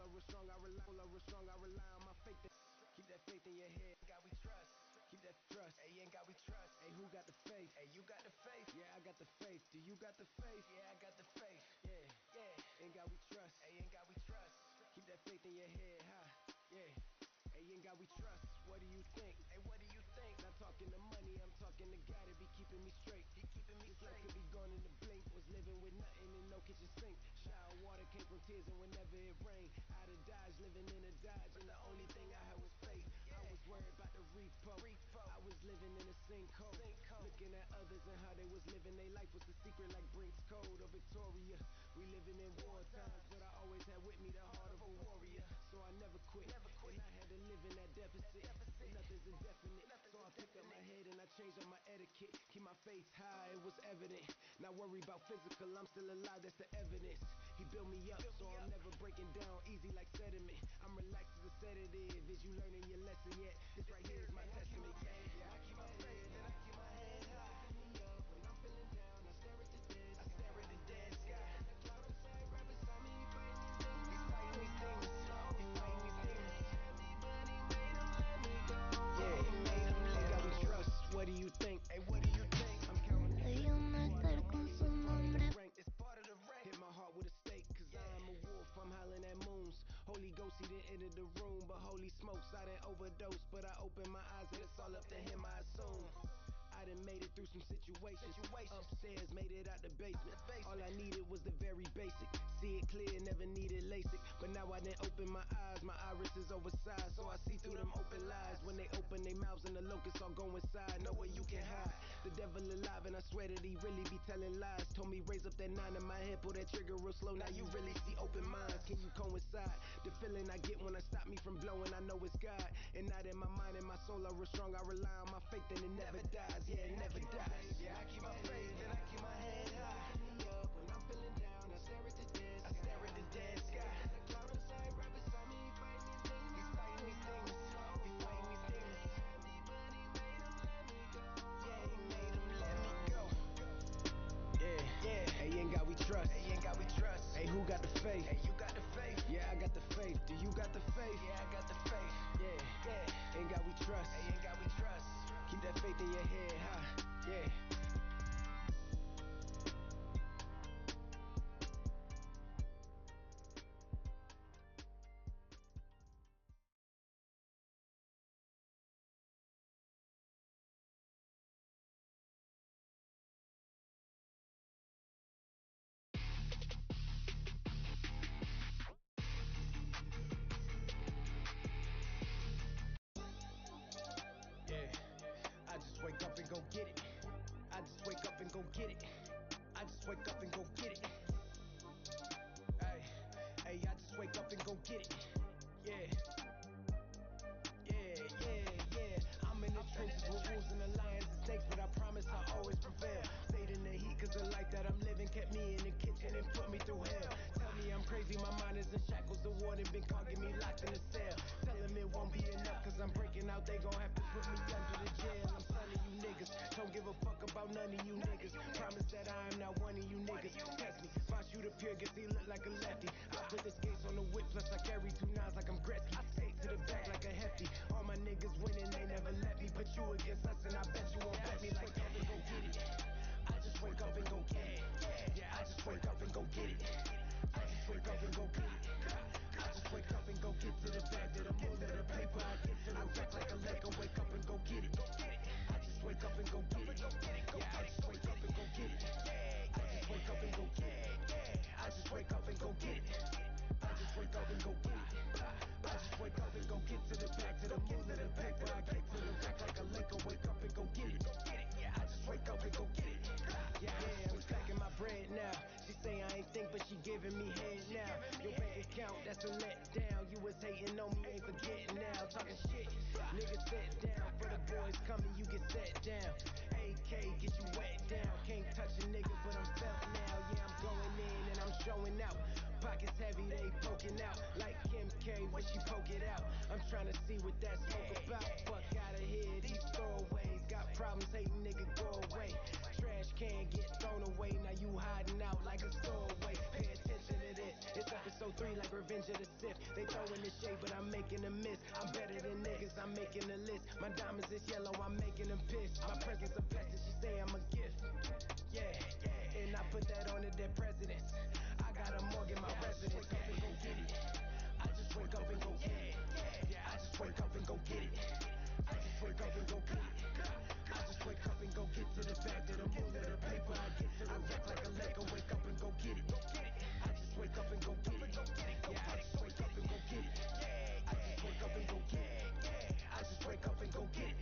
soul, I real strong, I rely on my faith. Keep that faith in your head. God we trust. Keep that trust. Hey, ain't God we trust. Hey, who got the faith? Hey, you got the faith. Yeah, I got the faith. Do you got the faith? Yeah, I got the faith. Yeah. In God we trust. Hey, ain't God we trust. Keep that faith in your head high. Yeah. Hey, in God we trust. What do you think? Hey, what do you think? Not talking to money, I'm talking to God that be keeping me straight. He keeping me This life straight. could be gone in the blink. Was living with nothing and no kitchen sink. Shower water came from tears, and whenever it rained, out of Dodge, living in a Dodge, and the only thing I had was faith. I was worried about the repo. I was living in a sinkhole. Looking at others and how they was living their life was the secret, like Brink's Code or Victoria. We living in war times, but I always had with me the heart of a warrior. So I never quit. And I had to live in that deficit. Nothing's indefinite. So I picked up my head and I changed up my etiquette. Keep my faith high, it was evident. Not worry about physical, I'm still alive, that's the evidence. He built me up, so I'm never breaking down easy like sediment. I'm relaxed as a sedative. Is you learning your lesson yet? This right here is my testament. Yeah, I keep my faith and I keep my head high. When I'm feeling down, I stare at the dead. I stare at the dead sky. The cloud inside right beside me, He's fighting these things. He's fighting these things. but he made him let me go. Yeah, he made him let God me we go. trust. What do you think? Hey, what do you think? I'm counting the Hay un altar con su nombre. It's part of the rank. Hit my heart with a stake, cause I'm a wolf, I'm howling at moons. Holy Ghost, he didn't enter the room, but holy smokes, I didn't overdose. But I opened my eyes and it's all up to him, I assume. I done made it through some situations. Upstairs, made it out the basement. All I needed was the very basic. See it clear, never needed LASIK. But now I done open my eyes, my iris is oversized, so I see through them open lies. When they open their mouths and the locusts all go inside, nowhere you can hide. The devil alive, and I swear that he really be telling lies. Told me raise up that 9 in my head, pull that trigger real slow. Now you really see open minds. Can you coincide? The feeling I get when I stop me from blowing, I know it's God. And not in my mind and my soul, I real strong. I rely on my faith and it never dies. Yeah, it never dies. Yeah, I keep my faith and I keep my head high. When I'm feeling down, I stare at the dead. I stare at the dead sky. The cloud inside right beside me, fighting these things. He's fighting these things. He's fighting these things. But he made him let me go. Yeah, he made him let me go. Yeah. Hey, in God we trust. Hey, ain't God we trust. Hey, who got the faith? Hey, you got the faith. Yeah, I got the faith. Do you got the faith? Yeah, I got the faith. Yeah. In God we trust. Hey, ain't God we trust. Keep that faith in your head high. Yeah. I just wake up and go get it. I just wake up and go get it. I just wake up and go get it. Hey, I just wake up and go get it. Yeah. I'm in the trenches with wolves and the lions and snakes, but I promise I always prevail. Stayed in the heat cause the life that I'm living kept me in the kitchen and put me through hell. Tell me I'm crazy, my mind is in shackles, the warden been clogging me locked in a cell. Tell them it won't be enough cause I'm breaking out, they gon' have to put me under the jail. I'm son of you niggas, don't give a fuck about none of you niggas. Promise that I am not one of you niggas. Test me, if I shoot a pure, guess he look like a lefty. I put the skates on the whip, plus I carry 2 nines like I'm Gretzky. Skate to the back like a hefty. All my niggas winning, they never let me. Put you against us and I bet you won't bet me like that. Go get it. I just wake up and go get it. Yeah, I just wake up and go get it. I just wake up and go get it. I just wake up and go get to the bag, to the moon, to the paper. I get to the wreck like a Laker. Wake up and go get it. I just wake up and go get it. Yeah, I just wake up and go get it. I just wake up and go get it. I just wake up and go get it. I just wake up and go get it. I just wake up and go get to the back, to the moon, to the paper. I get to the wreck like a Laker. Wake up and go get it. Yeah, I just wake up and go get it. Yeah, I'm stacking my bread now. She say I ain't think, but she giving me head now. Your bank account, that's a letdown. You was hating on me, ain't forgetting now. Talking shit, nigga, sit down. For the boys coming, you get set down. AK, get you wet down. Can't touch a nigga, but I'm felt now. Yeah, I'm going in and I'm showing out. Pockets heavy, they poking out. Like Kim K when she poke it out. I'm trying to see what that smoke about. Fuck out of here, these throwaways. Got problems, hating nigga, go away. Trash can get thrown away. Now you hiding out like a stowaway. Pay attention to this. It's episode 3 like Revenge of the Sith. They throwing the shade, but I'm making them miss. I'm better than niggas, I'm making a list. My diamonds is yellow, I'm making them piss. My presence a blessing, she say I'm a gift. Yeah, and I put that on the dead presidents. I got a morgue in my residence. Go get it. I just wake up and go get it. I just wake up and go get it. I just wake up and go get it. I just wake up and go get to the bag, to the moon, to the paper. I get to the rack like a Lego. Wake up and go get it. I just wake up and go get it. Yeah, I just wake up and go get it. I just wake up and go get it. I just wake up and go get it.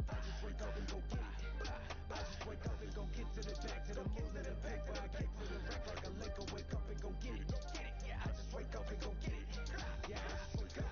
I just wake up and go get it. I just wake up and go get to the bag, to the moon, to the paper. I get to the rack like a Lego. Wake up and go get it. Yeah, I just wake up and go get it. Yeah, I just wake up.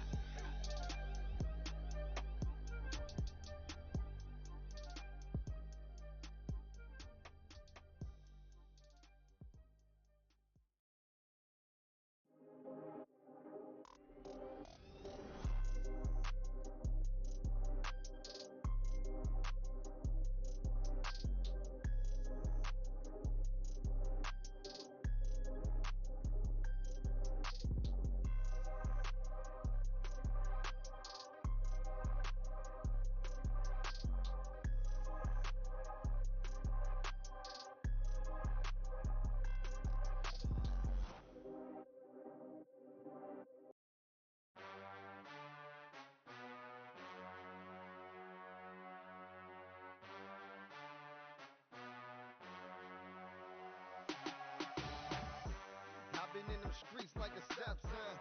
I've been in them streets like a stop sign.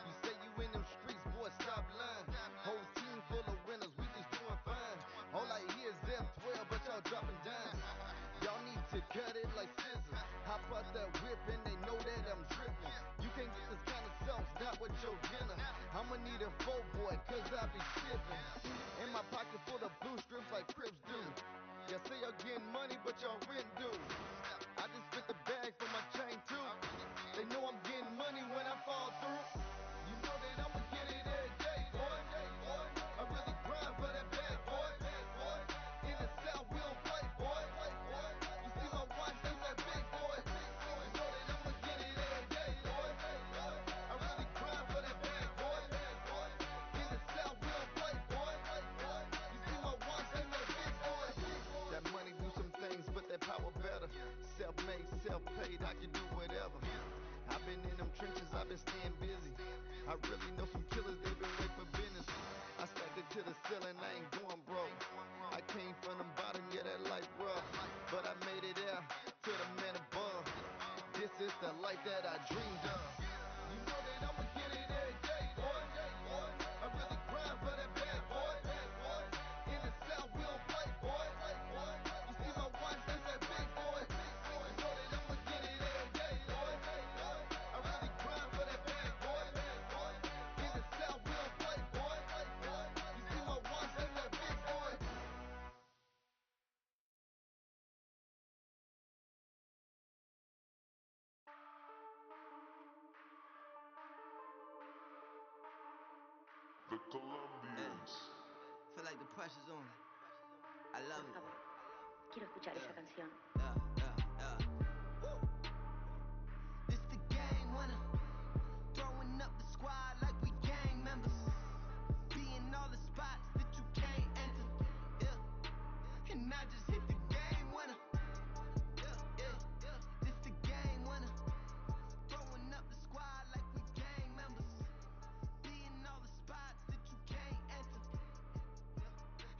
You say you in them streets, boy, stop lying. Whole team full of winners, we just doing fine. All I hear is F12, but y'all dropping dimes. Y'all need to cut it like scissors. Hop out that whip and they know that I'm dripping. You can't get this kind of sauce, not with your dinner. I'ma need a faux boy, cause I be shipping. In my pocket full of blue strips like Crips do. Y'all say y'all getting money, but y'all rent due. I just spit the bag for my chain too. They know I'm getting money when I fall through. You know that I'ma get it every day, boy. I really grind for that bag, boy. In the South, we don't play, boy. You see my watch, that's that big boy. You know that I'ma get it every day, boy. I really grind for that bag, boy. In the South, we don't play, boy. You see my watch, that's that big boy. That money do some things, but that power better. Self-made, self-paid, I can do whatever. I've been in them trenches, I've been staying busy. I really know some killers, they been waiting for business. I stacked it to the ceiling, I ain't going broke. I came from the bottom, yeah, that life rough. But I made it there to the man above. This is the life that I dreamed of. You know that I'ma get it every day, boy. I really grind for that bag, boy. In the South, we don't play, boy. You see my watch, that's that big boy. You know that I'ma get it every day, boy. I really grind for that bag, boy. In the South, we don't play, boy. You see my watch, that's that big boy. The Colombians. Feel like the pressure's on. I love Por it. favor, quiero escuchar esa canción. Woo. This the game winner. Throwing up the squad like we gang members. Being all the spots that you can't enter. Yeah. And I just hit the game winner. This the game winner. Throwing up the squad like we gang members. Being all the spots that you can't enter.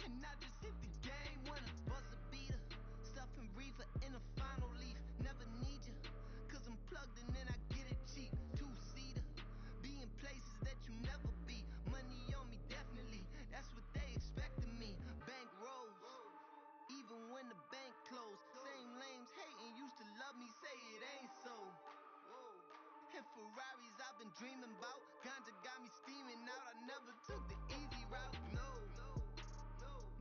And I just hit the game winner. Buzzer beater, stuffing reefer in a final leaf. Never need you, cause I'm plugged in and I get it cheap. Two-seater, be in places that you never be. Money on me, definitely, that's what they expect of me. Bank rolls, even when the bank closed. Same lames hating, used to love me, say it ain't so. And Ferraris I've been dreaming about. Ganja got me steaming out, I never took the easy route, no.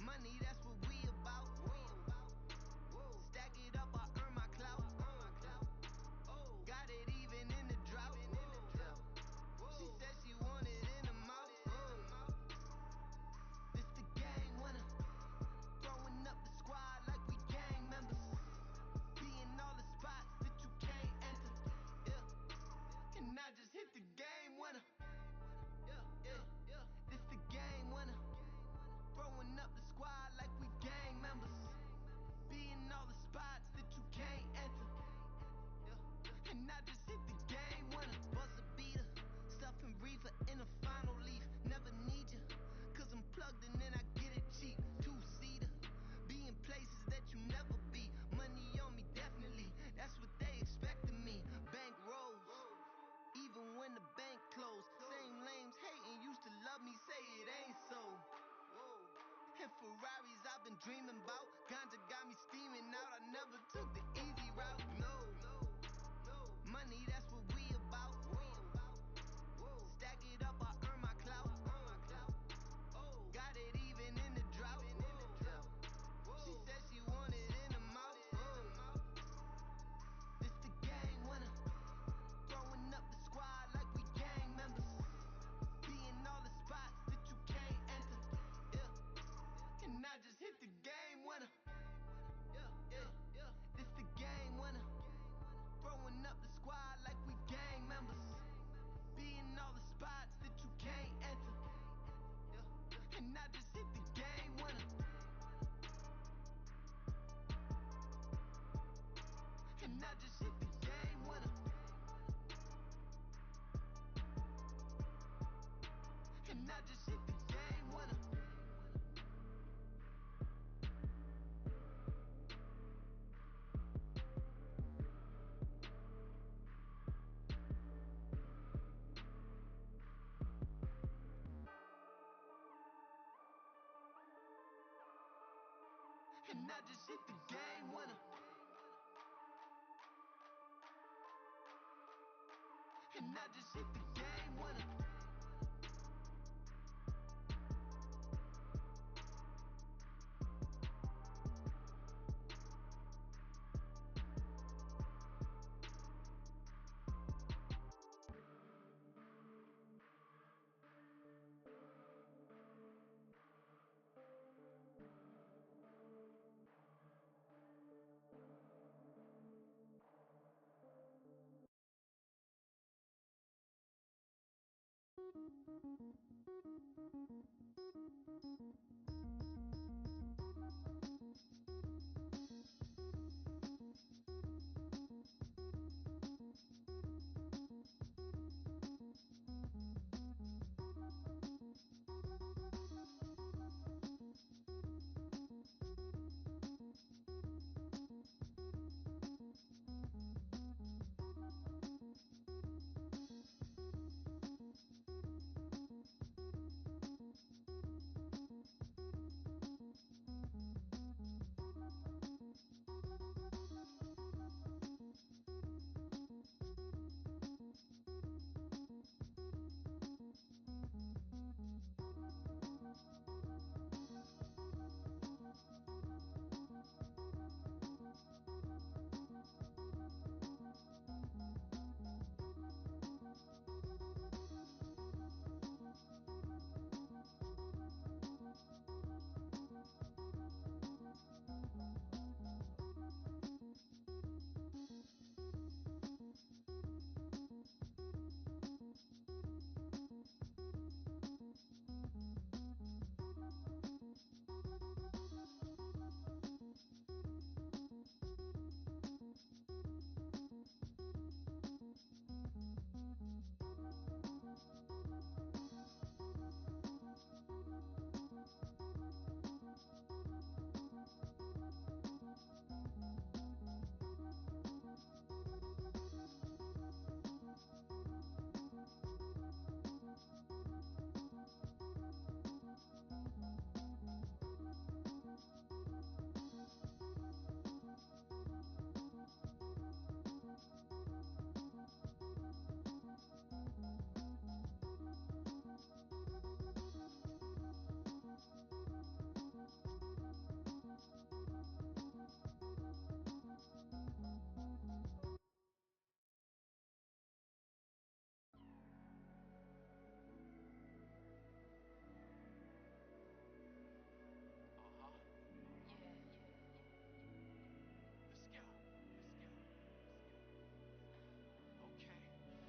Money, that's what we about. Stack it up, I earn my clout. Got it even in the drought. She said she wanted in the mouth. This the game winner. Throwing up the squad like we gang members. Being all the spots that you can't enter. Yeah. And I just hit the game. And I just hit the game winner. And I just hit the game winner. And I just hit the game winner. And I just hit the game winner.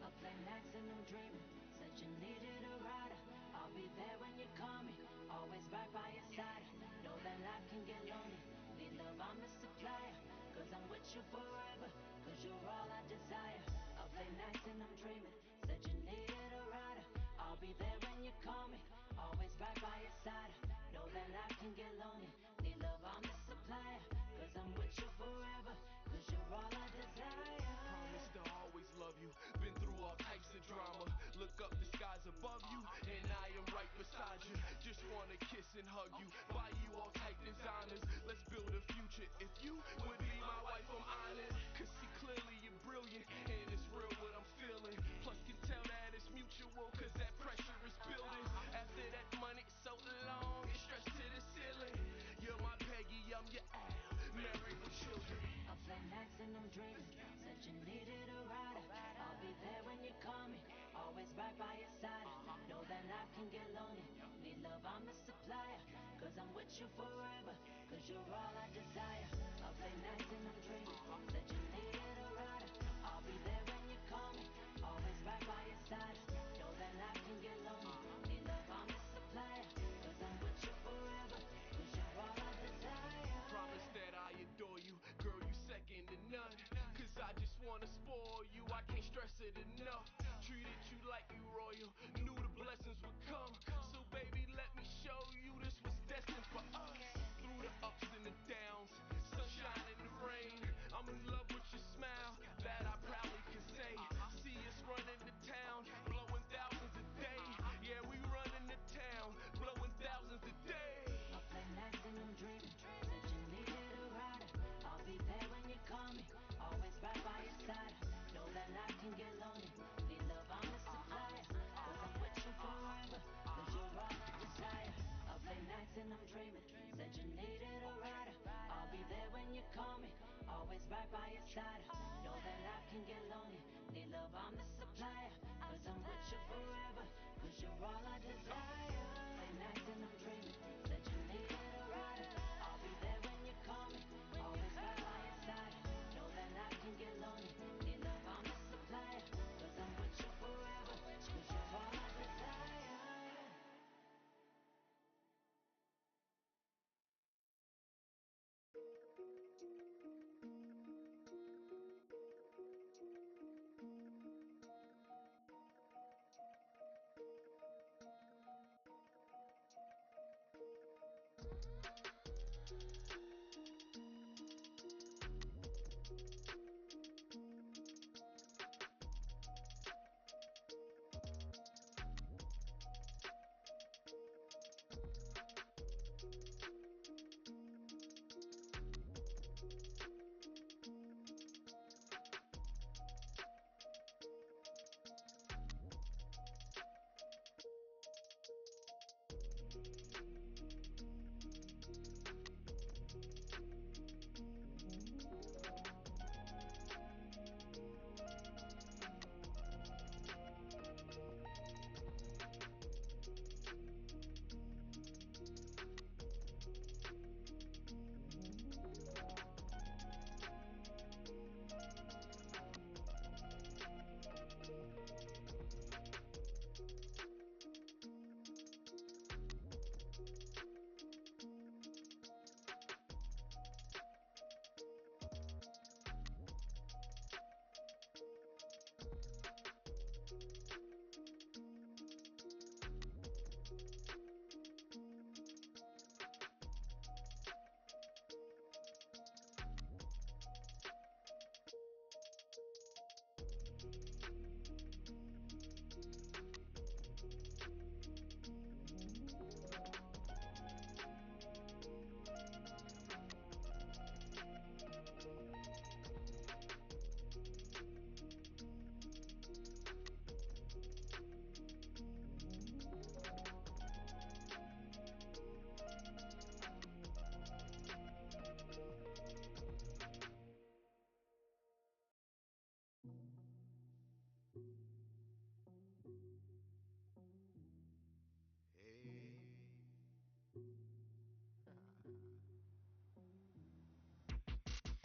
Up late nights and I'm dreaming, said you needed a rider. I'll be there when you call me, always right by your side. Know that life can get lonely, need love, I'm the supplier. Cause I'm with you forever, cause you're all I desire. Up late nights and I'm dreaming, said you needed a rider. I'll be there when you call me, always right by your side. Know that life can get lonely, need love, I'm the supplier. Cause I'm with you forever, cause you're all I desire. Promise to always love you. Been through all types of drama. Look up, the skies above you, and I am right beside you. Just wanna kiss and hug you, buy you all type designers. Let's build a future. If you would be my wife, I'm honored. Cause see, clearly you're brilliant, and it's real what I'm feeling. Plus can tell that it's mutual, cause that pressure is building. After that money so long, it's stretched to the ceiling. You're my Peggy, I'm your Al, married with children. Up late nights and I'm dreaming, said you needed a rider. I'll be there when you call me, always right by your side. Know that life can get lonely, need love, I'm the supplier. Cause I'm with you forever, cause you're all I desire. Up late nights and I'm dreaming, said you needed a rider. I'll be there when you call me, always right by your side. Know that life can get lonely, need love, I'm the supplier. Cause I'm with you forever, cause you're all I desire. Promise that I adore you, girl, you second to none. Cause I can't stress it enough. Treated you like you royal, knew the blessings would come. So baby, let me show you this was destined for us. Through the ups and the downs, sunshine and the rain, I'm in love with your smile, that I proudly can say. See us running the town, blowing thousands a day. Yeah, we running the town, blowing thousands a day. Up late nights and I'm dreaming, said you needed a rider. I'll be there when you call me, always right by your side. Know that life can get lonely, need love, I'm the supplier. Cause I'm with you forever, cause you're all I desire. Up late nights and I'm dreaming, said you needed a rider. I'll be there when you call me, always right by your side. Know that life can get lonely, need love, I'm the supplier. Cause I'm with you forever, cause you're all I desire. Late nights and I'm dreaming, said you needed a rider. I'll be there when you call me, always right by your side. Know that life can get lonely, need love, I'm the supplier. Cause I'm with you forever, cause you're all I desire.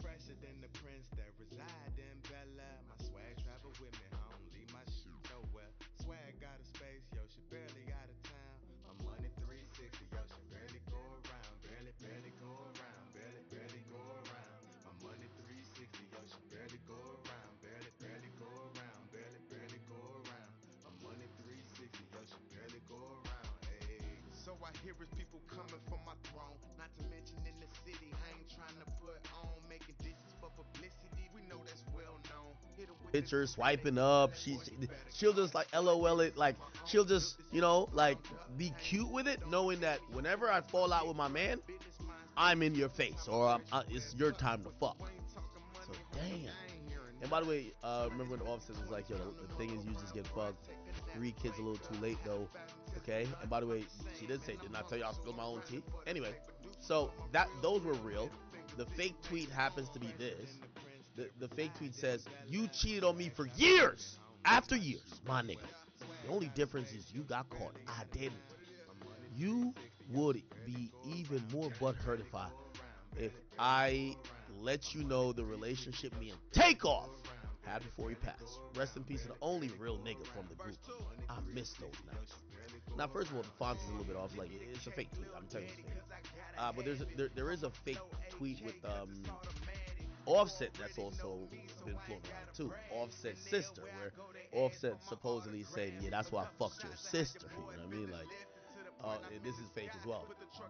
Fresher than the prince that reside in Bella. My swag travel with me home, leave my shit nowhere. Swag got a space, yo, she barely out of town. My money 360, yo, she barely go around, barely go around, barely go around. My money 360, yo, she barely go around, barely go around, barely go around. My money 360, yo, she barely go around. Ayy. So I hear his people coming for my throne. Not to mention in the city, I ain't trying to put on making dishes for publicity. We know that's well known. Hit 'em with Picture swiping up. She'll just like LOL it, like she'll just like be cute with it, knowing that whenever I fall out with my man, I'm in your face or it's your time to fuck. So damn. And by the way, remember when Offset was like, yo, the thing is you just get fucked. 3 kids a little too late though. Okay. And by the way, she did say, didn't I tell you I'll spill my own tea? Anyway, so those were real. The fake tweet happens to be this. The fake tweet says, you cheated on me for years after years, my nigga. The only difference is you got caught. I didn't. You would be even more butthurt if I let you know the relationship me and Takeoff had before he passed. Rest in peace to the only real nigga from the group. I miss those nights. Now, first of all, the font is a little bit off. Like, it's a fake tweet. I'm telling you, it's fake. But there is a fake tweet with Offset that's also been floating around. too. Offset's sister, where Offset supposedly saying, yeah, that's why I fucked your sister. You know what I mean? Like, this is fake as well.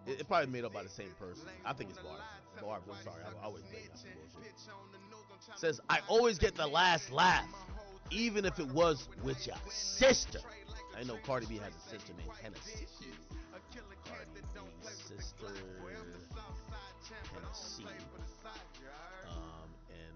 It probably made up by the same person. I think it's Barb's. Barb's, I'm sorry. I always blame that for bullshit. Says, I always get the last laugh, even if it was with your sister. I know Cardi B has a sister named Hennessy. Cardi B's sister, Hennessy. And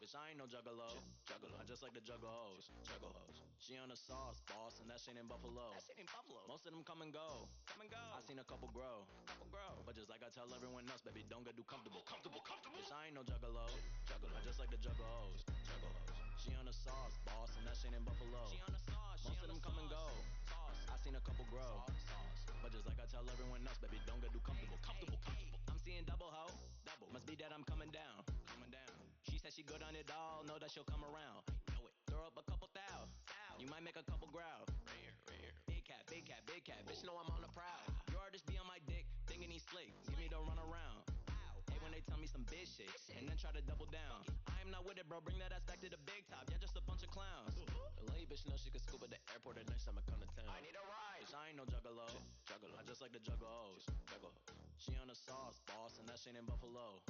Bitch, I ain't no juggalo. Juggalo. I just like to juggle hoes. Juggle hoes. She on the sauce, boss, and that shit in Buffalo. That shit in Buffalo. Most of them come and go. Come and go. I seen a couple grow. Couple grow. But just like I tell everyone else, baby, don't get too comfortable. Comfortable, comfortable. Bitch, I ain't no juggalo. Juggalo. I just like to juggle hoes. Juggle hoes. She on the sauce, boss, and that shit in Buffalo. She on the sauce. Most of them come and go. Sauce. I seen a couple grow. Sauce. But just like I tell everyone else, baby, don't get too comfortable. Comfortable, comfortable. I'm seeing double hoe. Double. Must be that I'm coming down. Coming down. She said she good on it all, know that she'll come around. Know it. Throw up a couple thou. You might make a couple growl. Big cat, big cat, big cat. Bitch know I'm on the prowl. Your artist be on my dick, thinking he's slick. Give me the run around. Hey, when they tell me some bitch shit, and then try to double down. I am not with it, bro. Bring that ass back to the big top. Yeah, just a bunch of clowns. The lady bitch know she could scoop at the airport the next time I come to town. I need a ride. Bitch, I ain't no juggalo. Juggalo. I just like to juggle hoes. Juggle hoes. She on the sauce, boss, and that shit in Buffalo.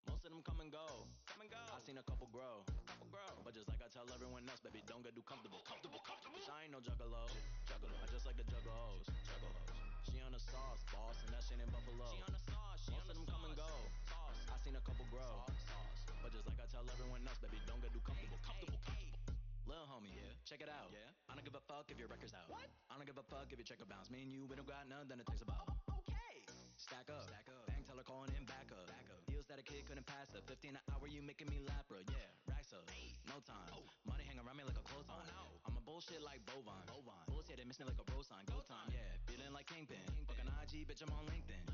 Most of them come and go. Come and go. I seen a couple grow. Couple grow. But just like I tell everyone else, baby, don't get too comfortable. Comfortable, comfortable. Bitch, I ain't no juggalo. Juggalo. I just like to juggle hoes. Juggle hoes. She on the sauce, boss, and that shit in Buffalo. She on the sauce. Most of them come and go. Sauce. I seen a couple grow. Sauce. But just like I tell everyone else, baby, don't get too comfortable. Comfortable, comfortable. Lil' homie, yeah, check it out. Yeah, I don't give a fuck if your record's out. What? I don't give a fuck if your checker bounce. Me and you, we don't got none, then it takes about. Okay. Stack up. Stack up. Bang, tell her calling in back up. Back up. Deals that a kid couldn't pass up. 15 an hour, you making me lap, bro. Yeah, racks up. Hey. No time. Oh. Money hang around me like a clothesline. Oh, no. I'm a bullshit like bovine. Bovine. Bullshit, they miss me like a bro sign. Go time. Yeah, feeling like Kingpin. Fucking IG, bitch, I'm on LinkedIn.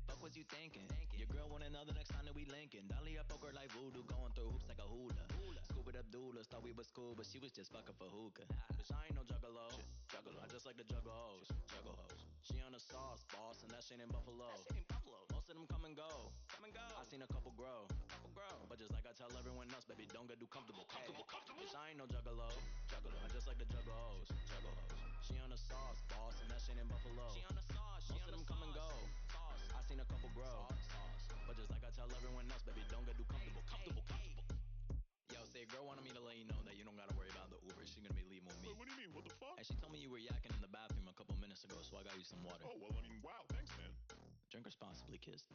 Fuck what you thinking? Your girl want another next time that we linking. Dolly up poker like voodoo, going through hoops like a hula. Scoop it up doulas, thought we was cool, but she was just fucking for hookah. Bitch, I ain't no juggalo. Juggalo. I just like to juggle hoes. Juggle hoes. She on the sauce, boss, and that shit in Buffalo. That shit in Buffalo. Most of them come and go. Come and go. I seen a couple grow. Couple grow. But just like I tell everyone else, baby, don't get too comfortable. Comfortable, comfortable. Bitch, I ain't no juggalo. Juggalo. I just like to juggle hoes. Juggle hoes. She on the sauce, boss, and that shit in Buffalo. She on the sauce. Most of them come and go. I seen a couple grow. But just like I tell everyone else, baby, don't get too comfortable. Comfortable, comfortable. Yo, say, girl wanted me to let you know that you don't gotta worry about the Uber. She's gonna be leaving with me. Wait, what do you mean? What the fuck? And she told me you were yakking in the bathroom a couple minutes ago, so I got you some water. Oh, well, I mean, wow, thanks, man. Drink responsibly, kids.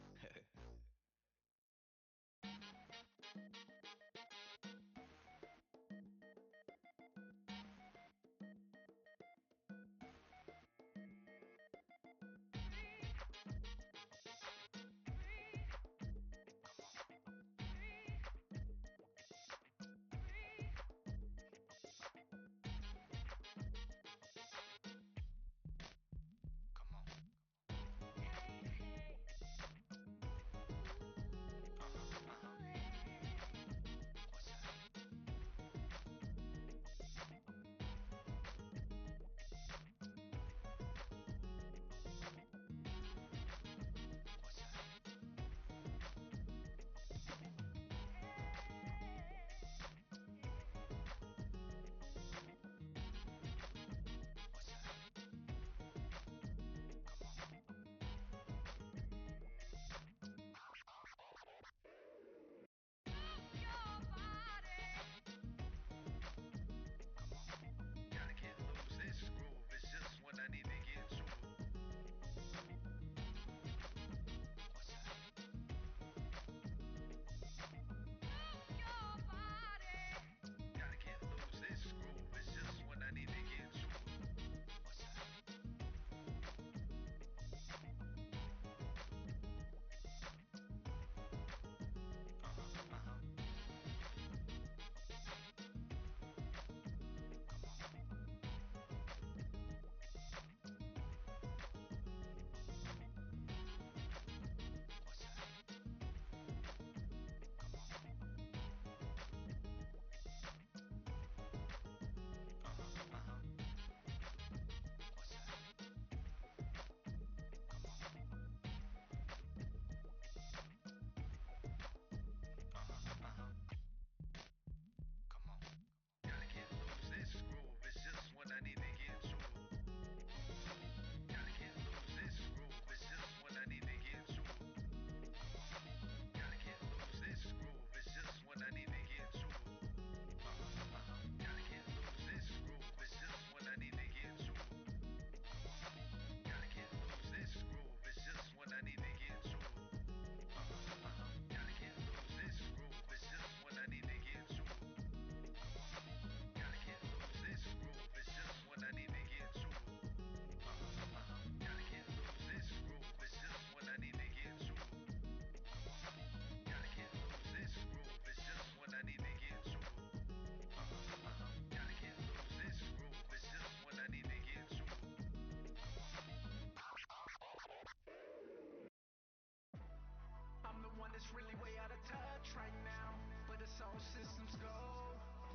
really way out of touch right now, but it's all systems go.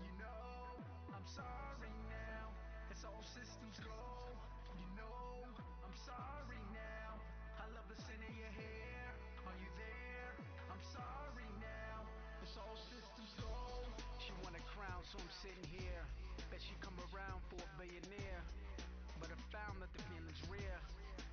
You know, I'm sorry now. It's all systems go. You know, I'm sorry now. I love the scent of your hair. Are you there? I'm sorry now. It's all systems go. She want a crown, so I'm sitting here. Bet she come around for a billionaire. But I found that the feeling's rare.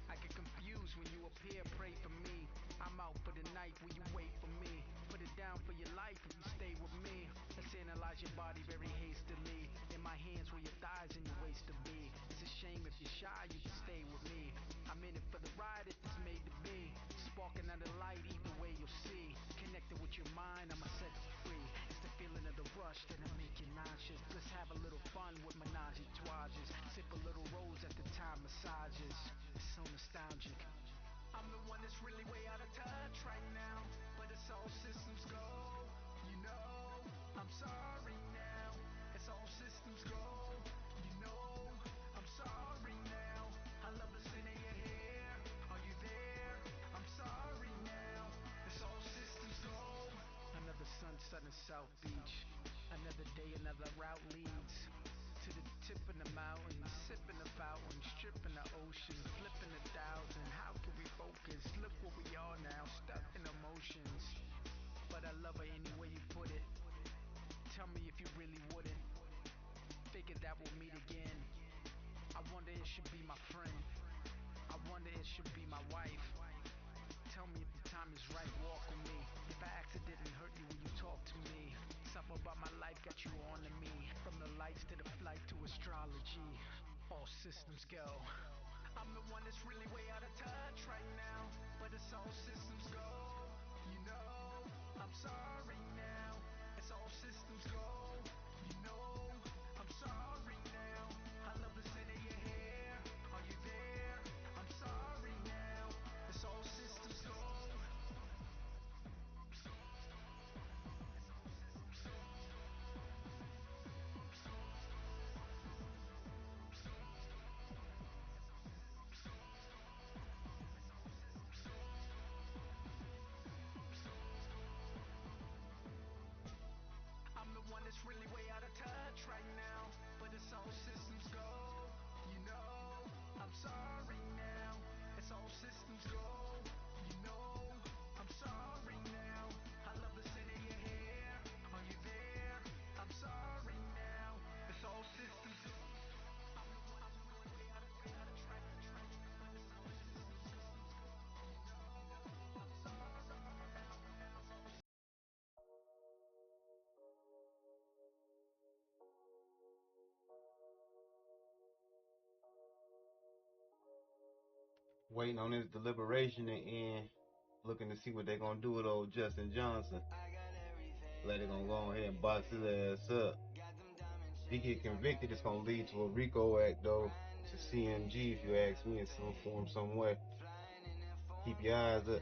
I get confused when you appear, pray for me. I'm out for the night, will you wait for me? Put it down for your life if you stay with me. Let's analyze your body very hastily. In my hands where your thighs and your waist to be. It's a shame if you're shy, you can stay with me. I'm in it for the ride, if it's made to be. Sparking out the light, either way you'll see. Connected with your mind, I'ma set you free. It's the feeling of the rush that'll make you nauseous. Let's have a little fun with menage a trois. Sip a little rose at the time massages. It's so nostalgic. I'm the one that's really way out of touch right now, but it's all systems go. You know, I'm sorry now. It's all systems go. You know, I'm sorry now. I love the scent of your hair. Are you there? I'm sorry now. It's all systems go. Another sunset in South Beach. Another day, another route leads to the tip of the mountain, sipping the fountain, stripping the ocean, flipping 1,000. How can we focus? Look where we are now, stuck in emotions. But I love her any way you put it. Tell me if you really wouldn't. Figure that we'll meet again. I wonder if she'll be my friend. I wonder if she'll be my wife. Tell me if the time is right, walk with me. If I accidentally hurt you, will you talk to me? Something about my life got you on to me. From the lights to the flight to astrology, all systems go. I'm the one that's really way out of touch right now, but it's all systems go. You know, I'm sorry now. It's all systems go. You know, I'm sorry now. I love the scent of your hair. Are you there? I'm sorry now. It's all systems go. I'm the one that's really way out of touch right now, but it's all systems go. You know, I'm sorry now. It's all systems go. You know, I'm sorry now. I love the scent of your hair. Are you there? I'm sorry now. It's all systems go. I'm the one way out of track, but it's all systems go. I'm sorry now. Waiting on his deliberation to end, looking to see what they're gonna do with old Justin Johnson. Like they're gonna go ahead and box his ass up. If he get convicted, it's gonna lead to a RICO act though, to CMG if you ask me, in some form, some way. Keep your eyes up.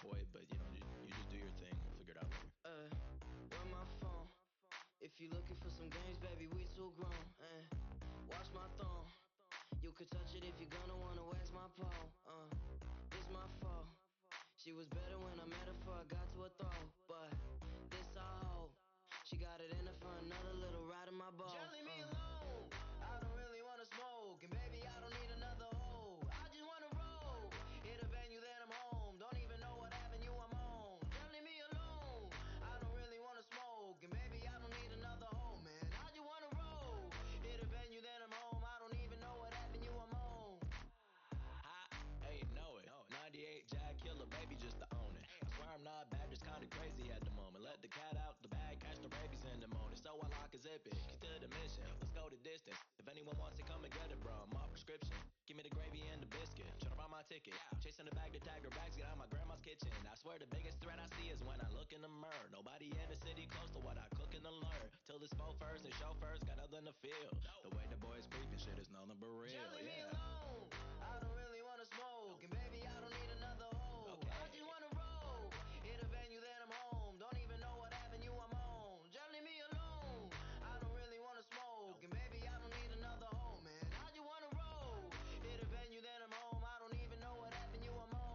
coy, but you just do your thing. We'll figure it out later. Where my phone? If you looking for some games, baby, we too grown. Watch my thumb. You could touch it if you're gonna wanna wax my pole. It's my fault. She was better when I met her before I got to her throat. But this I hope. She got it in her for another little ride in my boat. Just leave me alone. I don't really wanna smoke. And baby, I don't need another hoe. I just wanna roll. Hit a venue, then I'm home. Don't even know what avenue I'm on. Just leave me alone. I don't really wanna smoke. And baby, I don't need another hoe, man. I just wanna roll. Hit a venue, then I'm home. I don't even know what avenue I'm on. Hey, know it. 98 Jag Killer, baby, just to own it. I swear I'm not bad, just kinda crazy at the moment. Let the cat out the bag, catch the rabies in the morning. So I lock a zip it, get to the mission. Let's go the distance. If anyone wants to come and get it, bro, I'm off prescription. Give me the gravy and the biscuit. Tryna buy my ticket. Chasing the bag to tag her bags, get out of my grandma's kitchen. I swear the biggest threat I see is when I look in the mirror. Nobody in the city close to what I cook and learn. Till it's first and chauffeurs got nothing to feel. The way the boys creeping shit is nothing but real. Just leave me alone. I don't really wanna smoke. And baby, I don't need another hoe. Okay. I just wanna roll. Hit a venue, then I'm home. Don't even know what avenue I'm on. Just leave me alone. I don't really wanna smoke. And baby, I don't need another hoe, man. I just wanna roll. Hit a venue, then I'm home. I don't even know what avenue I'm on.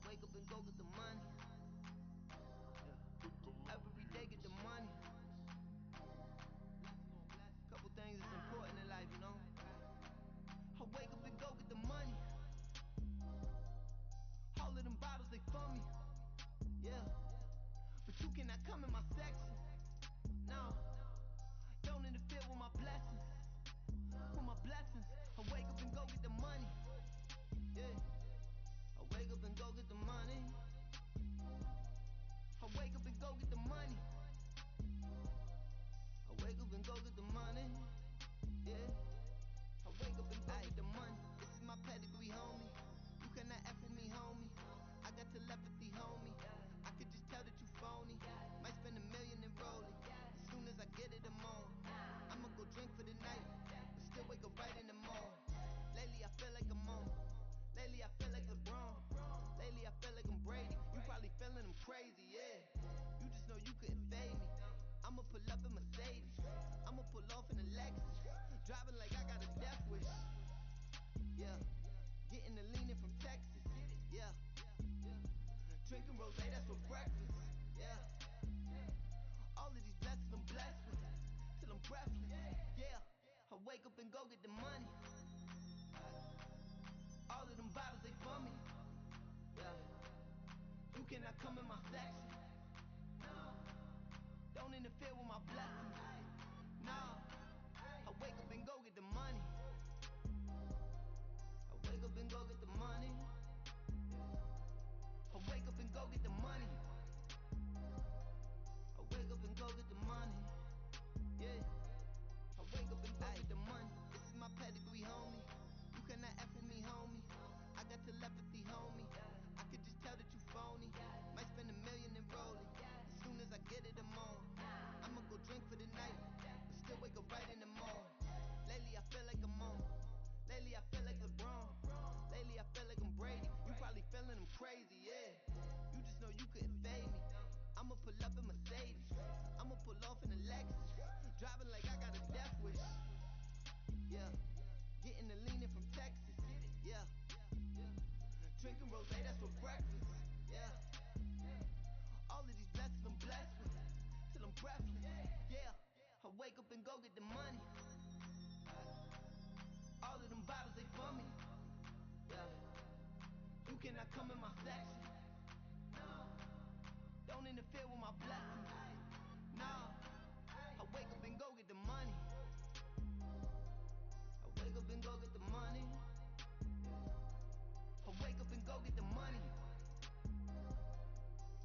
Wake up and go get the money. Every day get the money. Couple things that's important in life, you know. I wake up and go get the money. All of them bottles, they for me. Yeah. But you cannot come in my section. No. Don't interfere with my blessings. With my blessings. I wake up and go get the money. Yeah. I wake up and go get the money. I wake up and go get the money. I wake up and go get the money. Yeah. I wake up and go get the money. This is my pedigree, homie. You cannot F with me, homie. I got telepathy, homie. I could just tell that you phony. feel like I'm on. Lately I feel like LeBron. Lately I feel like I'm Brady. You probably feeling I'm crazy, yeah. You just know you couldn't fade me. I'ma pull up in Mercedes. I'ma pull off in a Lexus. Driving like I got a death wish. Yeah. Getting the leanin' from Texas. Yeah. Drinking rosé, that's for breakfast. Yeah. All of these blessings I'm blessed with. Till I'm breathless. Yeah. I wake up and go get the money. All of them bottles, they for me. Yeah. You cannot come in my section. Don't interfere with my blessings. Nah. I wake up and go get the money. I wake up and go get the money. I wake up and go get the money. I wake up and go get the money. Yeah. I wake up and go get the money. This is my pedigree, homie. You cannot F with me, homie. I got telepathy, homie. I could just tell that you phony. Might spend $1 million in rolling. As soon as I get it, I'm on. I'ma go drink for the night, but still wake up right in the morning. Lately I feel like I'm on. Lately I feel like LeBron. Lately I feel like I'm Brady. You probably feeling I'm crazy, yeah. You just know you couldn't fade me. I'ma pull up in Mercedes. I'ma pull off in a Lexus. Driving like I got a death wish. Yeah. Getting the leanin' from Texas. Yeah. Drinking rosé, that's for breakfast. Yeah. All of these blessings I'm blessed with. Till I'm breathless. Yeah. I wake up and go get the money. All of them bottles, they for me. Yeah. You cannot come in my section. Don't interfere with my blessings. Nah. I wake up and go get the money. I wake up and go get the money. I wake up and go get the money.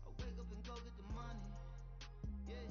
I wake up and go get the money. Yeah.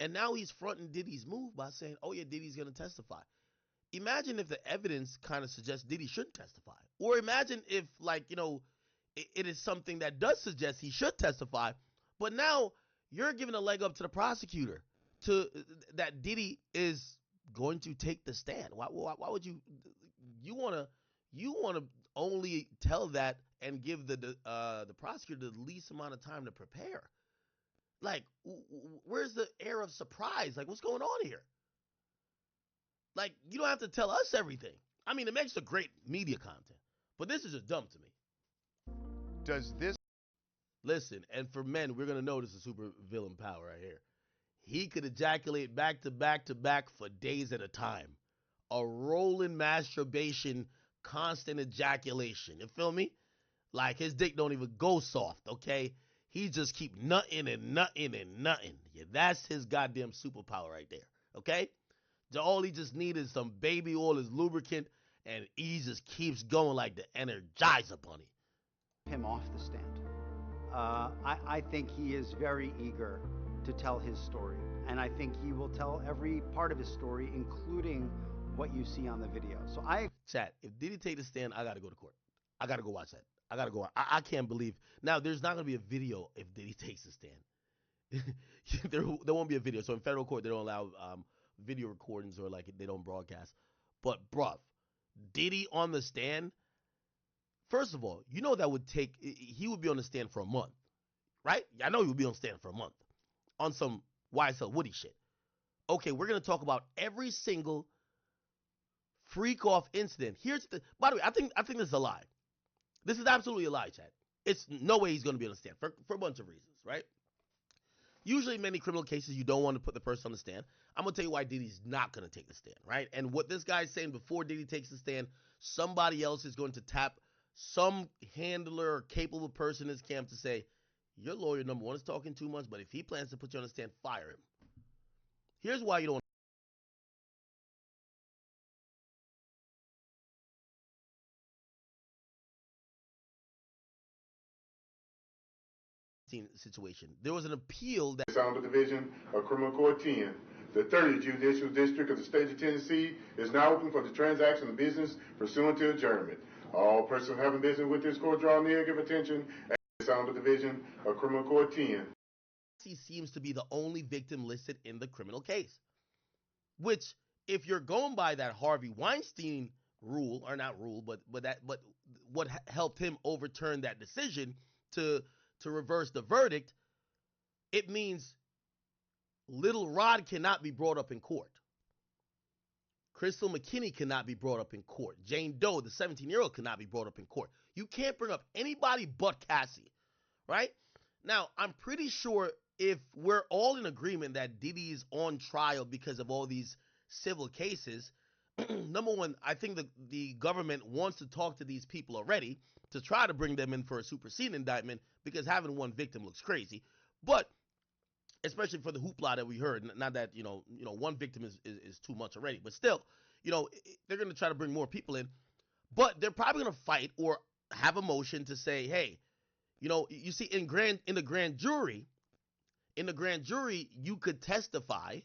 And now he's fronting Diddy's move by saying, oh yeah, Diddy's going to testify. Imagine if the evidence kind of suggests Diddy shouldn't testify. Or imagine if, like, it is something that does suggest he should testify, but now you're giving a leg up to the prosecutor that Diddy is going to take the stand. Why would you want to only tell that and give the prosecutor the least amount of time to prepare? Like, where's the air of surprise? Like, what's going on here? Like, you don't have to tell us everything. I mean, it makes for great media content, but this is just dumb to me. Does this... Listen, and for men, we're going to notice the super villain power right here. He could ejaculate back to back to back for days at a time. A rolling masturbation, constant ejaculation. You feel me? Like, his dick don't even go soft, okay? He just keep nutting and nutting and nutting. Yeah, that's his goddamn superpower right there, okay? All he just needs is some baby oil, his lubricant, and he just keeps going like the Energizer Bunny. Him off the stand. I think he is very eager to tell his story, and I think he will tell every part of his story, including what you see on the video. So Chat, if Diddy take the stand, I got to go to court. I got to go watch that. I got to go. I can't believe. Now, there's not going to be a video if Diddy takes the stand. there won't be a video. So in federal court, they don't allow video recordings, or like they don't broadcast. But bruv, Diddy on the stand, first of all, you know that would take, he would be on the stand for a month, right? I know he would be on the stand for a month on some YSL Woody shit. Okay, we're going to talk about every single freak off incident. By the way, I think this is a lie. This is absolutely a lie, chat. It's no way he's going to be on the stand for a bunch of reasons, right? Usually in many criminal cases, you don't want to put the person on the stand. I'm going to tell you why Diddy's not going to take the stand, right? And what this guy's saying, before Diddy takes the stand, somebody else is going to tap some handler or capable person in his camp to say, your lawyer, number one, is talking too much, but if he plans to put you on the stand, fire him. Here's why you don't situation. There was an appeal that Sound Division of Criminal Court 10. The 30th Judicial District of the State of Tennessee is now open for the transaction of business pursuant to adjournment. All persons having business with this court draw near, give attention. Sound Division of Criminal Court 10. He seems to be the only victim listed in the criminal case. Which, if you're going by that Harvey Weinstein rule, or not rule, but what helped him overturn that decision to reverse the verdict, it means Little Rod cannot be brought up in court. Crystal McKinney cannot be brought up in court. Jane Doe, the 17-year-old, cannot be brought up in court. You can't bring up anybody but Cassie, right? Now, I'm pretty sure if we're all in agreement that Diddy is on trial because of all these civil cases, number one, I think the government wants to talk to these people already to try to bring them in for a superseding indictment, because having one victim looks crazy. But especially for the hoopla that we heard, not that, one victim is too much already, but still, they're going to try to bring more people in, but they're probably going to fight or have a motion to say, hey, you see, in the grand jury, you could testify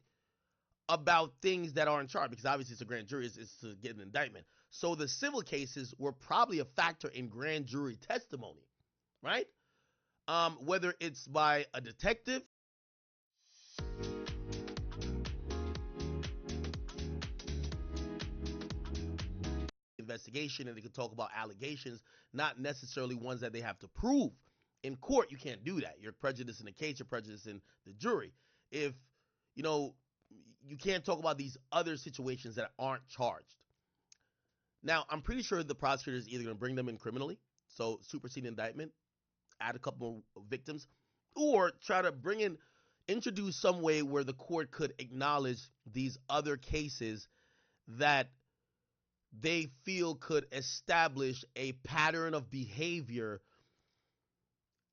about things that aren't charged, because obviously it's a grand jury, it's to get an indictment. So the civil cases were probably a factor in grand jury testimony, right? Whether it's by a detective, investigation, and they could talk about allegations, not necessarily ones that they have to prove. In court, you can't do that. You're prejudicing the case, you're prejudicing the jury. If, you can't talk about these other situations that aren't charged. Now, I'm pretty sure the prosecutor is either going to bring them in criminally, so supersede indictment, add a couple more victims, or try to introduce some way where the court could acknowledge these other cases that they feel could establish a pattern of behavior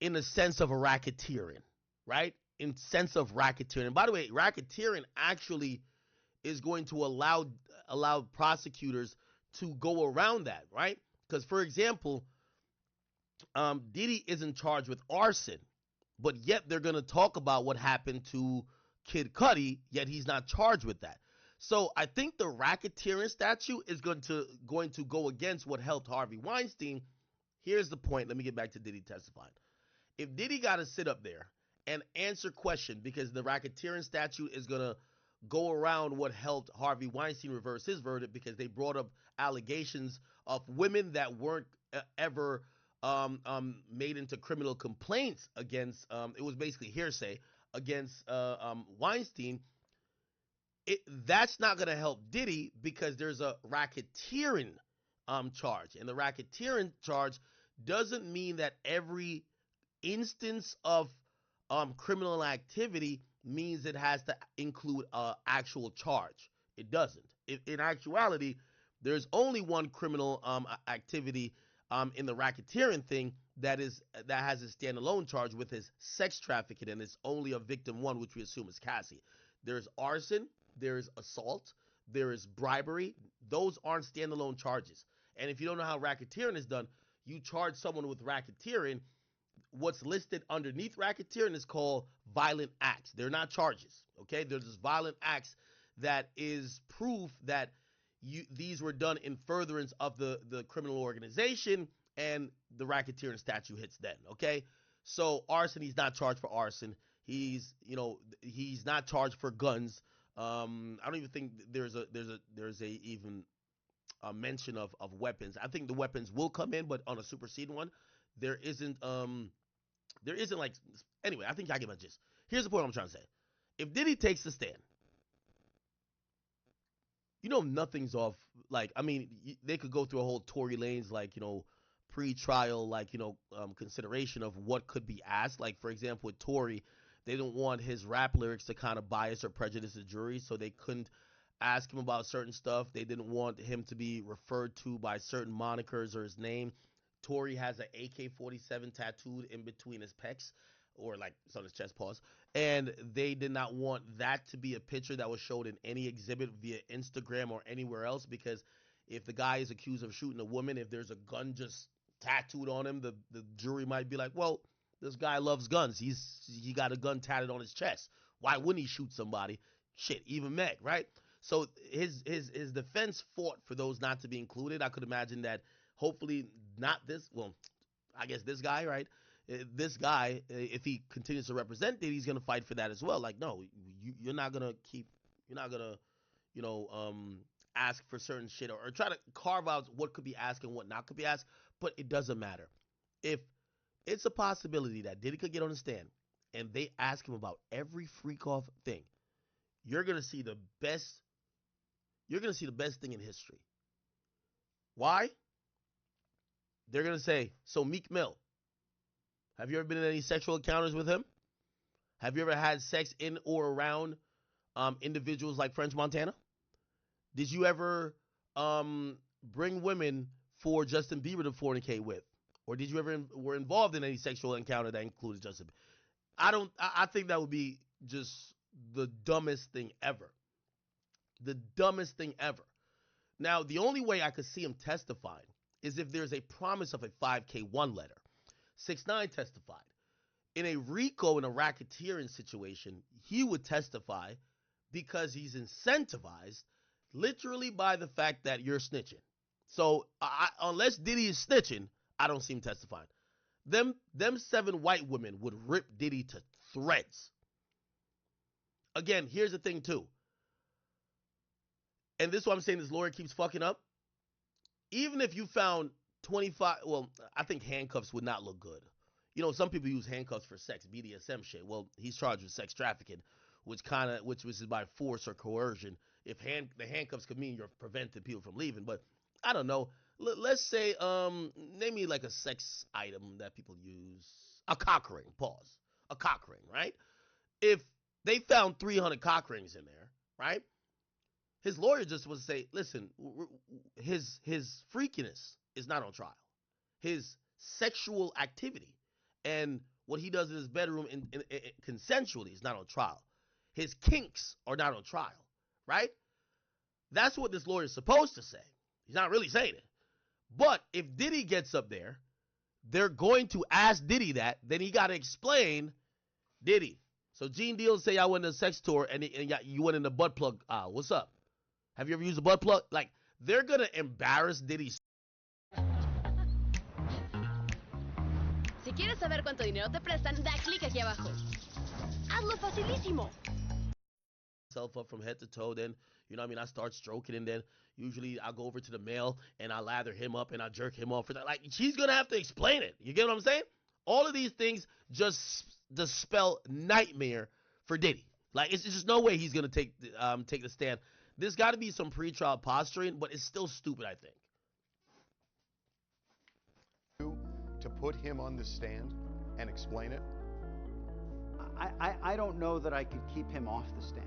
in the sense of a racketeering, right? In sense of racketeering. And by the way, racketeering actually is going to allow prosecutors to go around that, right? Because, for example, Diddy isn't charged with arson, but yet they're going to talk about what happened to Kid Cudi, yet he's not charged with that. So I think the racketeering statute is going to go against what helped Harvey Weinstein. Here's the point. Let me get back to Diddy testifying. If Diddy got to sit up there and answer questions because the racketeering statute is going to go around what helped Harvey Weinstein reverse his verdict because they brought up allegations of women that weren't ever made into criminal complaints against, it was basically hearsay against Weinstein. That's not going to help Diddy because there's a racketeering charge. And the racketeering charge doesn't mean that every instance of criminal activity means it has to include an actual charge. It doesn't. In actuality, there's only one criminal activity in the racketeering thing that has a standalone charge with his sex trafficking, and it's only a victim one, which we assume is Cassie. There's arson, there's assault, there is bribery. Those aren't standalone charges. And if you don't know how racketeering is done, you charge someone with racketeering. What's listed underneath racketeering is called violent acts. They're not charges, okay? They're just violent acts that is proof that these were done in furtherance of the criminal organization, and the racketeering statute hits then, okay? So arson, he's not charged for arson. He's not charged for guns. I don't even think there's even a mention of weapons. I think the weapons will come in, but on a superseding one, there isn't like, anyway, I think I get my gist. Here's the point I'm trying to say. If Diddy takes the stand, nothing's off. Like, I mean, they could go through a whole Tory Lanez, like, pre-trial, like, consideration of what could be asked. Like, for example, with Tory, they don't want his rap lyrics to kind of bias or prejudice the jury, so they couldn't ask him about certain stuff. They didn't want him to be referred to by certain monikers or his name. Tory has an AK-47 tattooed in between his pecs, or like it's on his chest, pause. And they did not want that to be a picture that was showed in any exhibit via Instagram or anywhere else, because if the guy is accused of shooting a woman, if there's a gun just tattooed on him, the jury might be like, well, this guy loves guns. He got a gun tatted on his chest. Why wouldn't he shoot somebody? Shit, even Meg, right? So his defense fought for those not to be included. I could imagine that hopefully not this. Well, I guess this guy, right? This guy, if he continues to represent it, he's gonna fight for that as well. Like, no, you're not gonna ask for certain shit or try to carve out what could be asked and what not could be asked. But it doesn't matter. If it's a possibility that Diddy could get on the stand and they ask him about every freak off thing, you're gonna see the best. You're gonna see the best thing in history. Why? They're gonna say, so Meek Mill, have you ever been in any sexual encounters with him? Have you ever had sex in or around individuals like French Montana? Did you ever bring women for Justin Bieber to fornicate with? Or did you ever were involved in any sexual encounter that included Justin Bieber? I think that would be just the dumbest thing ever. The dumbest thing ever. Now, the only way I could see him testifying is if there's a promise of a 5K1 letter. 6ix9ine testified. In a RICO, in a racketeering situation, he would testify because he's incentivized literally by the fact that you're snitching. So unless Diddy is snitching, I don't see him testifying. Them 7 white women would rip Diddy to threads. Again, here's the thing too. And this is what I'm saying, this lawyer keeps fucking up. Even if you found 25, well, I think handcuffs would not look good. Some people use handcuffs for sex, BDSM shit. Well, he's charged with sex trafficking, which is by force or coercion. If the handcuffs could mean you're preventing people from leaving, but I don't know. Let's say, name me like a sex item that people use. A cock ring, pause. A cock ring, right? If they found 300 cock rings in there, right? His lawyer just was to say, listen, his freakiness is not on trial. His sexual activity and what he does in his bedroom consensually is not on trial. His kinks are not on trial, right? That's what this lawyer is supposed to say. He's not really saying it. But if Diddy gets up there, they're going to ask Diddy that. Then he got to explain, Diddy, So Gene Deal say I went on a sex tour and you went in the butt plug aisle. What's up? Have you ever used a butt plug? Like, they're gonna embarrass Diddy. Si quieres saber cuánto dinero te prestan, da clic aquí abajo. Hazlo facilísimo. Self up from head to toe, then you know what I mean, I start stroking, and then usually I go over to the male and I lather him up and I jerk him off for that. Like, she's gonna have to explain it. You get what I'm saying? All of these things just spell nightmare for Diddy. Like, it's just no way he's gonna take the stand. There's got to be some pre-trial posturing, but it's still stupid, I think. To put him on the stand and explain it? I don't know that I could keep him off the stand.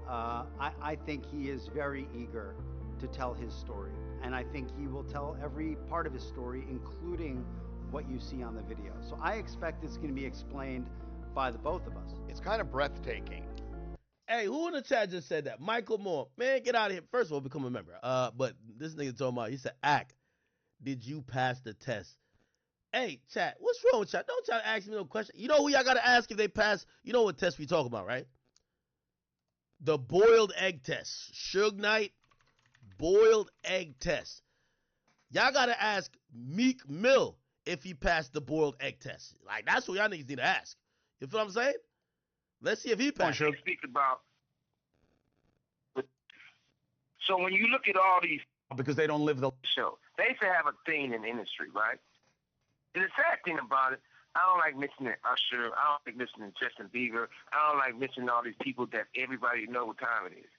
I think he is very eager to tell his story, and I think he will tell every part of his story, including what you see on the video. So I expect it's going to be explained by the both of us. It's kind of breathtaking. Hey, who in the chat just said that? Michael Moore. Man, get out of here. First of all, become a member. But this nigga talking about, he said, Ack, did you pass the test? Hey, chat, what's wrong with chat? Don't try to ask me no question. You know who y'all got to ask if they pass? You know what test we talking about, right? The boiled egg test. Suge Knight, boiled egg test. Y'all got to ask Meek Mill if he passed the boiled egg test. Like, that's what y'all niggas need to ask. You feel what I'm saying? Let's see if he passed. Speak about. So when you look at all these, because they don't live the show, they used to have a thing in the industry, right? And the sad thing about it, I don't like mentioning Usher. I don't like mentioning Justin Bieber. I don't like mentioning all these people that everybody know what time it is.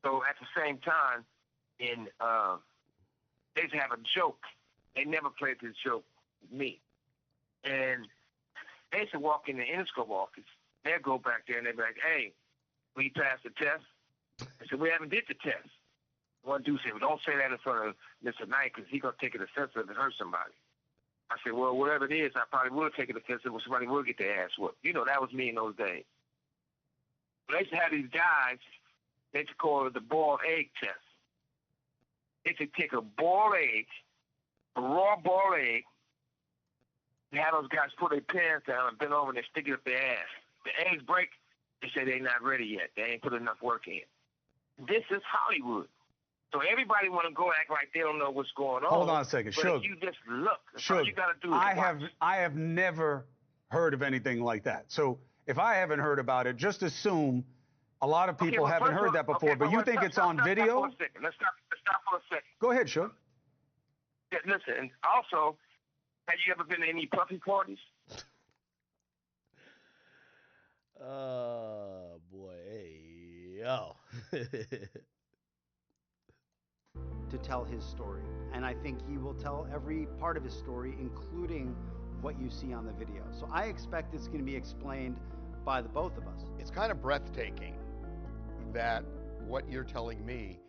So at the same time, they used to have a joke. They never played this joke with me. And they used to walk in the Interscope office. They'd go back there and they'd be like, hey, we passed the test. I said, we haven't did the test. One dude said, well, don't say that in front of Mr. Knight because he's going to take it offensive and hurt somebody. I said, well, whatever it is, I probably would take it offensive when somebody will get their ass whooped. You know, that was me in those days. But they used to have these guys, they used to call it the boiled egg test. They used to take a boiled egg, a raw boiled egg, and have those guys put their pants down and bend over and they stick it up their ass. The eggs break, they say they're not ready yet. They ain't put enough work in. This is Hollywood. So everybody want to go act like they don't know what's going on. Hold on a second, but Suge. if you just look, that's Suge, all you got to do is I have never heard of anything like that. So if I haven't heard about it, just assume a lot of people haven't heard that before. But you think it's on video? Let's stop for a second. Go ahead, Suge. Yeah, listen, and also, have you ever been to any puppy parties? Oh, boy. Hey, yo. To tell his story, and I think he will tell every part of his story, including what you see on the video. So I expect it's going to be explained by the both of us. It's kind of breathtaking that what you're telling me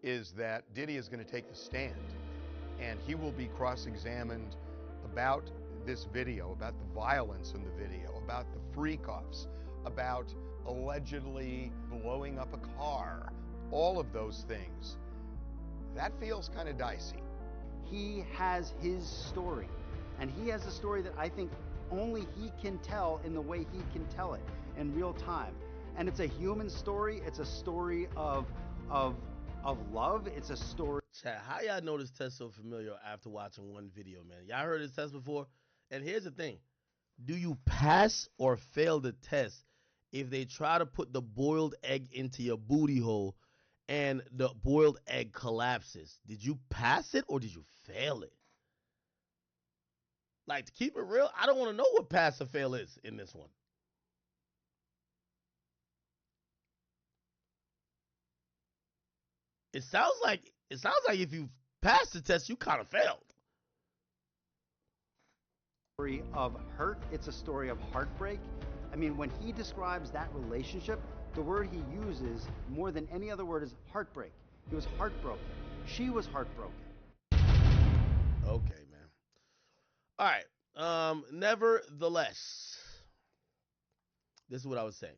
is that Diddy is going to take the stand and he will be cross-examined about this video, about the violence in the video, about the freak-offs, about allegedly blowing up a car, all of those things. That feels kind of dicey. He has his story, and he has a story that I think only he can tell in the way he can tell it in real time. And it's a human story. It's a story of love. It's a story. Chat, how y'all know this test so familiar after watching one video, man? Y'all heard this test before? And here's the thing. Do you pass or fail the test if they try to put the boiled egg into your booty hole and the boiled egg collapses? Did you pass it or did you fail it? Like, to keep it real, I don't want to know what pass or fail is in this one. It sounds like if you passed the test, you kind of failed. Story of hurt. It's a story of heartbreak. I mean, when he describes that relationship, the word he uses more than any other word is heartbreak. He was heartbroken. She was heartbroken. Okay, man. All right. Nevertheless, this is what I was saying.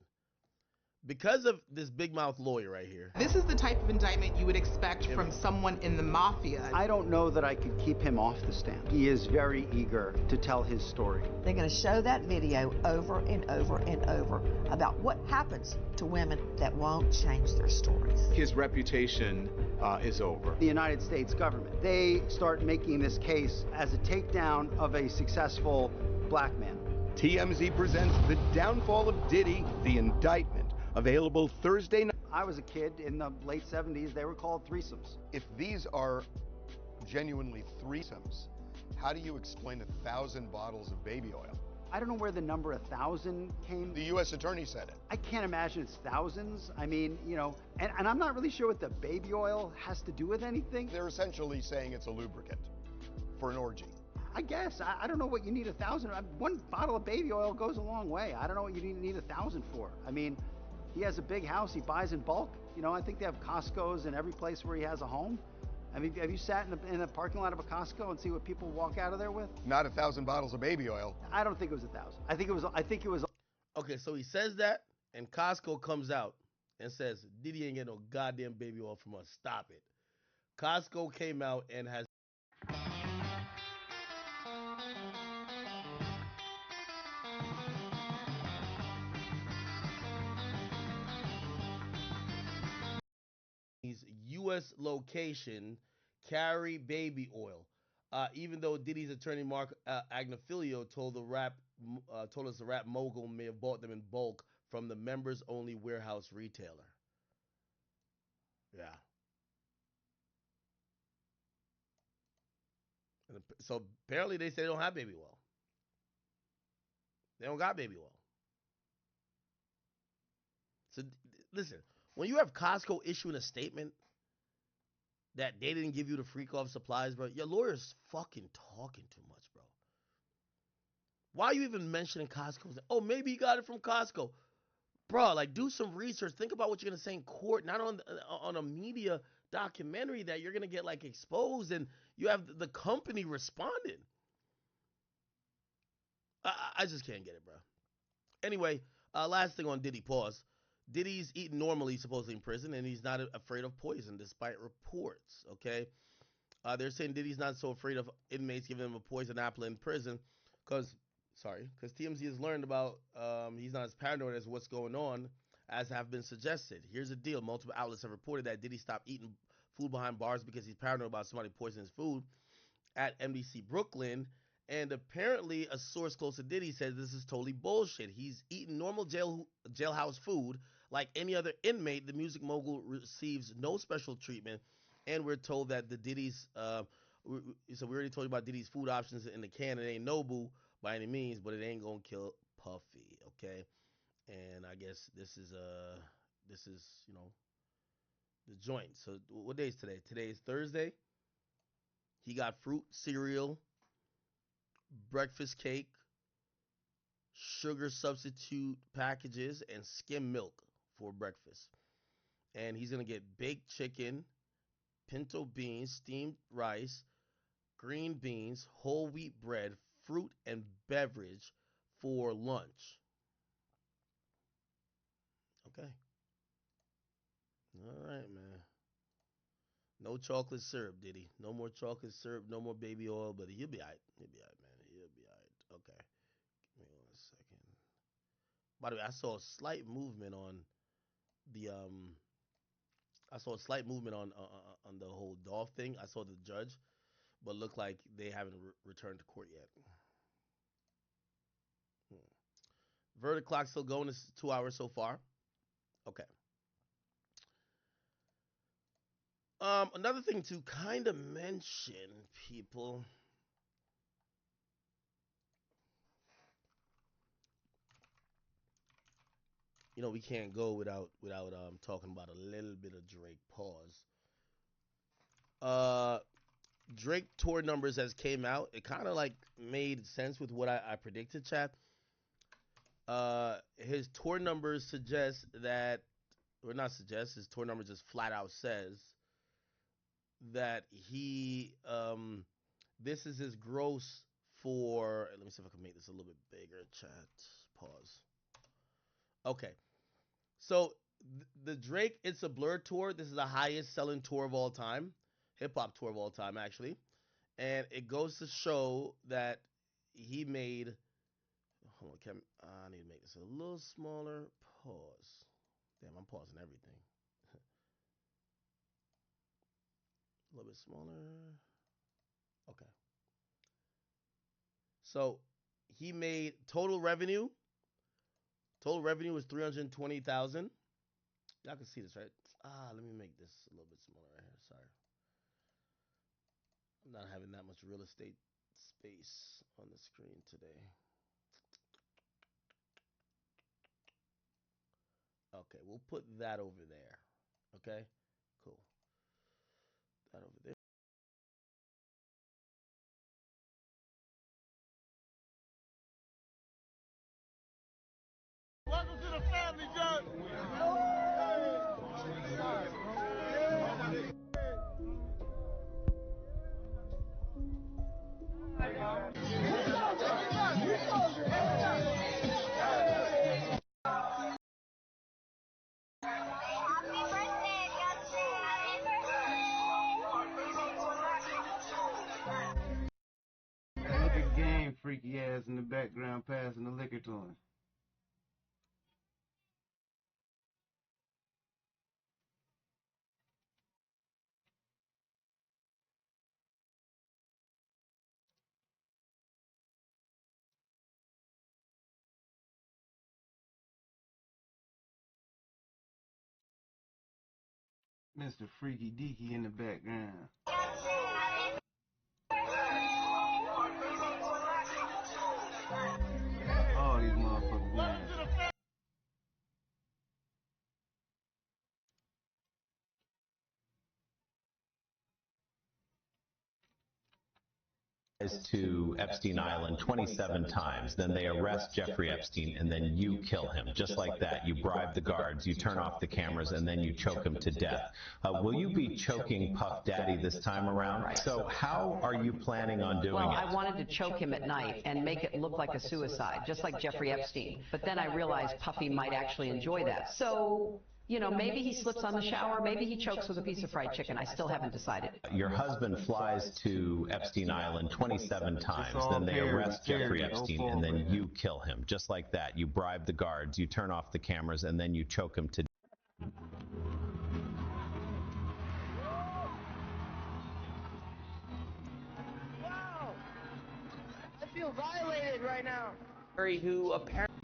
because of this big mouth lawyer right here. This is the type of indictment you would expect from someone in the mafia. I don't know that I could keep him off the stand. He is very eager to tell his story. They're going to show that video over and over and over about what happens to women that won't change their stories. His reputation is over. The United States government, they start making this case as a takedown of a successful black man. TMZ presents The Downfall of Diddy, the indictment. Available Thursday night. I was a kid in the late 70s. They were called threesomes. If these are genuinely threesomes, how do you explain 1,000 bottles of baby oil? I don't know where the number 1,000 came. The U.S. attorney said it. I can't imagine it's thousands. I mean, you know, and I'm not really sure what the baby oil has to do with anything. They're essentially saying it's a lubricant for an orgy. I guess. I don't know what you need 1,000. One bottle of baby oil goes a long way. I don't know what you need 1,000 for. I mean, he has a big house. He buys in bulk. You know, I think they have Costco's in every place where he has a home. I mean, have you sat in a parking lot of a Costco and see what people walk out of there with? Not 1,000 bottles of baby oil. I don't think it was 1,000. I think it was. Okay, so he says that, and Costco comes out and says, Diddy ain't get no goddamn baby oil from us. Stop it. Costco came out and has. U.S. location carry baby oil, even though Diddy's attorney Mark Agnifilio told us the rap mogul may have bought them in bulk from the members-only warehouse retailer. Yeah. And so apparently they say they don't have baby oil. They don't got baby oil. So listen, when you have Costco issuing a statement that they didn't give you the freak off supplies, bro, your lawyer's fucking talking too much, bro. Why are you even mentioning Costco? Oh, maybe he got it from Costco. Bro, like, do some research. Think about what you're going to say in court, not on a media documentary that you're going to get, like, exposed, and you have the company responding. I just can't get it, bro. Anyway, last thing on Diddy, pause. Diddy's eating normally, supposedly in prison, and he's not afraid of poison, despite reports, okay? They're saying Diddy's not so afraid of inmates giving him a poison apple in prison because TMZ has learned about he's not as paranoid as what's going on as have been suggested. Here's the deal. Multiple outlets have reported that Diddy stopped eating food behind bars because he's paranoid about somebody poisoning his food at MDC Brooklyn. And apparently a source close to Diddy says this is totally bullshit. He's eating normal jailhouse food like any other inmate. The music mogul receives no special treatment. And we're told that the Diddy's, so we already told you about Diddy's food options in the can. It ain't Nobu by any means, but it ain't gonna kill Puffy, okay? And I guess this is you know, the joint. So what day is today? Today is Thursday. He got fruit, cereal, breakfast cake, sugar substitute packages, and skim milk for breakfast. And he's gonna get baked chicken, pinto beans, steamed rice, green beans, whole wheat bread, fruit, and beverage for lunch. Okay. All right, man. No chocolate syrup, Diddy. No more chocolate syrup, no more baby oil, but he'll be all right. He'll be all right, man. He'll be all right. Okay. Give me 1 second. By the way, I saw a slight movement on the on the whole Dolph thing. I saw the judge, but looked like they haven't returned to court yet. Verdict clock still going. It's 2 hours so far. Okay. Another thing to kind of mention, people. You know, we can't go without talking about a little bit of Drake. Pause. Drake tour numbers as came out. It kind of like made sense with what I predicted, chat. His tour numbers suggest that, or not suggest, his tour number just flat out says that he, this is his gross for, let me see if I can make this a little bit bigger, chat. Pause. Okay. So the Drake It's a Blur tour, this is the highest selling tour of all time, hip hop tour of all time, actually. And it goes to show that he made. Hold on, I need to make this a little smaller. Pause. Damn, I'm pausing everything. A little bit smaller. Okay. So he made total revenue. Total revenue was 320,000. Y'all can see this, right? Let me make this a little bit smaller right here. Sorry. I'm not having that much real estate space on the screen today. Okay, we'll put that over there. Okay, cool. That over there. Welcome to the family, John. Look at game freaky ass in the background passing the liquor to him. Mr. Freaky Deaky in the background. All these motherfuckers, man. To Epstein Island 27 times, then they arrest Jeffrey Epstein, and then you kill him. Just like that, you bribe the guards, you turn off the cameras, and then you choke him to death. Will you be choking Puff Daddy this time around? So how are you planning on doing it? I wanted to choke him at night and make it look like a suicide, just like Jeffrey Epstein. But then I realized Puffy might actually enjoy that. So, you know, maybe he slips on the shower, maybe he chokes with a piece of fried chicken. I still haven't decided. Your husband flies to Epstein Island 27 times, then they arrest Jeffrey Epstein, and then you kill him. Just like that, you bribe the guards, you turn off the cameras, and then you choke him to death. Wow! I feel violated right now. Who apparently...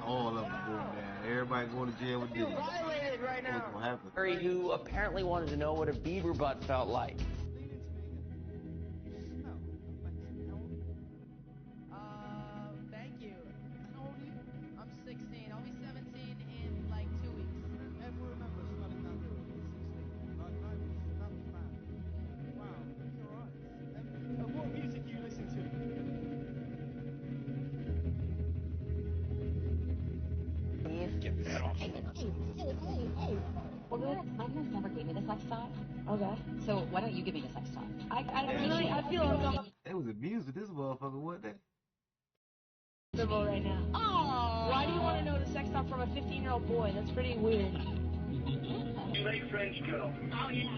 All of them going down. Everybody going to jail with I feel Diddy. violated right now. What's gonna happen? who apparently wanted to know what a beaver butt felt like. Thank you. How old are you? I'm 16. I'll be 17 in like 2 weeks. And remember, smelling not good. 16. Not fine. Wow, you're right. And what music you listen to? Get that off. Hey. Well, good. My parents never gave me this lifestyle. Okay. So why don't you give me this lifestyle? I feel uncomfortable. They was abusing this motherfucker, wasn't they? Right now. Aww. Why do you want to know the sex talk from a 15-year-old boy? That's pretty weird. You like French girl? Oh, yeah.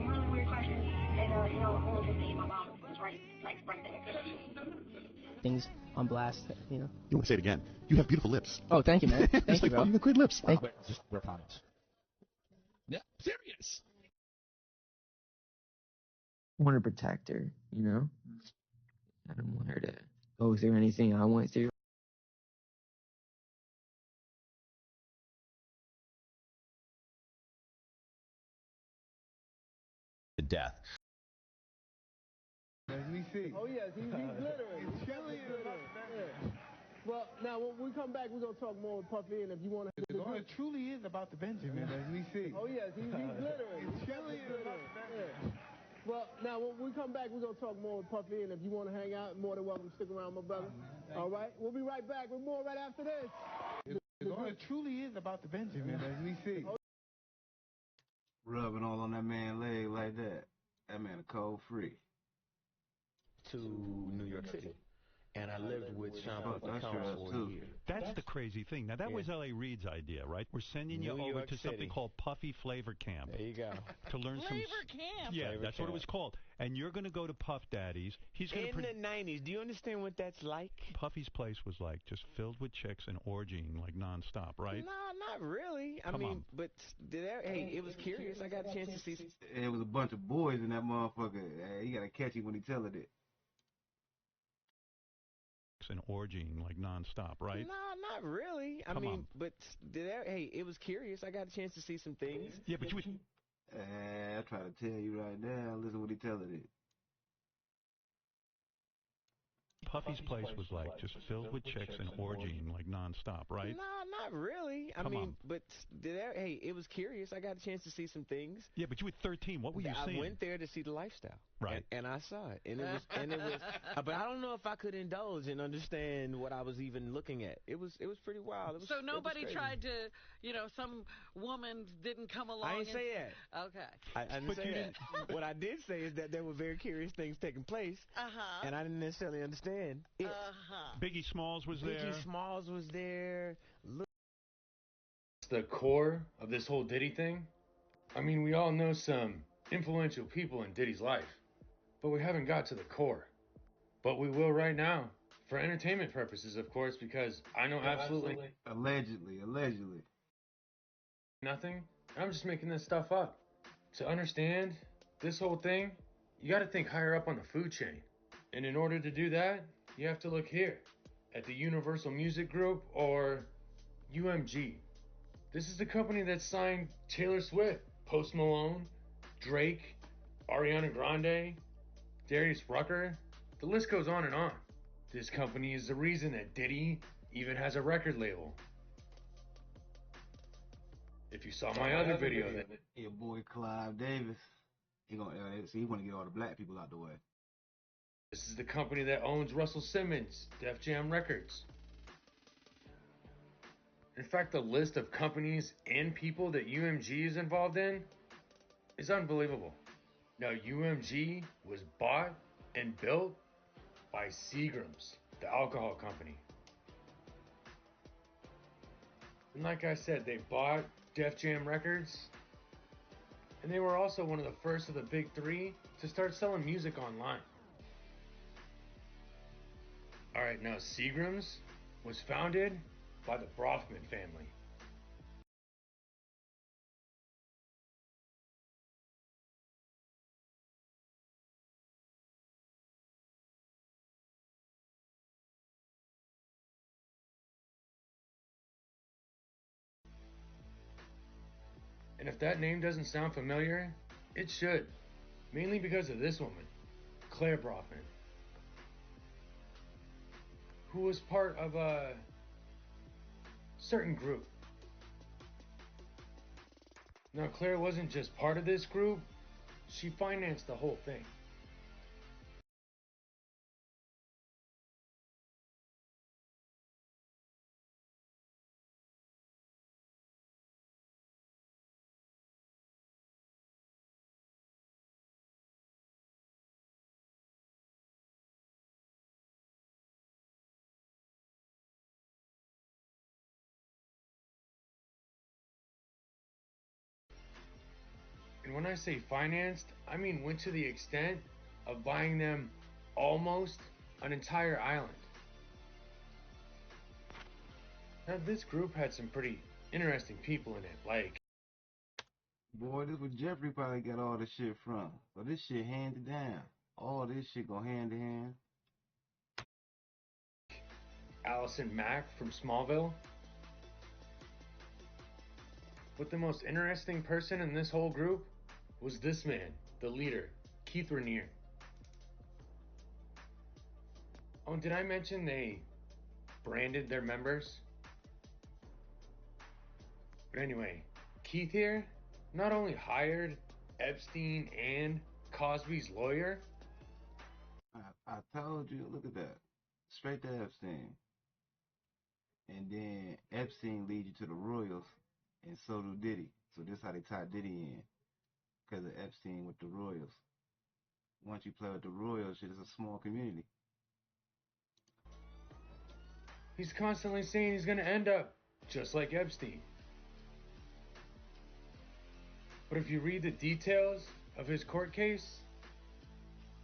Really weird question. And, only 15, my mom was right there. Things on blast, you know. You want to say it again? You have beautiful lips. Oh, thank you, man. Thank you, bro. You have great lips. Thank you. Just we're comments. Yeah, serious. I want to protect her, you know? I don't want her to go through anything I went through. To death. Let me see. Oh, yes, he's glittering. It's chilly. Yeah. Well, now, when we come back, we're going to talk more with Puffy, and if you want to... It truly is about the Benjamin. Let me see. Oh, yes, he's glittering. It's chilly. Yeah. Well, now, when we come back, we're going to talk more with Puffy, and if you want to hang out, more than welcome to stick around, my brother. All right? We'll be right back with more right after this. It truly is about the Benjamin. Let me see. Rubbing all on that man's leg like that. That man a cold free. To New York City. And I lived with Sean Puffy Combs for a year. That's the crazy thing. Now, that was L.A. Reid's idea, right? We're sending you over to something called Puffy Flavor Camp. There you go. To learn some... Flavor Camp? Yeah, Flavor that's Camp. what it was called. And you're going to go to Puff Daddy's. He's going In the 90s. Do you understand what that's like? Puffy's place was like just filled with chicks and orgying like nonstop, right? No, not really. I mean, but hey, it was curious. I got a chance to see. It was a bunch of boys in that motherfucker. You gotta catch him when he tell it. And orgying like nonstop, right? No, not really. I mean, but hey, it was curious. I got a chance to see some things. Yeah, but you. I try to tell you right now. Listen what he telling it. Puffy's place was like just filled with chicks and orgying like nonstop, right? No, not really. I mean, but hey, it was curious. I got a chance to see some things. Yeah, but you were 13. What were you seeing? I went there to see the lifestyle. Right. And I saw it. And it was but I don't know if I could indulge and understand what I was even looking at. It was pretty wild. So nobody tried to, some woman didn't come along. I didn't say that. Okay. I didn't say that. What I did say is that there were very curious things taking place. And I didn't necessarily understand it. Biggie Smalls was there. Biggie Smalls was there. The core of this whole Diddy thing. I mean, we all know some influential people in Diddy's life, but we haven't got to the core. But we will right now, for entertainment purposes, of course, because I know absolutely allegedly nothing. I'm just making this stuff up. To understand this whole thing, you got to think higher up on the food chain. And in order to do that, you have to look here at the Universal Music Group, or UMG. This is the company that signed Taylor Swift, Post Malone, Drake, Ariana Grande, Darius Rucker. The list goes on and on. This company is the reason that Diddy even has a record label. If you saw my other video, your boy Clive Davis, he want to get all the black people out the way. This is the company that owns Russell Simmons, Def Jam Records. In fact, the list of companies and people that UMG is involved in is unbelievable. Now, UMG was bought and built by Seagram's, the alcohol company. And like I said, they bought Def Jam Records, and they were also one of the first of the big three to start selling music online. Alright, now Seagram's was founded by the Brofman family. And if that name doesn't sound familiar, it should. Mainly because of this woman, Claire Brofman, who was part of a certain group. Now, Claire wasn't just part of this group, she financed the whole thing. And when I say financed, I mean went to the extent of buying them almost an entire island. Now, this group had some pretty interesting people in it, like... Boy, this where Jeffrey probably got all this shit from. But this shit handed down. All this shit go hand in hand. Allison Mack from Smallville. But the most interesting person in this whole group was this man, the leader, Keith Raniere. Oh, did I mention they branded their members? But anyway, Keith here not only hired Epstein and Cosby's lawyer. I told you, look at that. Straight to Epstein. And then Epstein leads you to the Royals, and so do Diddy. So this how they tie Diddy in, because of Epstein with the Royals. once you play with the royal shit, it's a small community. He's constantly saying he's gonna end up just like Epstein. But if you read the details of his court case,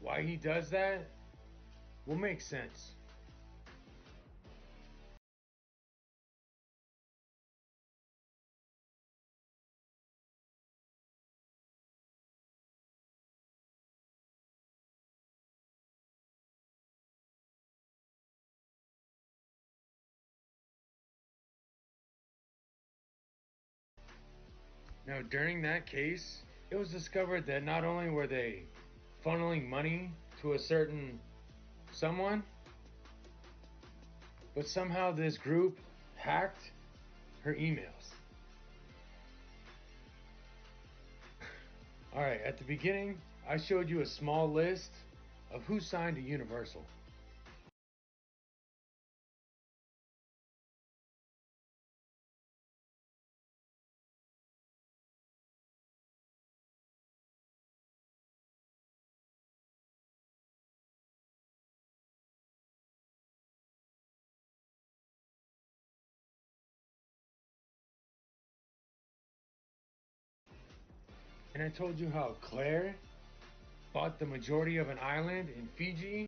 why he does that will make sense. Now, during that case, it was discovered that not only were they funneling money to a certain someone, but somehow this group hacked her emails. Alright, at the beginning, I showed you a small list of who signed to Universal. And I told you how Claire bought the majority of an island in Fiji.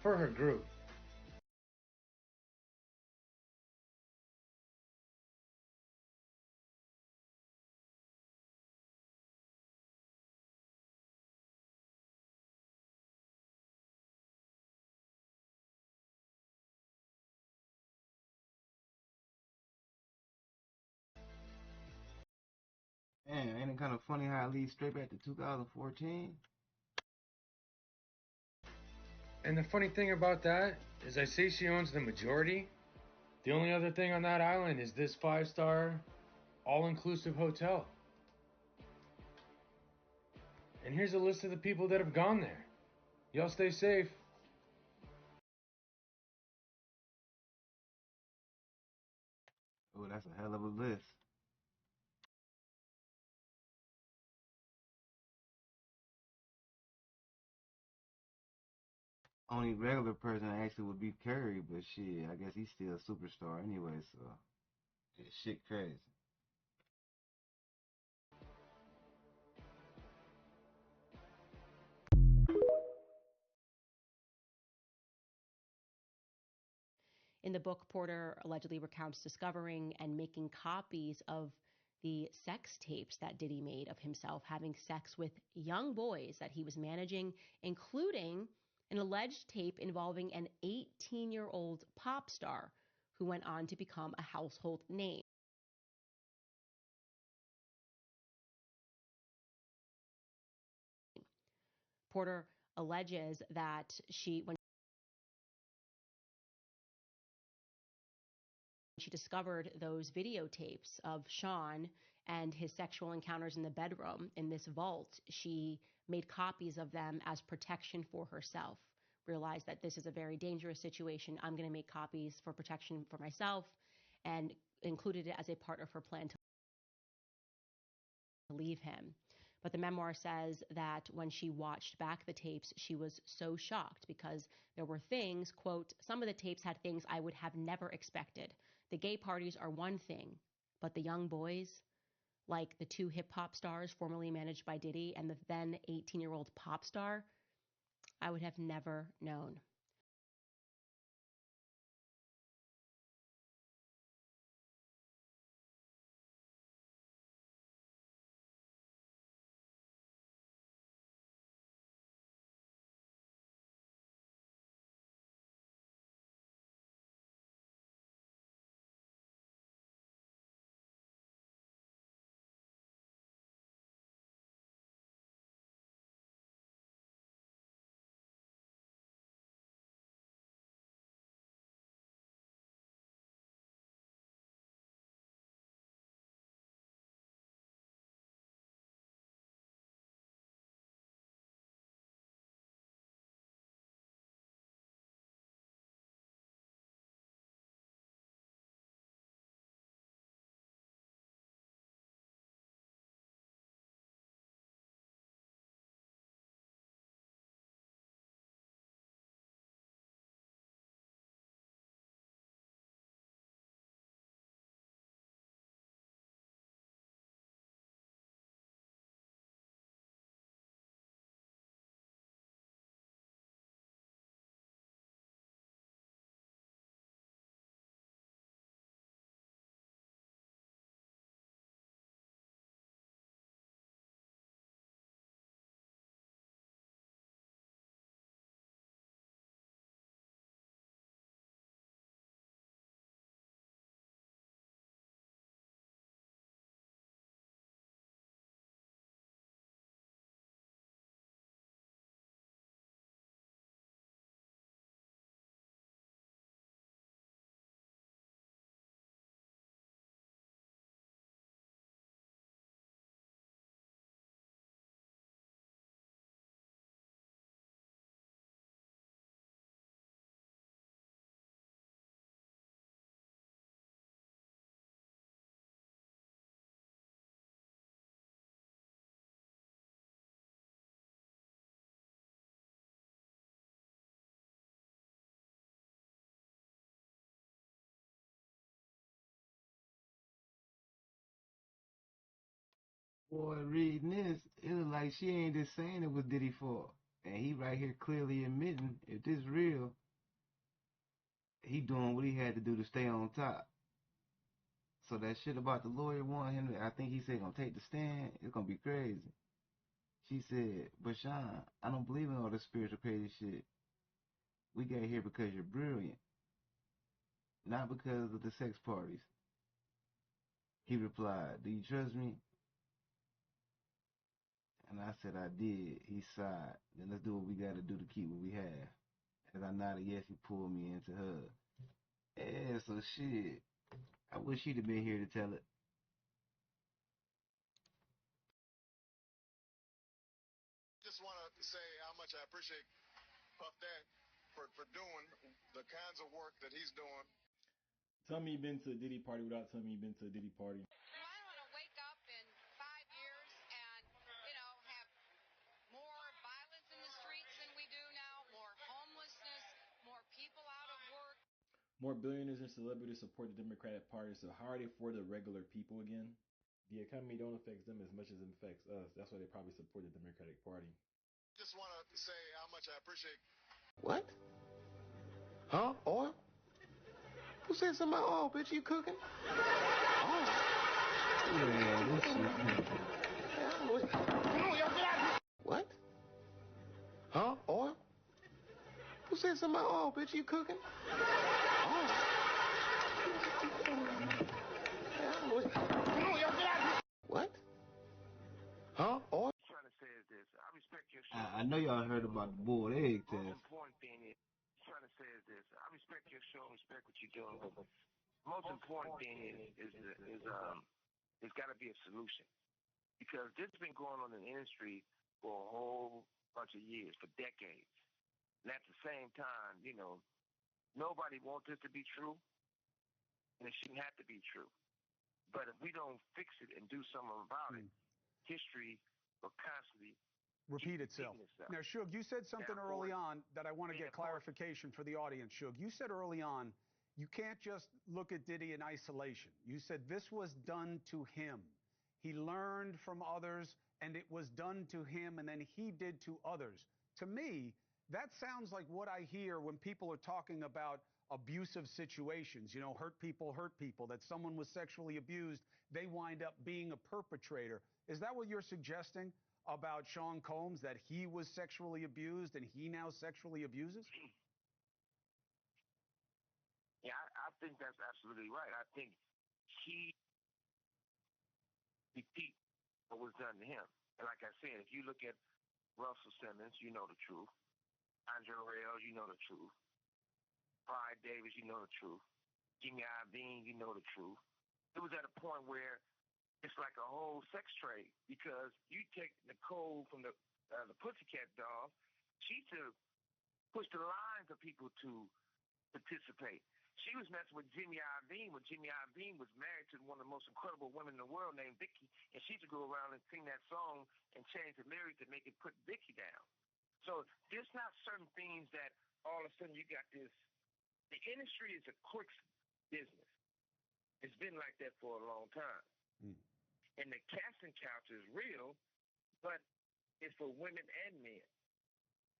For her group. Man, ain't it kind of funny how it leads straight back to 2014? And the funny thing about that is I say she owns the majority. The only other thing on that island is this 5-star all-inclusive hotel. And here's a list of the people that have gone there. Y'all stay safe. Oh, that's a hell of a list. Only regular person actually would be Curry, but shit, I guess he's still a superstar anyway, so shit crazy. In the book, Porter allegedly recounts discovering and making copies of the sex tapes that Diddy made of himself having sex with young boys that he was managing, including an alleged tape involving an 18-year-old pop star who went on to become a household name. Porter alleges that when she discovered those videotapes of Sean and his sexual encounters in the bedroom in this vault, she made copies of them as protection for herself. Realized that this is a very dangerous situation. I'm going to make copies for protection for myself, and included it as a part of her plan to leave him. But the memoir says that when she watched back the tapes, she was so shocked because there were things, quote, some of the tapes had things I would have never expected. The gay parties are one thing, but the young boys, like the 2 hip-hop stars formerly managed by Diddy and the then 18-year-old pop star, I would have never known. Boy, reading this, it look like she ain't just saying it was Diddy fault. And he right here clearly admitting, if this real, he doing what he had to do to stay on top. So that shit about the lawyer wanting him to, I think he said gonna take the stand, it's gonna be crazy. She said, but Sean, I don't believe in all this spiritual crazy shit. We got here because you're brilliant, not because of the sex parties. He replied, do you trust me? And I said I did. He sighed. Then let's do what we gotta do to keep what we have. As I nodded yes, he pulled me into her. Yeah, so shit. I wish he'd have been here to tell it. Just want to say how much I appreciate Puff Dad for doing the kinds of work that he's doing. Tell me you've been to a Diddy party without telling me you've been to a Diddy party. Do I want to wake up in 5 years and, have more violence in the streets than we do now, more homelessness, more people out of work? More billionaires and celebrities support the Democratic Party, so how are they for the regular people again? The economy don't affect them as much as it affects us. That's why they probably support the Democratic Party. Just want to say how much I appreciate. What? Huh? Oil? Who said something about oil, bitch? You cooking? Oh. Yeah, this shit. What? Huh? Oil? Who said something about oil, bitch? You cooking? Oh. What? Huh? Oil? Trying to say is this. I respect your show. I know y'all heard about the boiled egg test. Most important thing is, trying to say is this. I respect your show, respect what you're doing. Most important thing is it's got to be a solution, because this has been going on in the industry for a whole bunch of years, for decades. And at the same time, nobody wants this to be true, and it shouldn't have to be true. But if we don't fix it and do something about it, history will constantly repeat itself. Now, Suge, you said something early on that I want to get clarification for the audience, Suge. You said early on, you can't just look at Diddy in isolation. You said this was done to him. He learned from others, and it was done to him, and then he did to others. To me, that sounds like what I hear when people are talking about abusive situations, hurt people, that someone was sexually abused, they wind up being a perpetrator. Is that what you're suggesting about Sean Combs, that he was sexually abused and he now sexually abuses? Yeah, I think that's absolutely right. I think he repeat what was done to him. And like I said, if you look at Russell Simmons, you know the truth. Andre Rail, you know the truth. Clyde Davis, you know the truth. Jimmy Iovine, you know the truth. It was at a point where it's like a whole sex trade, because you take Nicole from the Pussycat Dolls, she used to push the lines of people to participate. She was messing with Jimmy Iovine when Jimmy Iovine was married to one of the most incredible women in the world named Vicky, and she used to go around and sing that song and change the lyrics to make it put Vicky down. So there's not certain things that all of a sudden you got this. The industry is a quick business. It's been like that for a long time. And the casting couch is real, but it's for women and men.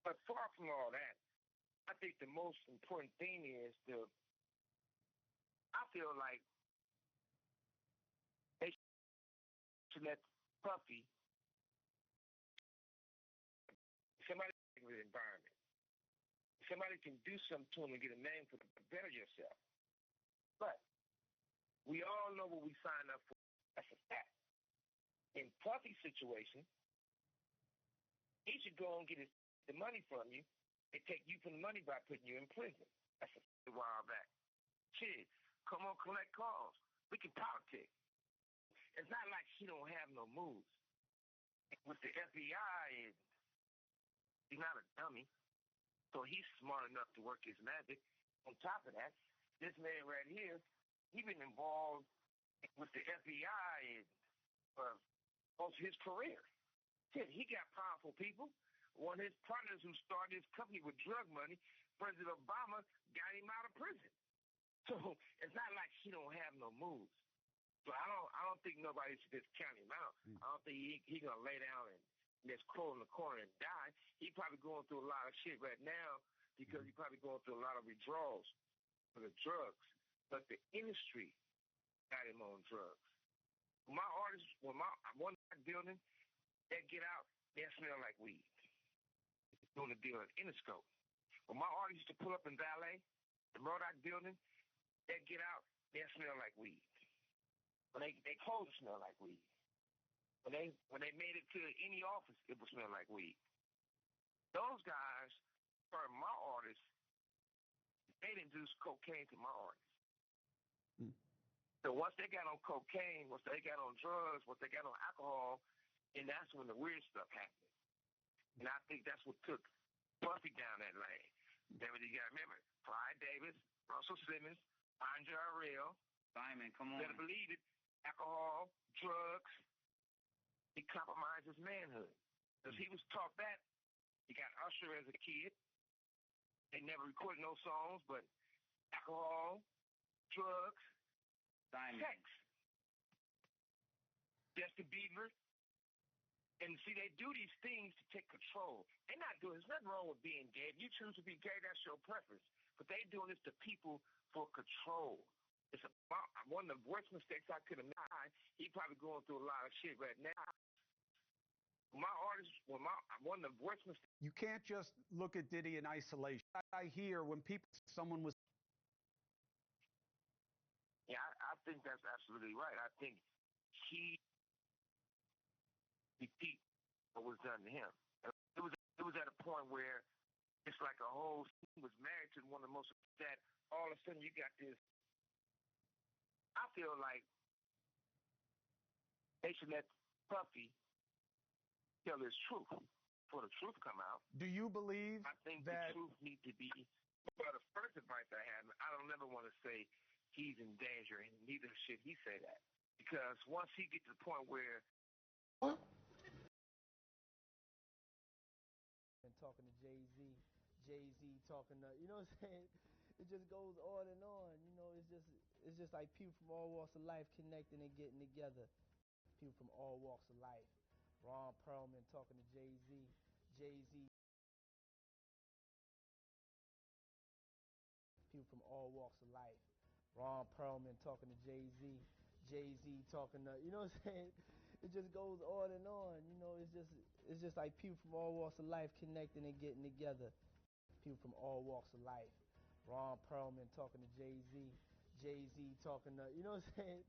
But far from all that, I think the most important thing is I feel like they should let Puffy, somebody in the environment. Somebody can do something to him and get a name for them to better yourself. But we all know what we signed up for. That's a fact. In Puffy's situation, he should go and get the money from you and take you from the money by putting you in prison. That's a while back. Shit, come on, collect calls. We can politic. It's not like he don't have no moves. With the FBI, he's not a dummy. So he's smart enough to work his magic. On top of that, this man right here, he's been involved with the FBI for most of his career. Shit, he got powerful people. One of his partners who started his company with drug money, President Obama, got him out of prison. So it's not like he don't have no moves. So I don't think nobody should just count him out. I don't think he gonna lay down and just crawl in the corner and die. He probably going through a lot of shit right now because he probably going through a lot of withdrawals for the drugs. But the industry got him on drugs. My artists, when my one building, they get out, they smell like weed. Doing the deal at Interscope. When my artists used to pull up in Valet, the Murdoch building, they get out, they smell like weed. When they clothes smell like weed. When they made it to any office, it would smell like weed. Those guys, for my artists, they introduced cocaine to my artists. So once they got on cocaine, once they got on drugs, once they got on alcohol, and that's when the weird stuff happened. And I think that's what took Puffy down that lane. Then you got to remember, Clyde Davis, Russell Simmons, Andre Ariel. Simon, come on. Better believe it. Alcohol, drugs. He compromised his manhood. Because he was taught that. He got Usher as a kid. They never recorded no songs, but alcohol, drugs, sex. Justin Bieber. And see, they do these things to take control. They're not doing, there's nothing wrong with being gay. If you choose to be gay, that's your preference. But they doing this to people for control. It's one of the worst mistakes I could have made. He probably going through a lot of shit right now. My artist, one of the worst mistakes. You can't just look at Diddy in isolation. I hear when someone was. Yeah, I think that's absolutely right. I think he beat what was done to him. It was at a point where it's like a whole he was married to one of the most that all of a sudden you got this. I feel like they should let Puffy tell his truth for the truth come out. Do you believe I think that the truth needs to be. Well, the first advice I have, I don't never want to say he's in danger, and neither should he say that, because once he gets to the point where. And talking to Jay-Z talking to, you know what I'm saying? It just goes on and on. You know, it's just like people from all walks of life connecting and getting together. People from all walks of life. Ron Perlman talking to Jay-Z. People from all walks of life. Ron Perlman talking to Jay-Z talking to, you know what I'm saying? It just goes on and on. You know, it's just like people from all walks of life connecting and getting together. People from all walks of life. Ron Perlman talking to Jay-Z talking to, you know what I'm saying?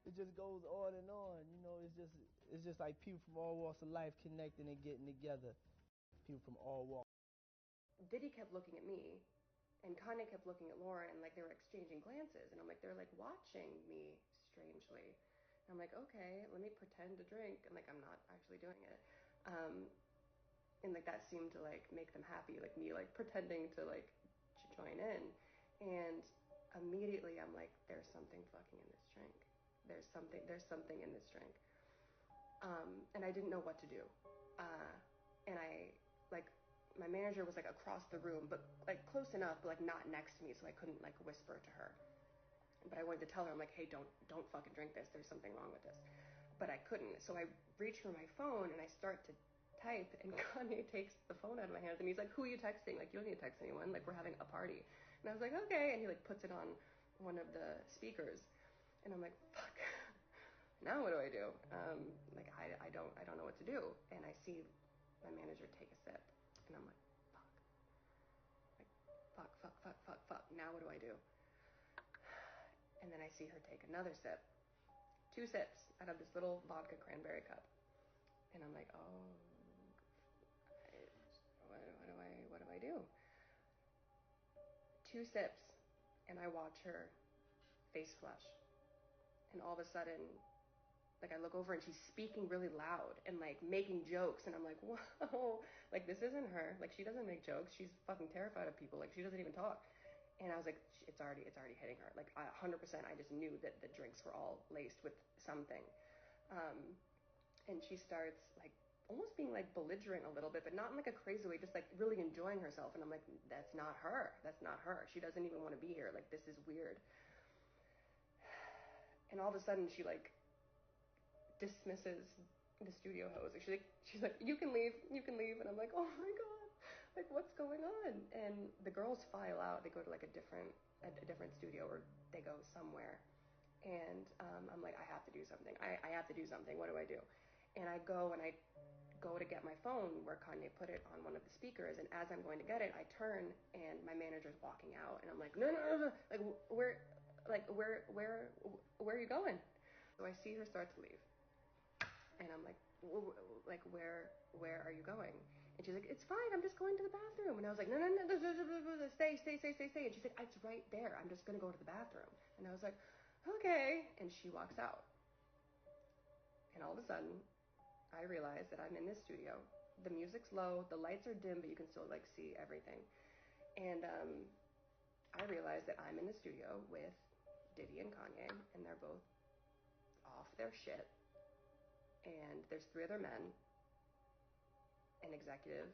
It just goes on and on. You know, it's just like people from all walks of life connecting and getting together. People from all walks. Diddy kept looking at me, and Kanye kept looking at Lauren, and like they were exchanging glances, and I'm like, they're like watching me strangely. And I'm like, okay, let me pretend to drink, and like I'm not actually doing it. And like that seemed to like make them happy, like me like pretending to like join in. And immediately I'm like, there's something fucking in this drink. There's something in this drink. And I didn't know what to do. And I like my manager was like across the room, but like close enough, but like not next to me, so I couldn't like whisper to her. But I wanted to tell her, I'm like, hey, don't fucking drink this. There's something wrong with this. But I couldn't. So I reach for my phone and I start to type, and Kanye takes the phone out of my hands and he's like, who are you texting? Like, you don't need to text anyone. Like, we're having a party. And I was like, okay. And he like puts it on one of the speakers. And I'm like, fuck. Now what do I do? Like, I don't know what to do. And I see my manager take a sip. And I'm like, fuck. Now what do I do? And then I see her take another sip. 2 sips out of this little vodka cranberry cup. And I'm like, oh, what do I do? 2 sips, and I watch her face flush. And all of a sudden, like I look over and she's speaking really loud and like making jokes. And I'm like, whoa, like this isn't her. Like she doesn't make jokes. She's fucking terrified of people. Like she doesn't even talk. And I was like, it's already hitting her. Like 100%, I just knew that the drinks were all laced with something. And she starts like almost being like belligerent a little bit, but not in like a crazy way, just like really enjoying herself. And I'm like, that's not her. She doesn't even want to be here. Like this is weird. And all of a sudden she like dismisses the studio host. She's like, you can leave. And I'm like, oh my God, like what's going on? And the girls file out. They go to like a different studio, or they go somewhere. And I'm like, I have to do something. I have to do something. What do I do? And I go to get my phone where Kanye put it on one of the speakers. And as I'm going to get it, I turn and my manager's walking out. And I'm like, no, like where are you going? So I see her start to leave. And I'm like, where are you going? And she's like, it's fine, I'm just going to the bathroom. And I was like, no, stay. And she's like, it's right there, I'm just gonna go to the bathroom. And I was like, okay. And she walks out. And all of a sudden, I realize that I'm in this studio. The music's low, the lights are dim, but you can still like see everything. And I realize that I'm in the studio with Diddy and Kanye, and they're both off their shit. And there's 3 other men, an executive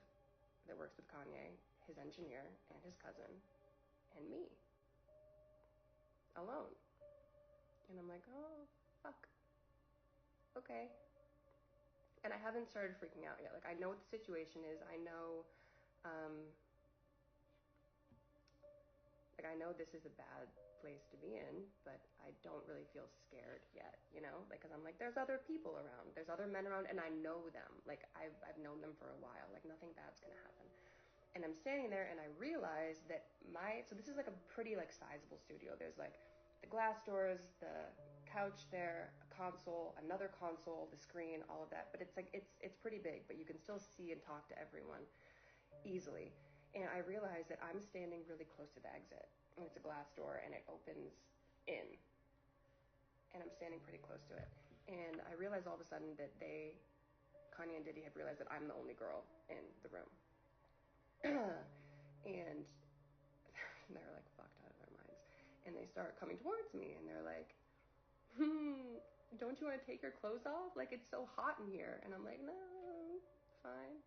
that works with Kanye, his engineer, and his cousin, and me, alone. And I'm like, oh, fuck. Okay. And I haven't started freaking out yet. Like, I know what the situation is. I know, I know this is a bad place to be in, but I don't really feel scared yet, you know? Like, cause I'm like, there's other people around, there's other men around, and I know them. Like, I've known them for a while. Like, nothing bad's gonna happen. And I'm standing there, and I realize that so this is like a pretty like sizable studio. There's like the glass doors, the couch there, a console, another console, the screen, all of that. But it's like, it's pretty big, but you can still see and talk to everyone easily. And I realize that I'm standing really close to the exit. And it's a glass door, and it opens in. And I'm standing pretty close to it. And I realize all of a sudden that Kanye and Diddy have realized that I'm the only girl in the room. And they're like fucked out of their minds. And they start coming towards me, and they're like, don't you want to take your clothes off? Like, it's so hot in here. And I'm like, no, fine.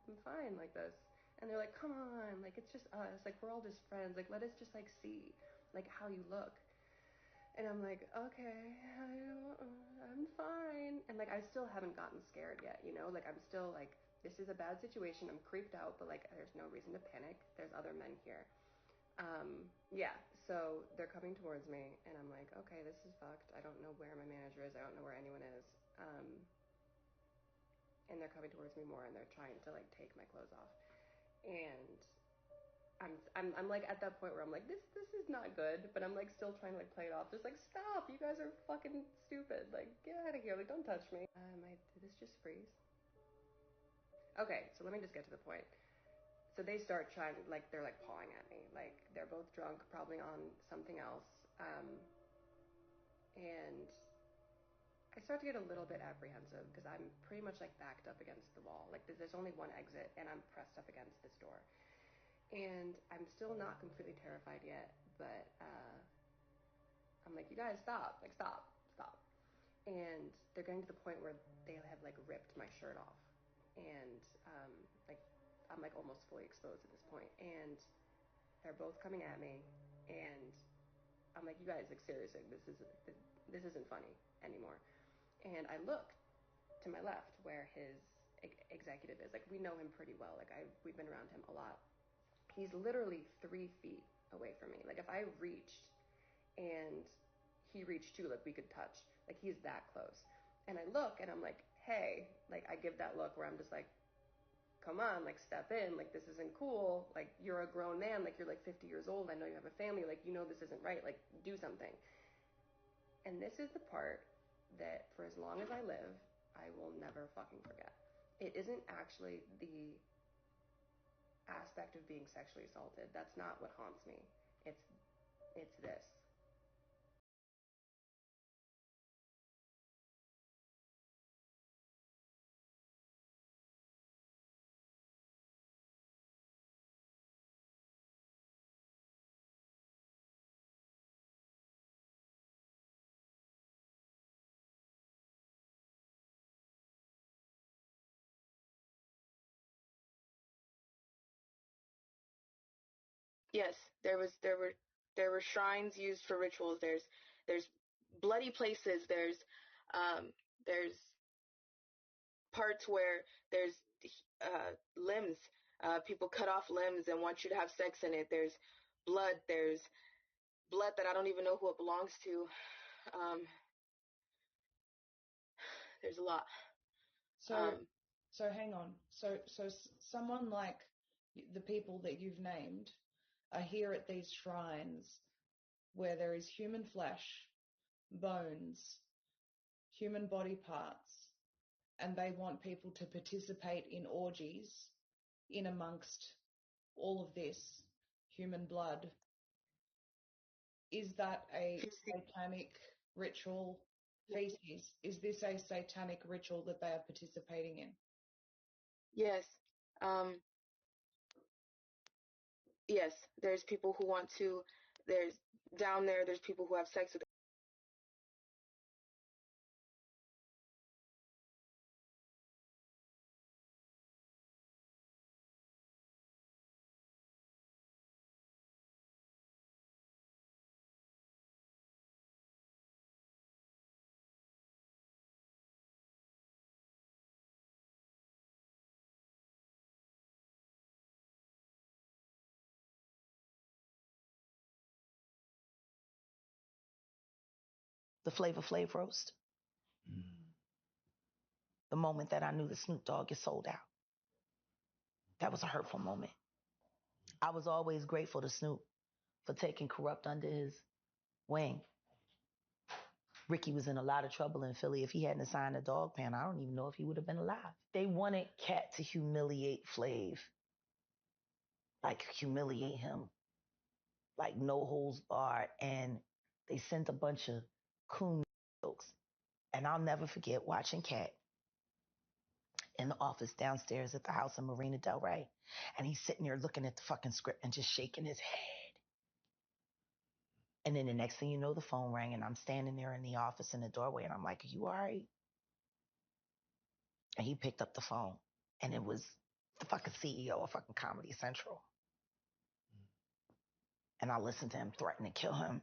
I'm fine like this. And they're like, come on, like, it's just us. Like, we're all just friends. Like, let us just, like, see, like, how you look. And I'm like, okay, I'm fine. And, like, I still haven't gotten scared yet, you know? Like, I'm still, like, this is a bad situation. I'm creeped out, but, like, there's no reason to panic. There's other men here. Yeah, so they're coming towards me, and I'm like, okay, this is fucked. I don't know where my manager is. I don't know where anyone is. And they're coming towards me more, and they're trying to, like, take my clothes off. And I'm like at that point where I'm like, this is not good, but I'm like still trying to like play it off, just like, stop, you guys are fucking stupid, like, get out of here, like, don't touch me. Did this just freeze? Okay, so let me just get to the point. So they start trying, like, they're like pawing at me, like they're both drunk, probably on something else, and I start to get a little bit apprehensive because I'm pretty much like backed up against the wall. Like, there's only one exit, and I'm pressed up against this door. And I'm still not completely terrified yet, but I'm like, you guys, stop. Like, stop. And they're getting to the point where they have, like, ripped my shirt off. And, like, I'm, like, almost fully exposed at this point. And they're both coming at me. And I'm like, you guys, like, seriously, this isn't funny anymore. And I look to my left where his executive is. Like, we know him pretty well. Like, we've been around him a lot. He's literally 3 feet away from me. Like, if I reached and he reached too, like, we could touch. Like, he's that close. And I look, and I'm like, hey. Like, I give that look where I'm just like, come on, like, step in. Like, this isn't cool. Like, you're a grown man. Like, you're like 50 years old. I know you have a family. Like, you know this isn't right. Like, do something. And this is the part that, for as long as I live, I will never fucking forget. It isn't actually the aspect of being sexually assaulted. That's not what haunts me. It's this. Yes, there were shrines used for rituals. There's bloody places. There's parts where there's limbs. People cut off limbs and want you to have sex in it. There's blood. There's blood that I don't even know who it belongs to. There's a lot. So hang on. So someone like the people that you've named are here at these shrines where there is human flesh, bones, human body parts, and they want people to participate in orgies in amongst all of this human blood. Is that a satanic ritual feces? Is this a satanic ritual that they are participating in? Yes. Yes, there's people who want to, there's people who have sex with. The Flavor Flav roast. The moment that I knew the Snoop Dogg is sold out. That was a hurtful moment. I was always grateful to Snoop for taking Corrupt under his wing. Ricky was in a lot of trouble in Philly. If he hadn't signed a dog pan, I don't even know if he would have been alive. They wanted Cat to humiliate Flav. Like humiliate him. Like no holds barred. And they sent a bunch of coon jokes. And I'll never forget watching Cat in the office downstairs at the house in Marina Del Rey. And he's sitting there looking at the fucking script and just shaking his head. And then the next thing you know, the phone rang and I'm standing there in the office in the doorway and I'm like, are you all right? And he picked up the phone and it was the fucking CEO of fucking Comedy Central. And I listened to him threaten to kill him.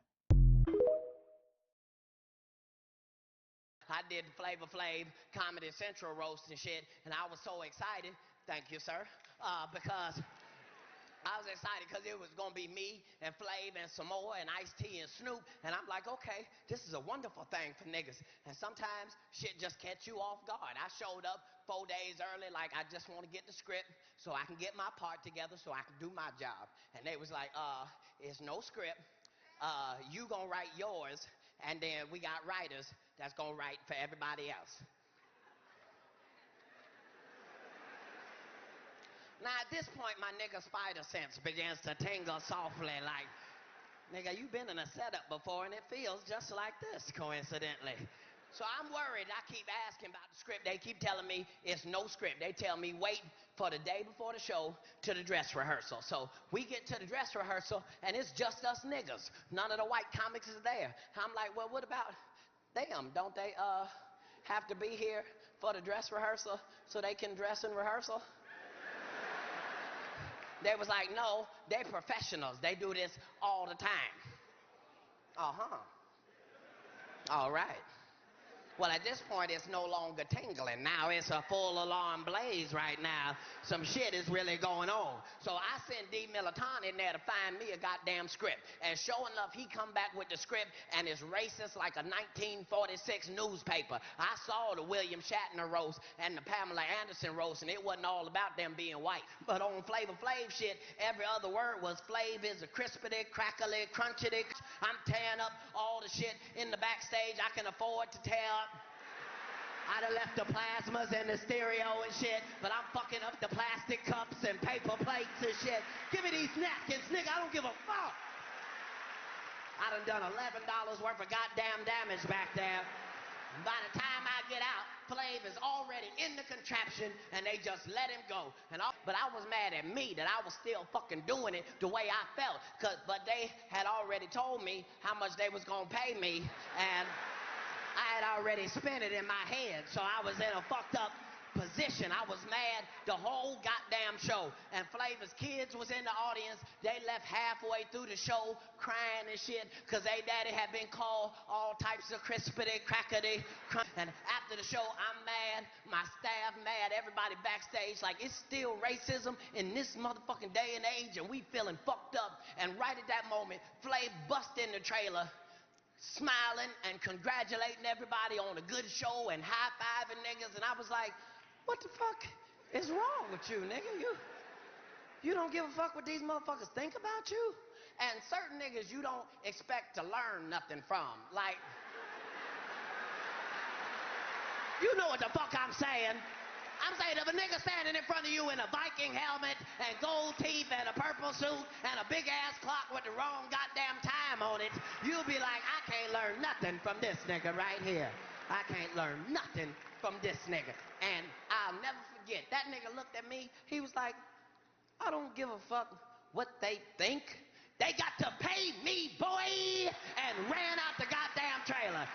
I did the Flavor Flav Comedy Central roast and shit, and I was so excited, thank you, sir, because I was excited because it was going to be me and Flav and Samoa and Ice-T and Snoop, and I'm like, okay, this is a wonderful thing for niggas, and sometimes shit just catch you off guard. I showed up 4 days early like I just want to get the script so I can get my part together so I can do my job, and they was like, it's no script, you gonna write yours, and then we got writers that's gonna write for everybody else. Now, at this point, my nigga spider sense begins to tingle softly like, nigga, you been in a setup before and it feels just like this, coincidentally. So I'm worried. I keep asking about the script. They keep telling me it's no script. They tell me wait for the day before the show to the dress rehearsal. So we get to the dress rehearsal and it's just us niggas. None of the white comics is there. I'm like, well, what about them? Don't they have to be here for the dress rehearsal so they can dress in rehearsal? They was like, no, they're professionals. They do this all the time. Uh-huh. All right. Well, at this point, it's no longer tingling. Now it's a full alarm blaze right now. Some shit is really going on. So I sent D. Militan in there to find me a goddamn script. And sure enough, he come back with the script, and it's racist like a 1946 newspaper. I saw the William Shatner roast and the Pamela Anderson roast, and it wasn't all about them being white. But on Flavor Flav shit, every other word was Flav is a crispity, crackly, crunchity. I'm tearing up all the shit in the backstage I can afford to tear up. I'd have left the plasmas and the stereo and shit, but I'm fucking up the plastic cups and paper plates and shit. Give me these napkins, nigga, I don't give a fuck. I done $11 worth of goddamn damage back there. And by the time I get out, Flav is already in the contraption and they just let him go. But I was mad at me that I was still fucking doing it the way I felt. But they had already told me how much they was gonna pay me, and I had already spent it in my head, so I was in a fucked up position. I was mad the whole goddamn show. And Flavor's kids was in the audience. They left halfway through the show crying and shit because they daddy had been called all types of crispity, crackety. And after the show, I'm mad. My staff mad. Everybody backstage like it's still racism in this motherfucking day and age and we feeling fucked up. And right at that moment, Flav bust in the trailer smiling and congratulating everybody on a good show and high-fiving niggas. And I was like, what the fuck is wrong with you, nigga? You don't give a fuck what these motherfuckers think about you? And certain niggas you don't expect to learn nothing from. Like, you know what the fuck I'm saying. I'm saying if a nigga standing in front of you in a Viking helmet and gold teeth and a purple suit and a big-ass clock with the wrong goddamn time on it, you'll be like, I can't learn nothing from this nigga right here. I can't learn nothing from this nigga. And I'll never forget, that nigga looked at me, he was like, I don't give a fuck what they think. They got to pay me, boy, and ran out the goddamn trailer.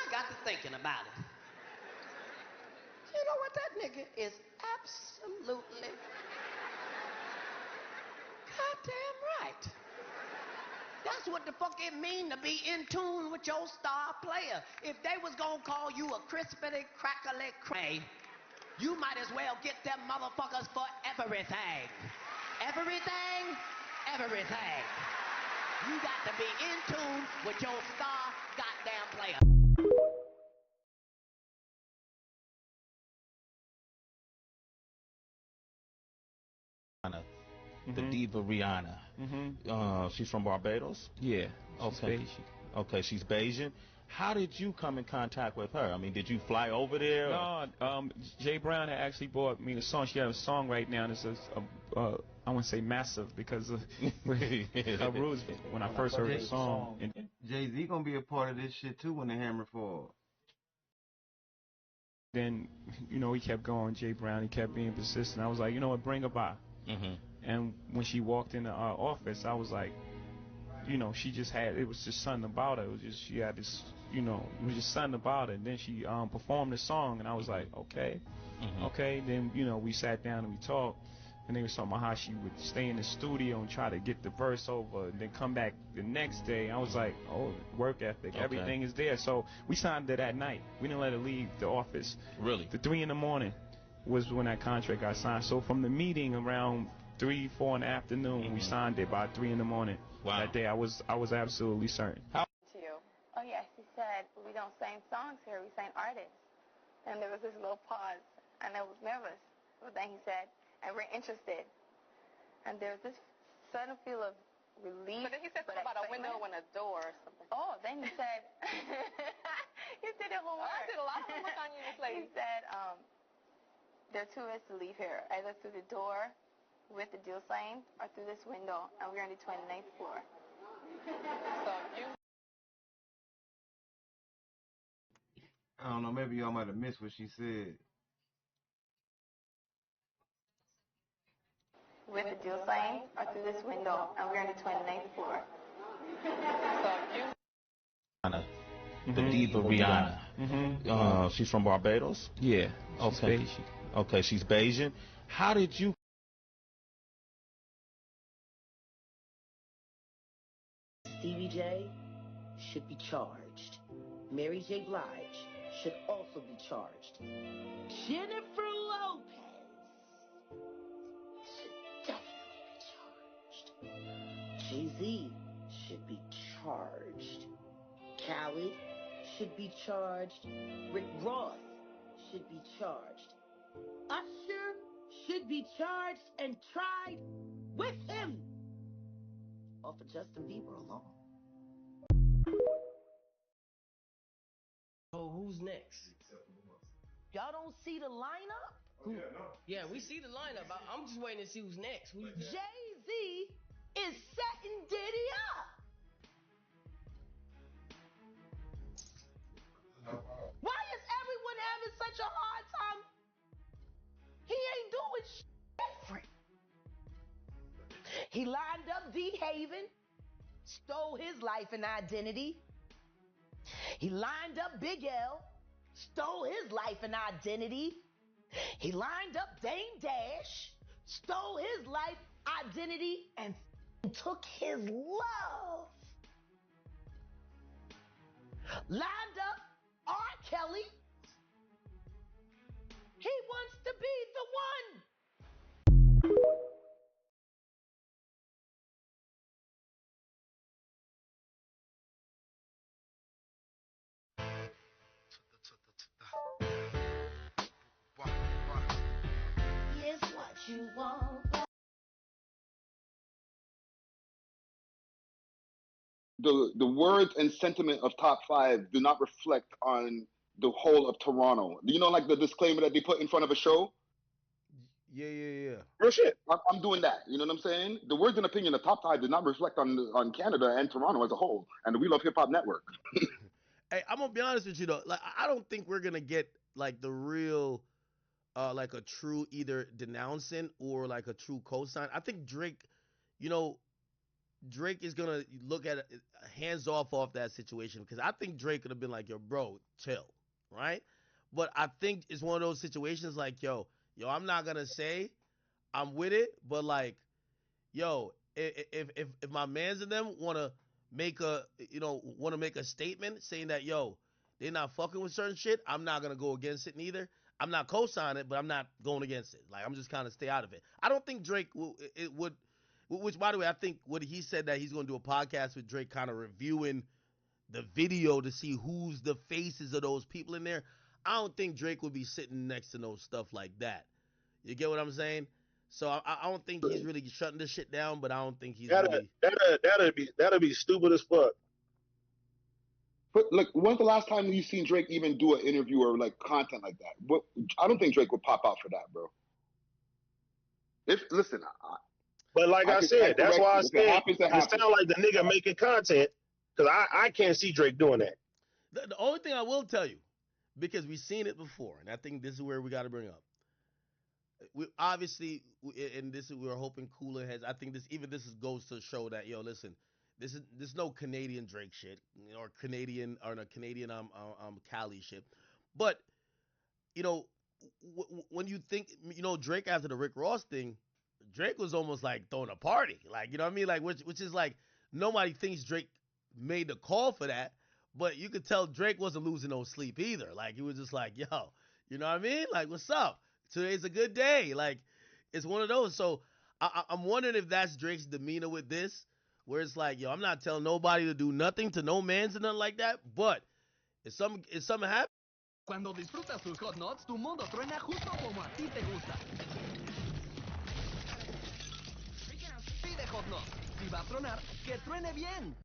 Got to thinking about it. You know what? That nigga is absolutely goddamn right. That's what the fuck it mean to be in tune with your star player. If they was gonna call you a crispity crackly cray, you might as well get them motherfuckers for everything. Everything, everything. You got to be in tune with your star goddamn player. The diva Rihanna. She's from Barbados? Yeah. Okay. Okay, she's Bayesian. How did you come in contact with her? I mean, did you fly over there? No, Jay Brown had actually bought me the song. She had a song right now, and it's I wouldn't say massive because of her roots when I first heard the song. Jay-Z gonna be a part of this shit too when the hammer falls. Then, he kept going, Jay Brown, he kept being persistent. I was like, you know what, bring her by. And when she walked into our office, I was like, she just had, it was just something about her. It was just, she had this, it was just something about it. And then she performed the song, and I was like, okay. Okay, then, we sat down and we talked. And they were talking about how she would stay in the studio and try to get the verse over, and then come back the next day. I was like, oh, work ethic, everything is there. So we signed it that night. We didn't let her leave the office. Really? The 3 a.m. was when that contract got signed. So from the meeting around 3, 4 in the afternoon, we signed it by 3 a.m. Wow. That day. I was absolutely certain. To you. Oh yes, he said we don't sing songs here, we sing artists. And there was this little pause, and I was nervous. But then he said, and we're interested. And there's this sudden feel of relief. But then he said something about a window and a door or something. Oh, then he said, he did it homework. I did a lot of homework on you, Miss Lady. He said, there are 2 ways to leave here, either through the door with the deal sign or through this window, and we're on the 29th floor. So you... I don't know, maybe y'all might have missed what she said. With the deal sign or through this window, and we're on the 29th floor. So you... The diva Rihanna. She's from Barbados? Yeah. Okay. She's Bayesian. Okay, she's Bayesian. How did you... Stevie J should be charged. Mary J. Blige should also be charged. Jennifer Lopez should definitely be charged. Jay-Z should be charged. Khaled should be charged. Rick Ross should be charged. Usher should be charged and tried with him. Or for Justin Bieber alone. Oh, who's next? Y'all don't see the lineup? Yeah, we see the lineup. I'm just waiting to see who's next. Jay-Z is setting Diddy up. Why is everyone having such a hard time? He ain't doing shit different. He lined up D Haven. stole his life and identity. He lined up Big L, stole his life and identity. He lined up Dame Dash, stole his life, identity, and took his love. Lined up R. Kelly. He wants to be the one. Here's what you want. The words and sentiment of top 5 do not reflect on the whole of Toronto. You know, like the disclaimer that they put in front of a show? Yeah. Real shit. I'm doing that. You know what I'm saying? The words and opinion of top 5 do not reflect on Canada and Toronto as a whole and the We Love Hip Hop Network. Hey, I'm gonna be honest with you though. Like, I don't think we're gonna get like the real, like a true either denouncing or like a true cosign. I think Drake, you know, Drake is gonna look at it, hands off that situation, because I think Drake could have been like, yo, bro, chill, right? But I think it's one of those situations like, yo, I'm not gonna say I'm with it, but like, yo, if my mans and them wanna make a statement saying that, yo, they're not fucking with certain shit, I'm not gonna go against it neither. I'm not co-signing it, but I'm not going against it. Like, I'm just kind of stay out of it. I don't think Drake would. Which, by the way, I think what he said that he's going to do a podcast with Drake, kind of reviewing the video to see who's the faces of those people in there. I don't think Drake would be sitting next to no stuff like that. You get what I'm saying? So I don't think he's really shutting this shit down, but I don't think he's really. That'd be stupid as fuck. But like, when's the last time you seen Drake even do an interview or like content like that? But I don't think Drake would pop out for that, bro. Listen. But like I said, that's why I said it sound like the nigga making content, because I can't see Drake doing that. The only thing I will tell you, because we've seen it before, and I think this is where we got to bring up. We obviously, and this is, we're hoping cooler heads. I think this goes to show that, yo, listen, this is no Canadian Drake shit, or Canadian Cali shit, but you know, when you think, you know, Drake after the Rick Ross thing, Drake was almost like throwing a party, like, you know what I mean, like, which is like, nobody thinks Drake made the call for that, but you could tell Drake wasn't losing no sleep either. Like, he was just like, yo, you know what I mean, like, what's up? Today's a good day. Like, it's one of those. So I'm wondering if that's Drake's demeanor with this, where it's like, yo, I'm not telling nobody to do nothing to no mans and nothing like that, but if something happens. Cuando disfrutas tus hot nuts, tu mundo truena justo como a ti te gusta. Pide hot nuts. Si va a tronar, que truene bien.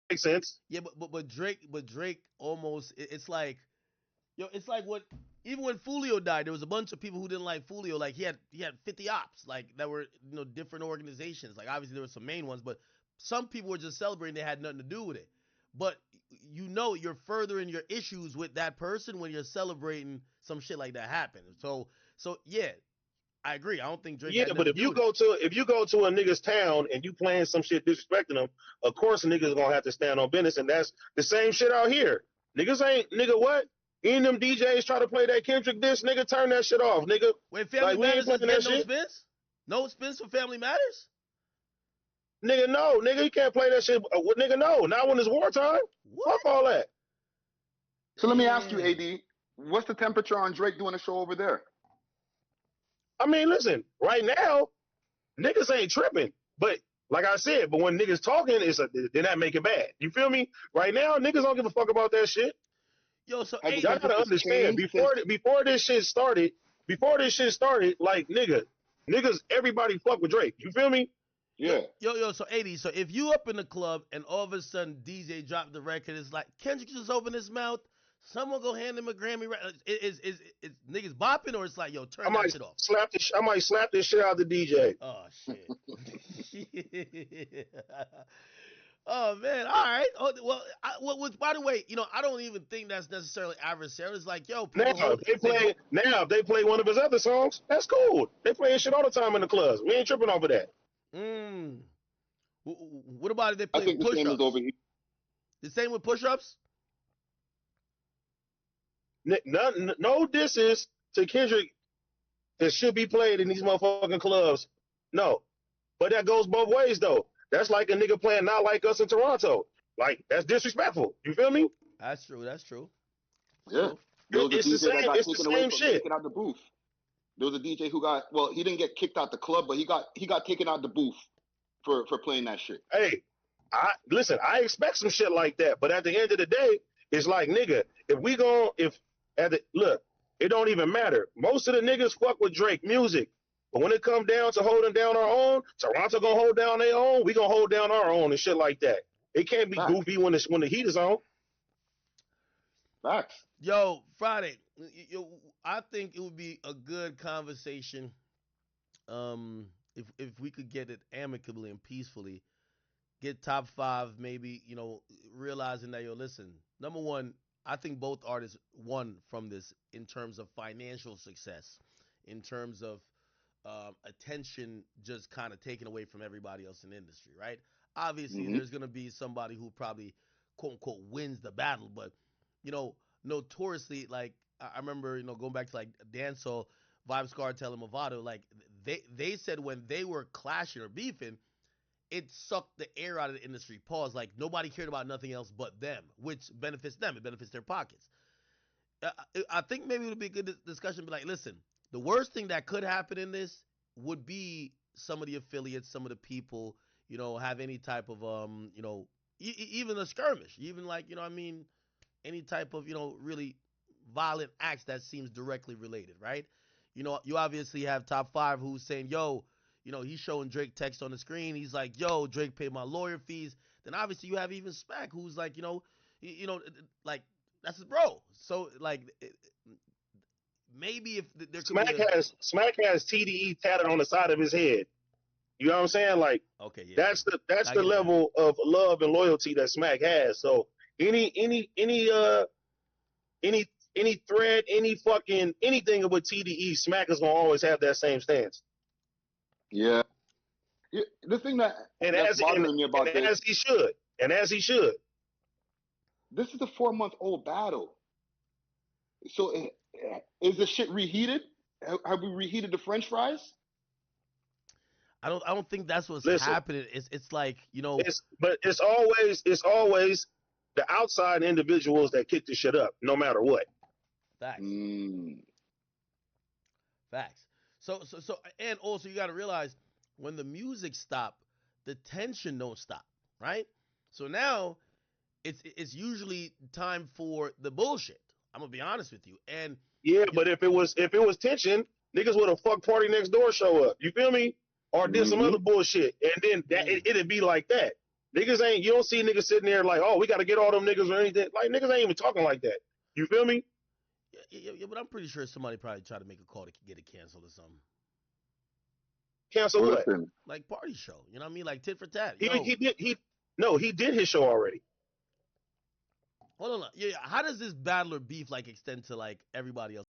Makes sense. Yeah, but Drake almost, it's like, yo, it's like what, even when Fulio died, there was a bunch of people who didn't like Fulio. Like, he had 50 ops, like, that were, you know, different organizations. Like, obviously there were some main ones, but some people were just celebrating. They had nothing to do with it. But you know, you're furthering your issues with that person when you're celebrating some shit like that happen. So yeah, I agree. I don't think Drake. Yeah, but if you go to a nigga's town and you playing some shit disrespecting them, of course a nigga's gonna have to stand on business, and that's the same shit out here. Nigga what? Any of them DJs try to play that Kendrick diss, nigga, turn that shit off, nigga. Wait, Family Matters is getting no spins? No spins for Family Matters? Nigga, no. Nigga, you can't play that shit. Nigga, no. Not when it's wartime. Fuck all that. So let me ask you, AD, what's the temperature on Drake doing a show over there? I mean, listen, right now, niggas ain't tripping. But like I said, but when niggas talking, then that make it bad. You feel me? Right now, niggas don't give a fuck about that shit. Yo, so y'all gotta understand, before this shit started, like, niggas, everybody fuck with Drake. You feel me? Yeah. Yo, so 80, so if you up in the club and all of a sudden DJ dropped the record, it's like, Kendrick just opened his mouth, Someone go hand him a Grammy. Is niggas bopping or it's like, yo, turn I that might shit off? I might slap this shit out of the DJ. Oh shit. Oh man. All right. Oh well. By the way, I don't even think that's necessarily adversarial. It's like, yo, Now people hold. if they play one of his other songs, that's cool. They playing shit all the time in the clubs. We ain't tripping off of that. What about if they play I think the same is push-ups? over here. The same with push-ups? No disses to Kendrick that should be played in these motherfucking clubs. No. But that goes both ways though. That's like a nigga playing Not Like Us in Toronto. Like, that's disrespectful. You feel me? That's true. Yeah. There was a It's the DJ that same. got It's the taken away same from shit. taken out the booth. There was a DJ who he didn't get kicked out the club, but he got taken out the booth for playing that shit. Hey, listen, I expect some shit like that, but at the end of the day, it's like, nigga, look, it don't even matter. Most of the niggas fuck with Drake music. But when it come down to holding down our own, Toronto gonna hold down their own, we gonna hold down our own and shit like that. It can't be goofy when the heat is on. Facts. Yo, Friday, I think it would be a good conversation if we could get it amicably and peacefully. Get top 5, maybe, realizing that, listen, number one, I think both artists won from this in terms of financial success, in terms of attention just kind of taken away from everybody else in the industry, right? Obviously, there's going to be somebody who probably, quote unquote, wins the battle, but, notoriously, like, I remember, going back to, like, Dancehall, Vibes Cartel, and Movado, like, they said when they were clashing or beefing, it sucked the air out of the industry. Pause. Like, nobody cared about nothing else but them, which benefits them. It benefits their pockets. I think maybe it would be a good discussion. Be like, listen, the worst thing that could happen in this would be some of the affiliates, some of the people, have any type of, even a skirmish, even like, any type of, really violent acts that seems directly related, right? You obviously have top 5 who's saying, yo, he's showing Drake text on the screen. He's like, yo, Drake paid my lawyer fees. Then obviously you have even Smack who's like, like, that's his bro. So, like, maybe if there could Smack has TDE tatted on the side of his head. You know what I'm saying? Like, okay, yeah, that's the level of love and loyalty that Smack has. So any thread, any fucking anything with TDE, Smack is gonna always have that same stance. Yeah. The thing that's bothering me about this, as he should. This is a 4-month-old battle. So is the shit reheated? Have we reheated the French fries? I don't think that's what's happening. It's like, but it's always the outside individuals that kick the shit up, no matter what. Facts. Facts. So, and also you got to realize when the music stop, the tension don't stop, right? So now it's usually time for the bullshit. I'm gonna be honest with you. And yeah, but if it was tension, niggas would have fucked Party Next Door show up. You feel me? Or did some other bullshit, and then it'd be like that. Niggas you don't see niggas sitting there like, oh, we got to get all them niggas or anything. Like, niggas ain't even talking like that. You feel me? Yeah, but I'm pretty sure somebody probably tried to make a call to get it canceled or something. Cancel what? Like party show. You know what I mean? Like tit for tat. He did his show already. Hold on. Yeah. How does this battler beef like extend to like everybody else?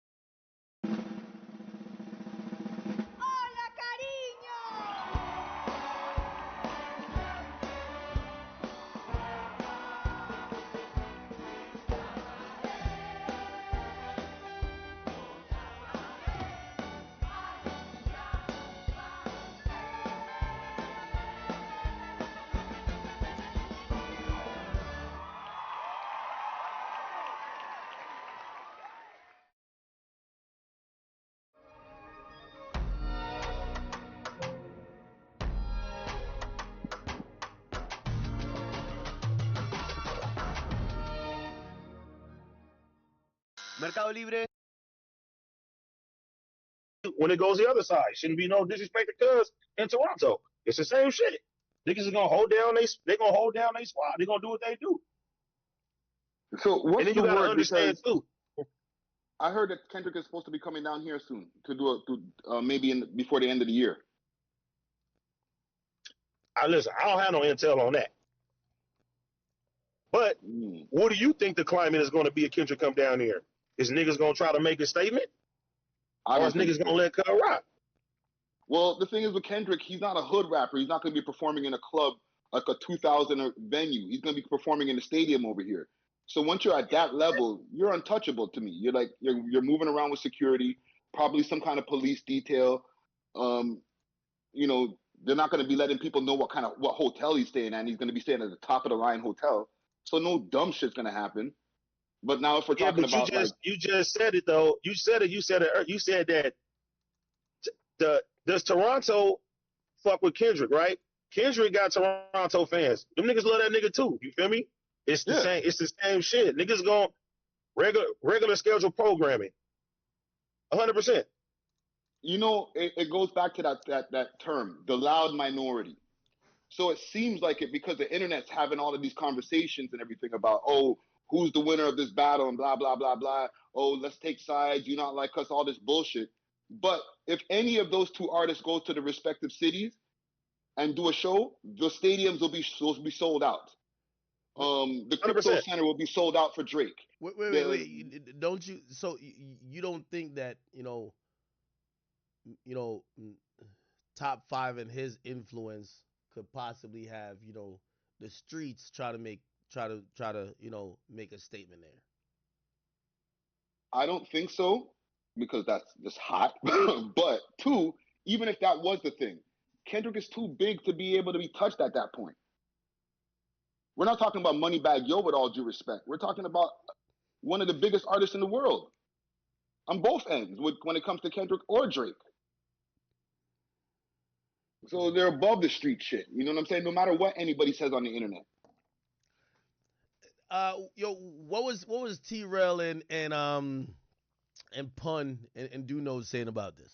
Mercado Libre. When it goes the other side, shouldn't be no disrespect to Cuz in Toronto. It's the same shit. Niggas is gonna hold down they gonna hold down their squad. They gonna do what they do. So And what's then the you gotta word? understand Because too. I heard that Kendrick is supposed to be coming down here soon to do maybe before the end of the year. Listen, I don't have no intel on that. But what do you think the climate is going to be if Kendrick come down here? Is niggas going to try to make a statement? Or is niggas going to let Cuz rock? Well, the thing is with Kendrick, he's not a hood rapper. He's not going to be performing in a club like a 2,000 venue. He's going to be performing in the stadium over here. So once you're at that level, you're untouchable to me. You're moving around with security, probably some kind of police detail. You know, they're not going to be letting people know what hotel he's staying at. And he's going to be staying at the top of the line hotel. So no dumb shit's going to happen. But now if we're talking about you just said it though. You said that does Toronto fuck with Kendrick, right? Kendrick got Toronto fans. Them niggas love that nigga too. You feel me? It's the same. It's the same shit. Niggas going regular scheduled programming. 100%. You know, it goes back to that term, the loud minority. So it seems like it because the internet's having all of these conversations and everything about, oh, who's the winner of this battle and blah, blah, blah, blah. Oh, let's take sides. You not like us, all this bullshit. But if any of those two artists go to the respective cities and do a show, the stadiums will be sold out. The Crypto 100%. Center will be sold out for Drake. Wait. Don't you? So you don't think that top 5 and his influence could possibly have the streets try to make a statement there? I don't think so because that's just hot. But two, even if that was the thing, Kendrick is too big to be able to be touched at that point. We're not talking about Moneybagg Yo with all due respect. We're talking about one of the biggest artists in the world on both ends when it comes to Kendrick or Drake. So they're above the street shit. You know what I'm saying? No matter what anybody says on the internet. What was T-Rail and Pun and Duno saying about this?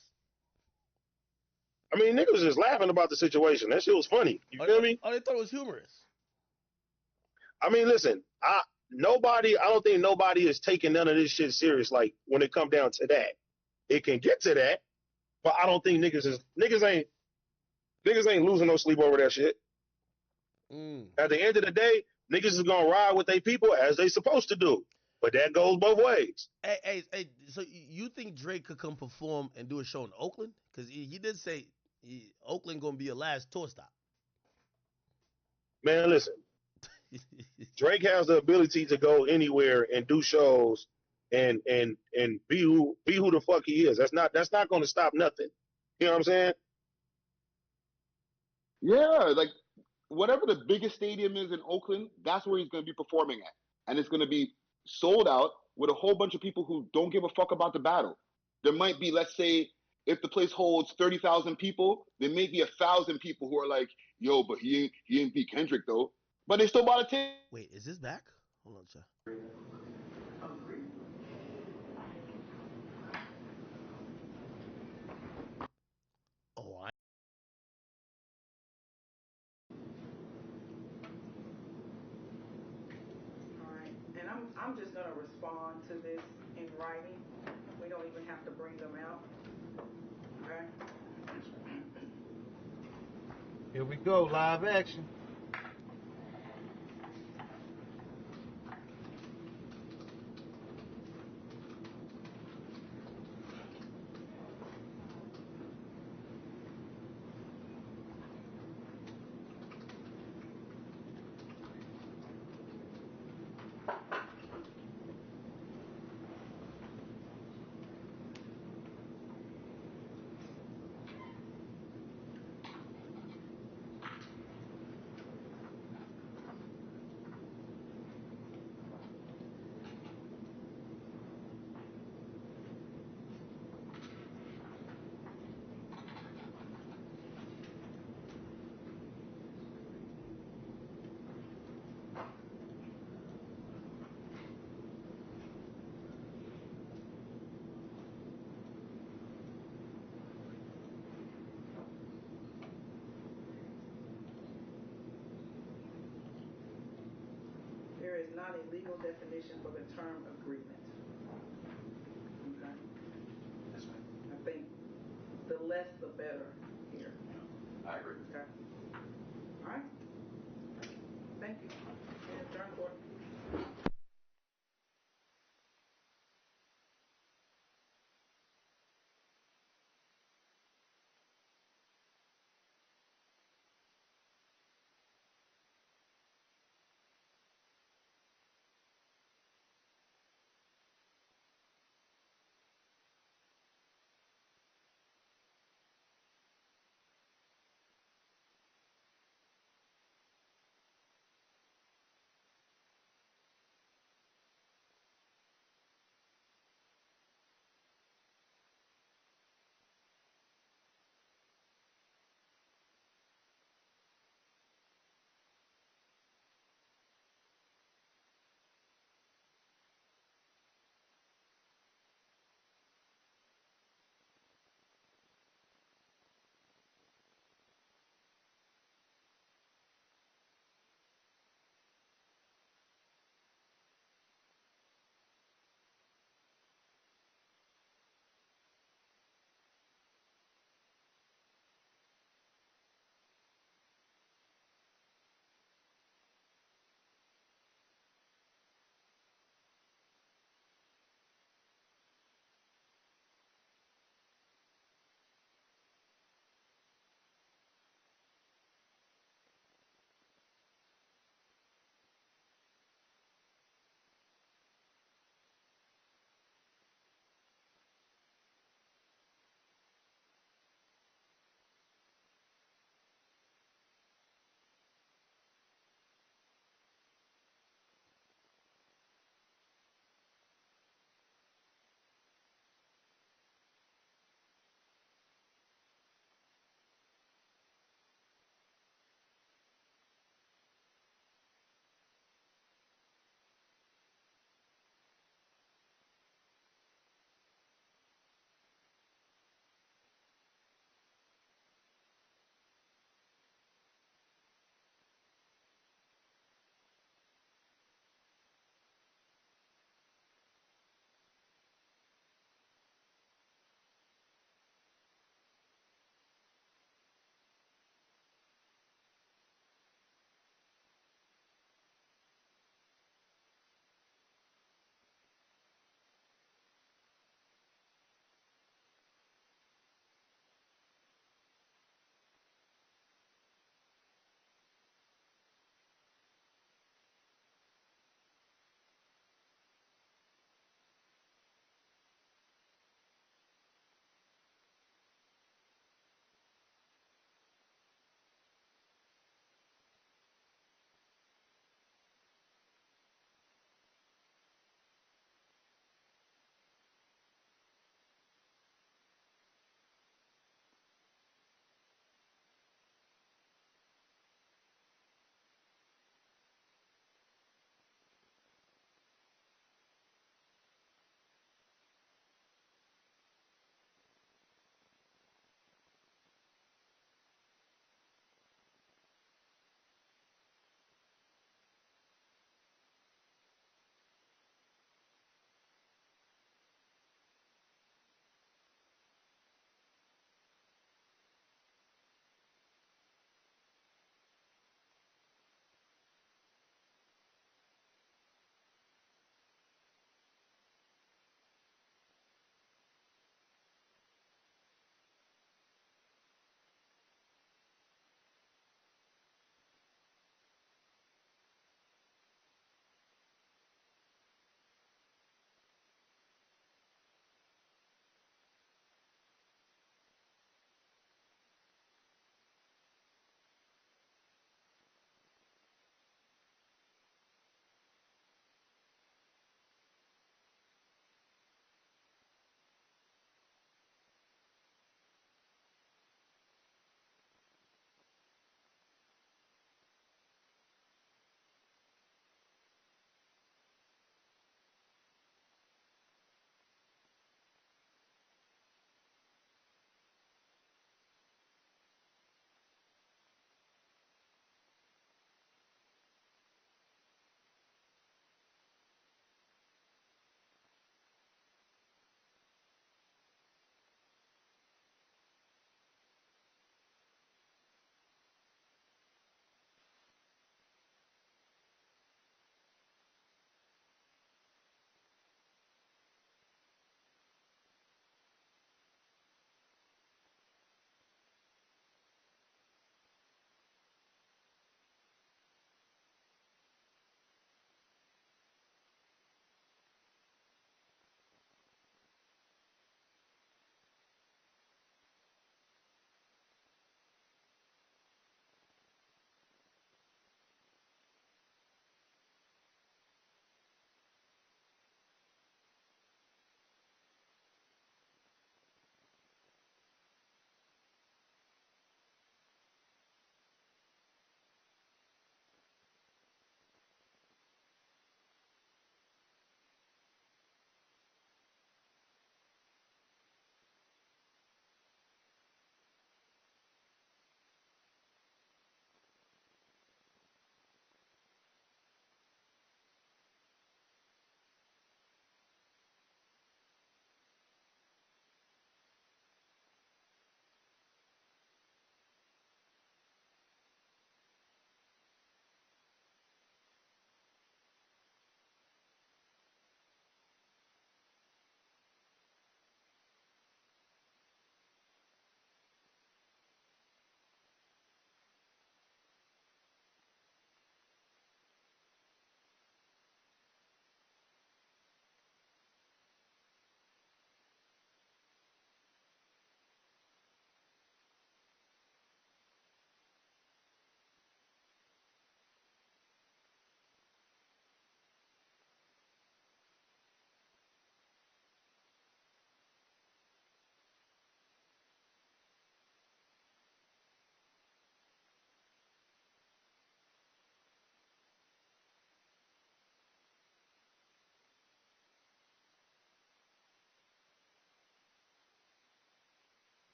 I mean, niggas was just laughing about the situation. That shit was funny. You feel me? Oh, they thought it was humorous. I mean, listen, I don't think nobody is taking none of this shit serious. Like when it come down to that, it can get to that, but I don't think niggas ain't losing no sleep over that shit. At the end of the day, niggas is gonna ride with their people as they supposed to do. But that goes both ways. Hey, so you think Drake could come perform and do a show in Oakland? Because he did say Oakland gonna be a last tour stop. Man, listen. Drake has the ability to go anywhere and do shows and be who the fuck he is. That's not gonna stop nothing. You know what I'm saying? Yeah, like whatever the biggest stadium is in Oakland, that's where he's going to be performing at. And it's going to be sold out with a whole bunch of people who don't give a fuck about the battle. There might be, let's say, if the place holds 30,000 people, there may be 1,000 people who are like, yo, but he ain't beat Kendrick though. But they still bought a ticket. Wait, is this back? Hold on, sir. Oh, And I'm just going to respond to this in writing. We don't even have to bring them out. Okay? Here we go, live action. is not a legal definition for the term agreement. Okay? That's right. I think the less the better here. I agree. Okay. All right. Thank you. Adjourn court.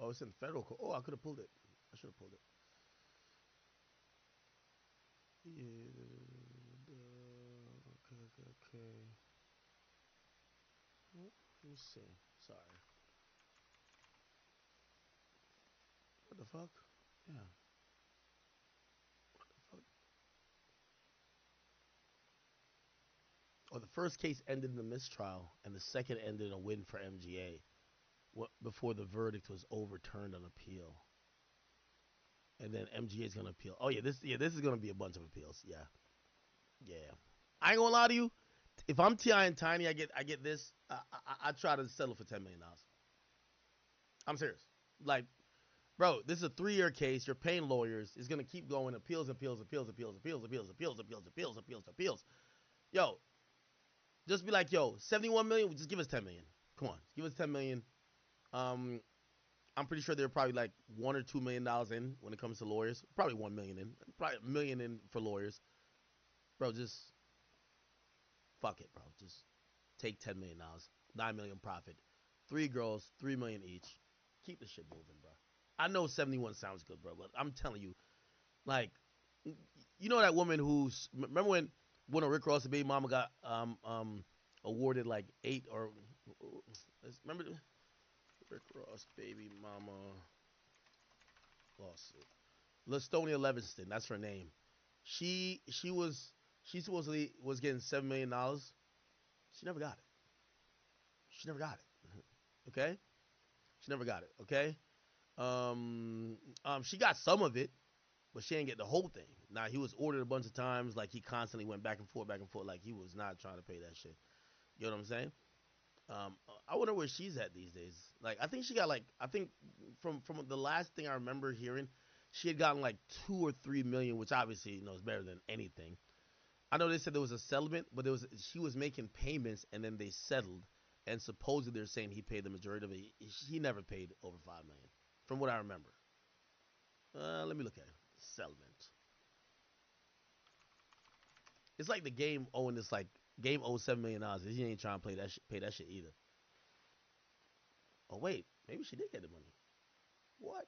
It's in federal court. Oh, I could have pulled it. I should have pulled it. Yeah. Okay. Let me see. Sorry. What the fuck? Yeah. What the fuck? Oh, the first case ended in a mistrial, and the second ended in a win for MGA. Before the verdict was overturned on appeal. And then MGA is gonna appeal. Oh yeah, this is gonna be a bunch of appeals. Yeah. I ain't gonna lie to you. If I'm T.I. and Tiny, I get this. I try to settle for $10 million. I'm serious. Like, bro, this is a 3-year case. You're paying lawyers. It's gonna keep going. Appeals. Yo, just be like, yo, 71 million. Just give us 10 million. Come on, give us 10 million. I'm pretty sure they're probably like $1 or $2 million in when it comes to lawyers. Probably 1 million in. Probably $1 million in for lawyers. Bro, just fuck it, bro. Just take $10 million, $9 million profit. 3 girls, $3 million each. Keep the shit moving, bro. I know 71 sounds good, bro, but I'm telling you, like, you know that woman who's remember when Rick Ross, the baby mama, got awarded like 8 or remember Rick Ross, baby mama lawsuit. Lastonia Levingston, that's her name. She supposedly was getting $7 million. She never got it. Okay? She never got it. Okay? She got some of it, but she ain't get the whole thing. Now, he was ordered a bunch of times. Like, he constantly went back and forth. Like, he was not trying to pay that shit. You know what I'm saying? I wonder where she's at these days. Like, I think she got, like, from the last thing I remember hearing, she had gotten, like, 2 or 3 million, which obviously, is better than anything. I know they said there was a settlement, but she was making payments, and then they settled. And supposedly they're saying he paid the majority of it. He never paid over $5 million, from what I remember. Let me look at it. Settlement. It's like the game owing this, like, game owes $7 million. He ain't trying to pay that shit either. Oh, wait. Maybe she did get the money. What?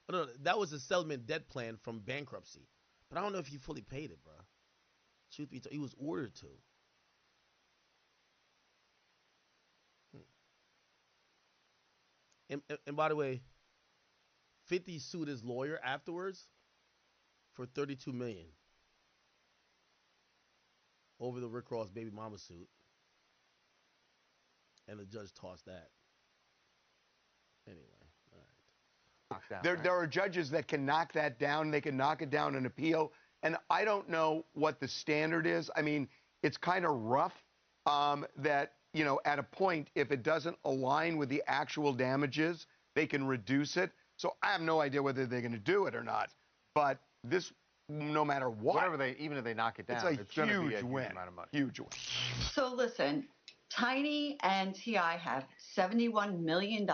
Oh, no, that was a settlement debt plan from bankruptcy. But I don't know if he fully paid it, bro. Truth be told, he was ordered to. And by the way, 50 sued his lawyer afterwards for $32 million over the Rick Ross baby mama suit, and the judge tossed that. Anyway, all right. There are judges that can knock that down. They can knock it down in appeal, and I don't know what the standard is. I mean, it's kind of rough that at a point, if it doesn't align with the actual damages, they can reduce it. So I have no idea whether they're going to do it or not. But this, no matter what, even if they knock it down, it's going to be a huge win. Amount of money. Huge win. So listen, Tiny and T.I. have $71 million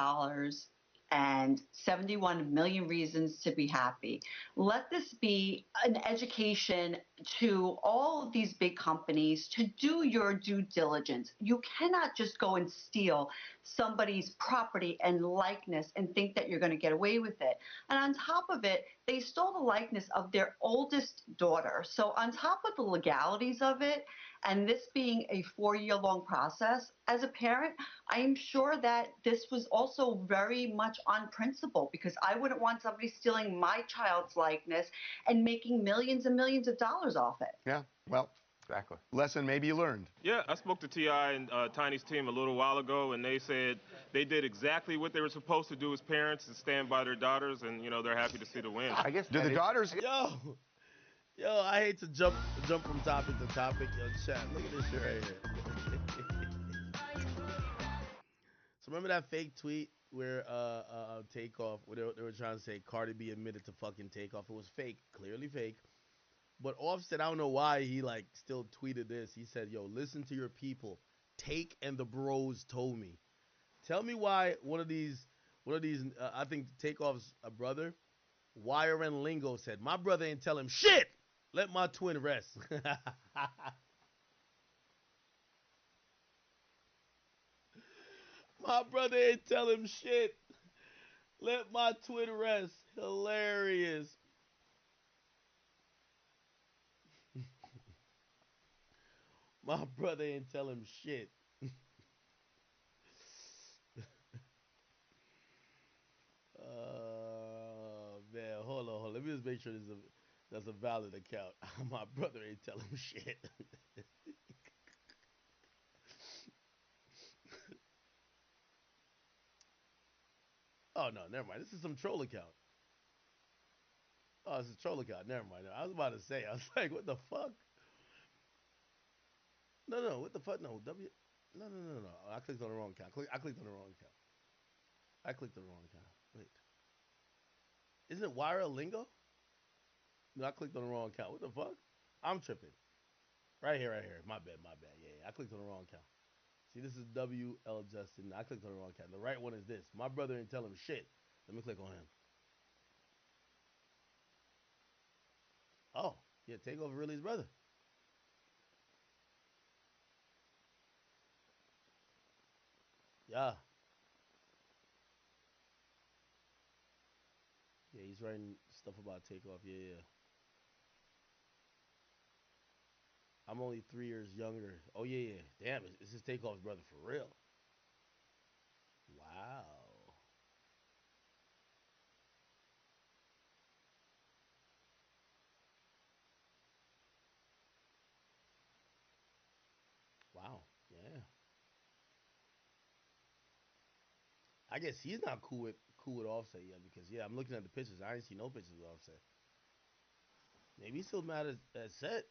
and 71 million reasons to be happy. Let this be an education to all of these big companies to do your due diligence. You cannot just go and steal somebody's property and likeness and think that you're going to get away with it. And on top of it, they stole the likeness of their oldest daughter. So on top of the legalities of it, and this being a 4-year-long process, as a parent, I am sure that this was also very much on principle, because I wouldn't want somebody stealing my child's likeness and making millions and millions of dollars off it. Yeah, well, exactly. Lesson maybe you learned. Yeah, I spoke to T.I. and Tiny's team a little while ago, and they said they did exactly what they were supposed to do as parents and stand by their daughters, and, they're happy to see the win. I guess. Do the daughters... Yo, I hate to jump from topic to topic. Yo, chat, look at this shit right here. So remember that fake tweet where Takeoff, where they were trying to say Cardi B admitted to fucking Takeoff? It was fake, clearly fake. But Offset, I don't know why he still tweeted this. He said, "Yo, listen to your people. Take and the bros told me." Tell me why one of these, I think Takeoff's a brother, YRN Lingo said, "My brother ain't tell him shit. Let my twin rest." My brother ain't tell him shit. Let my twin rest. Hilarious. My brother ain't tell him shit. Man, hold on. Let me just make sure that's a valid account. My brother ain't tell him shit. Oh, no, never mind. This is some troll account. Oh, it's a troll account. Never mind. I was about to say, I was like, what the fuck? No, what the fuck? No, No. I clicked on the wrong account. I clicked on the wrong account. Wait. Isn't it Wire Lingo? No, I clicked on the wrong account. What the fuck? I'm tripping. Right here. My bad. Yeah, I clicked on the wrong account. See, this is WL Justin. I clicked on the wrong account. The right one is this. My brother didn't tell him shit. Let me click on him. Oh, yeah, Takeover really his brother. Yeah. Yeah, he's writing stuff about Takeoff. Yeah. I'm only 3 years younger. Oh, yeah. Damn, it's his Takeoff's brother for real. Wow. Wow. Yeah. I guess he's not cool with Offset yet because I'm looking at the pictures. I ain't see no pictures of Offset. Maybe he's still mad at Set.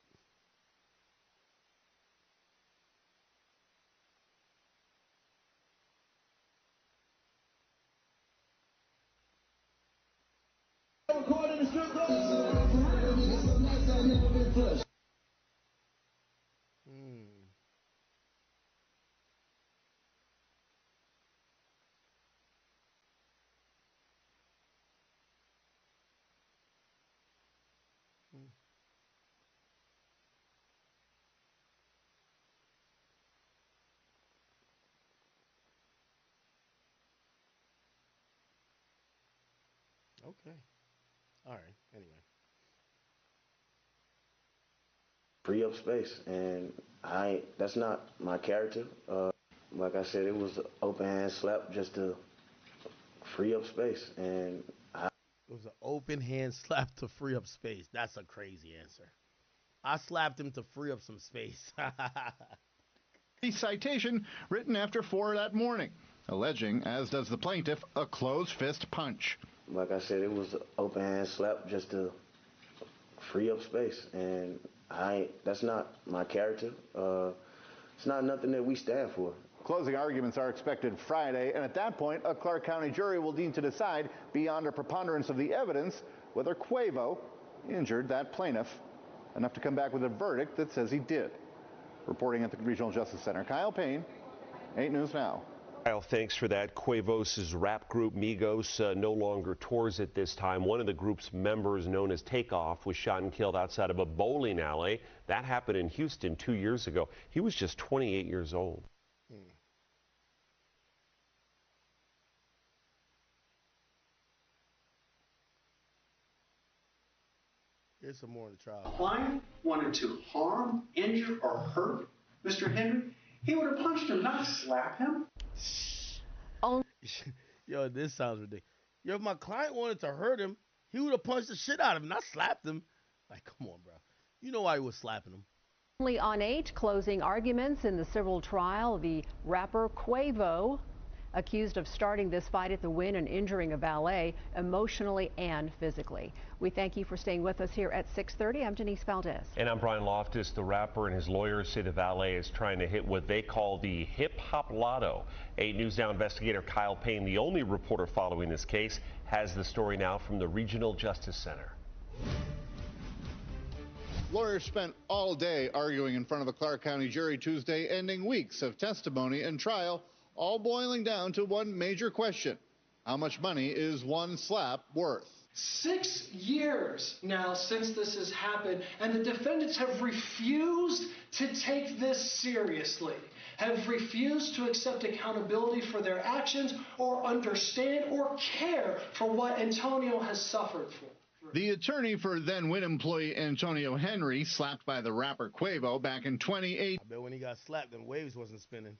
Okay. All right. Anyway. Free up space, and that's not my character. Like I said, it was an open hand slap just to free up space, and It was an open hand slap to free up space. That's a crazy answer. I slapped him to free up some space. The citation written after 4 that morning, alleging, as does the plaintiff, a closed fist punch. Like I said, it was an open hand slap just to free up space, and that's not my character. It's not nothing that we stand for. Closing arguments are expected Friday, and at that point, a Clark County jury will need to decide, beyond a preponderance of the evidence, whether Quavo injured that plaintiff enough to come back with a verdict that says he did. Reporting at the Regional Justice Center, Kyle Payne, 8 News Now. Kyle, thanks for that. Quavos' rap group Migos no longer tours at this time. One of the group's members, known as Takeoff, was shot and killed outside of a bowling alley. That happened in Houston 2 years ago. He was just 28 years old. Here's some more in the trial. Client wanted to harm, injure, or hurt Mr. Henry, he would have punched him, not slap him. Yo, this sounds ridiculous. Yo, if my client wanted to hurt him, he would have punched the shit out of him, not slapped him. Like, come on, bro. You know why he was slapping him. Only on 8 closing arguments in the civil trial, the rapper Quavo, accused of starting this fight at the Wynn and injuring a valet emotionally and physically. We thank you for staying with us here at 6:30. I'm Denise Valdez. And I'm Brian Loftus. The rapper and his lawyers say the valet is trying to hit what they call the hip-hop lotto. 8 News Now investigator Kyle Payne, the only reporter following this case, has the story now from the Regional Justice Center. Lawyers spent all day arguing in front of a Clark County jury Tuesday, ending weeks of testimony and trial, all boiling down to one major question. How much money is one slap worth? 6 years now since this has happened, and the defendants have refused to take this seriously. have refused to accept accountability for their actions or understand or care for what Antonio has suffered for. The attorney for then Wynn employee Antonio Henry, slapped by the rapper Quavo back in 2018. I bet when he got slapped, them waves wasn't spinning.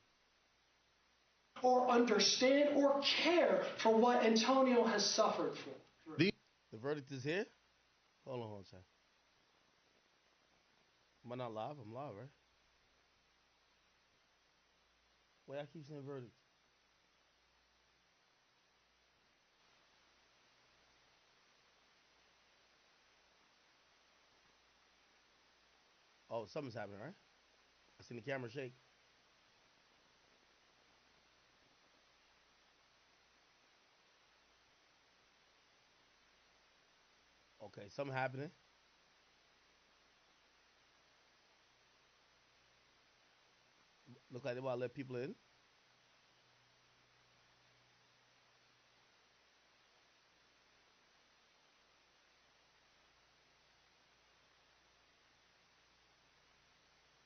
Or understand or care for what Antonio has suffered for. The verdict is here? Hold on a second. Am I not live? I'm live, right? Wait, I keep saying verdict. Oh, something's happening, right? I seen the camera shake. Okay, something happening. Look like they want to let people in.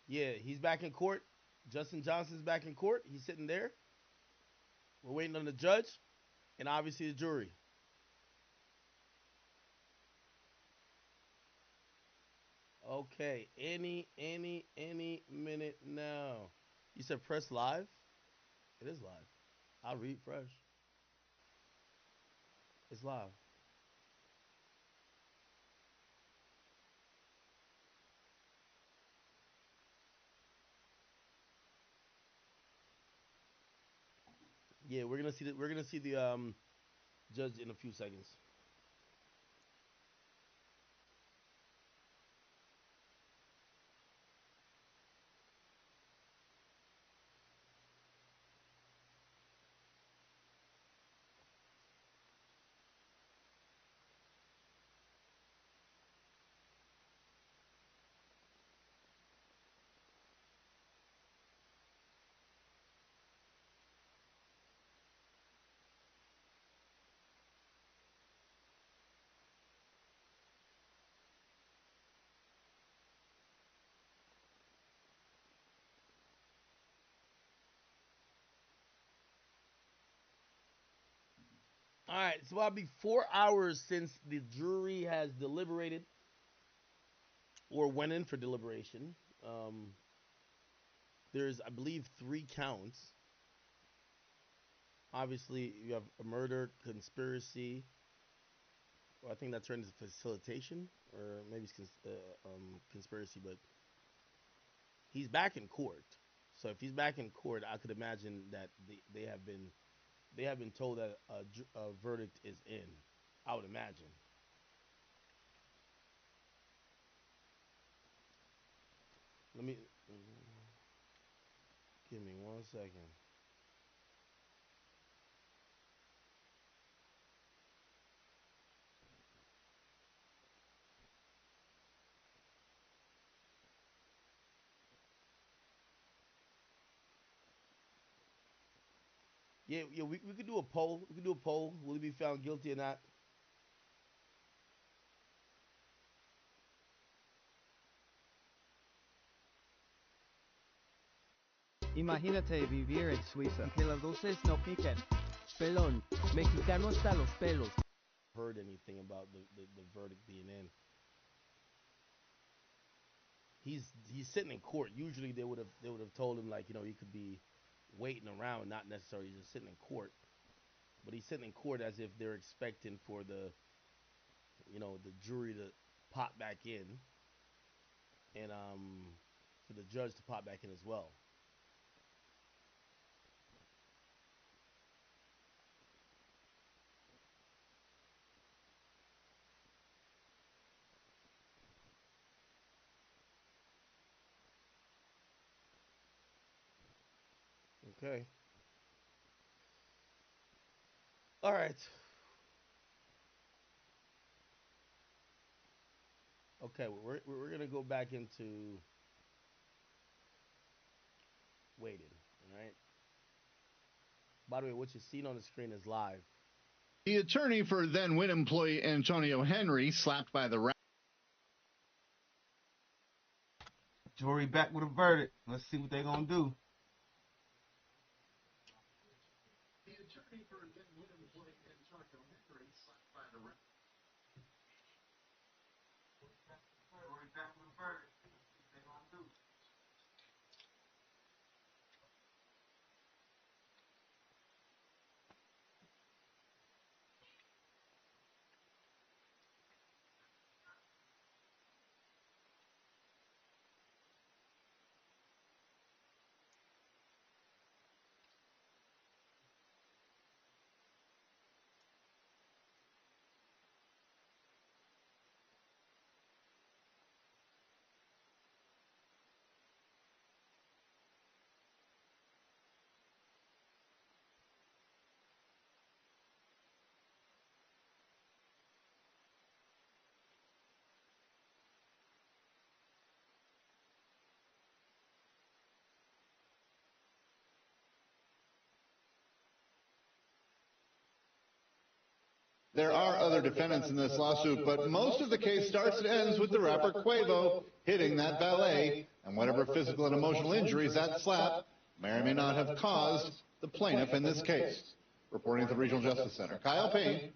Yeah, he's back in court. Justin Johnson's back in court. He's sitting there. We're waiting on the judge and obviously the jury. Okay, any minute now. You said press live? It is live. I'll refresh. It's live. Yeah, we're gonna see the judge in a few seconds. All right, so it'll be 4 hours since the jury has deliberated or went in for deliberation. There's, I believe, 3 counts. Obviously, you have a murder, conspiracy. Well, I think that turned into facilitation, or maybe it's conspiracy. But he's back in court. So if he's back in court, I could imagine that they have been told that a verdict is in. I would imagine. Let me give me 1 second. Yeah, we could do a poll. We could do a poll. Will he be found guilty or not? Imagínate vivir en Suiza, que las luces no piquen. Pelón, mexicano hasta los pelos. Heard anything about the verdict being in? He's sitting in court. Usually they would have told him, like, he could be waiting around, not necessarily just sitting in court. But he's sitting in court as if they're expecting for the jury to pop back in, and for the judge to pop back in as well. Okay. All right. Okay, we're gonna go back into waiting. All right. By the way, what you're seeing on the screen is live. The attorney for then Wynn employee Antonio Henry, slapped by the rapper. Jury back with a verdict. Let's see what they're gonna do. There are other defendants in this lawsuit, but most of the case starts and ends with the rapper Quavo hitting that valet, and whatever physical and emotional injuries that slap may or may not have caused the plaintiff in this case. Reporting at the Regional Justice Center, Kyle Payne,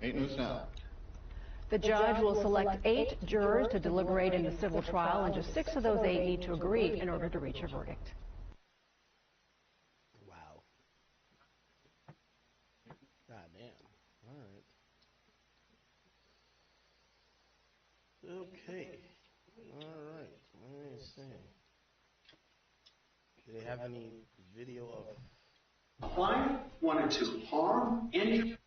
8 News Now. The judge will select 8 jurors to deliberate in the civil trial, and just 6 of those 8 need to agree in order to reach a verdict. Wow. God damn. All right. Okay. All right. Let me see. Do they have any video of... Client wanted to harm, injure... Video.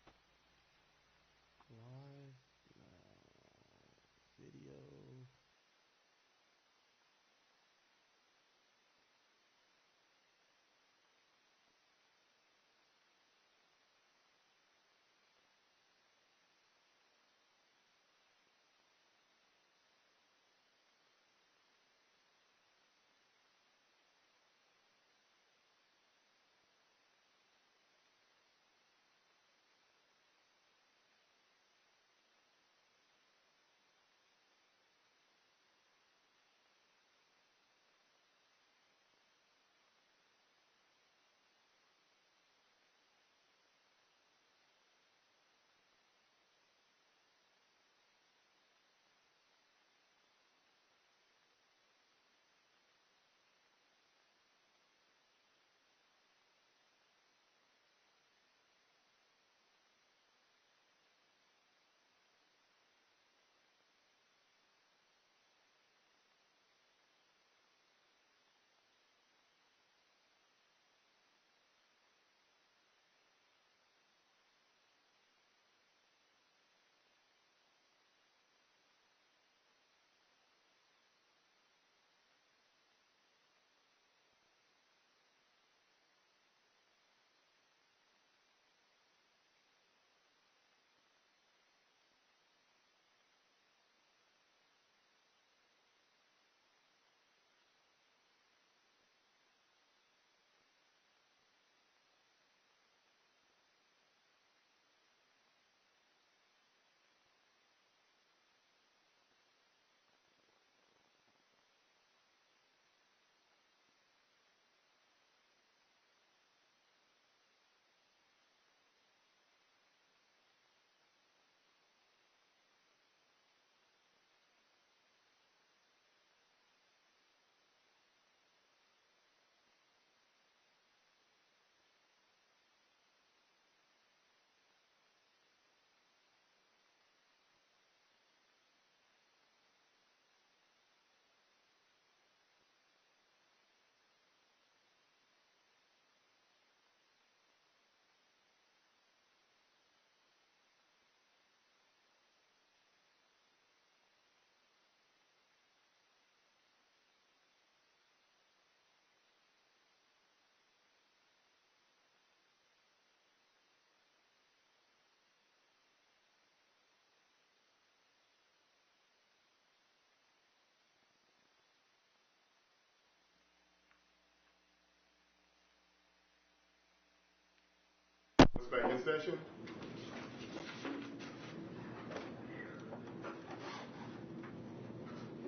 Back in session.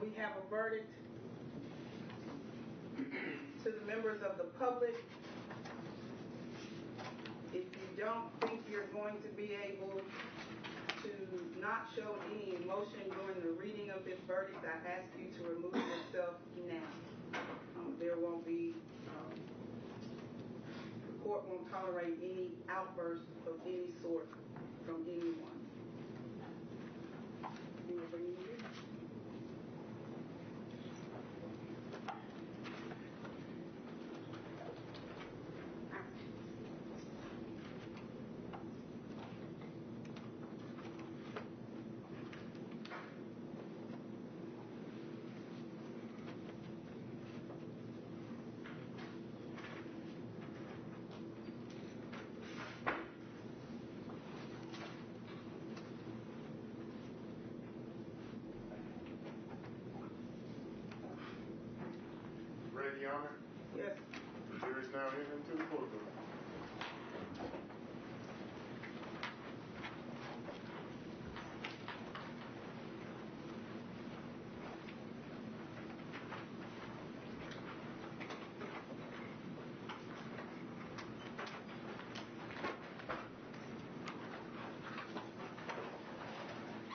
We have a verdict to the members of the public. If you don't think you're going to be able to not show any emotion during the reading of this verdict, I ask you to remove yourself now. There won't be, the court won't tolerate any outbursts of any sort from anyone. You will bring me here? Ready, Your Honor? Yes. The jury is now entering into the courtroom.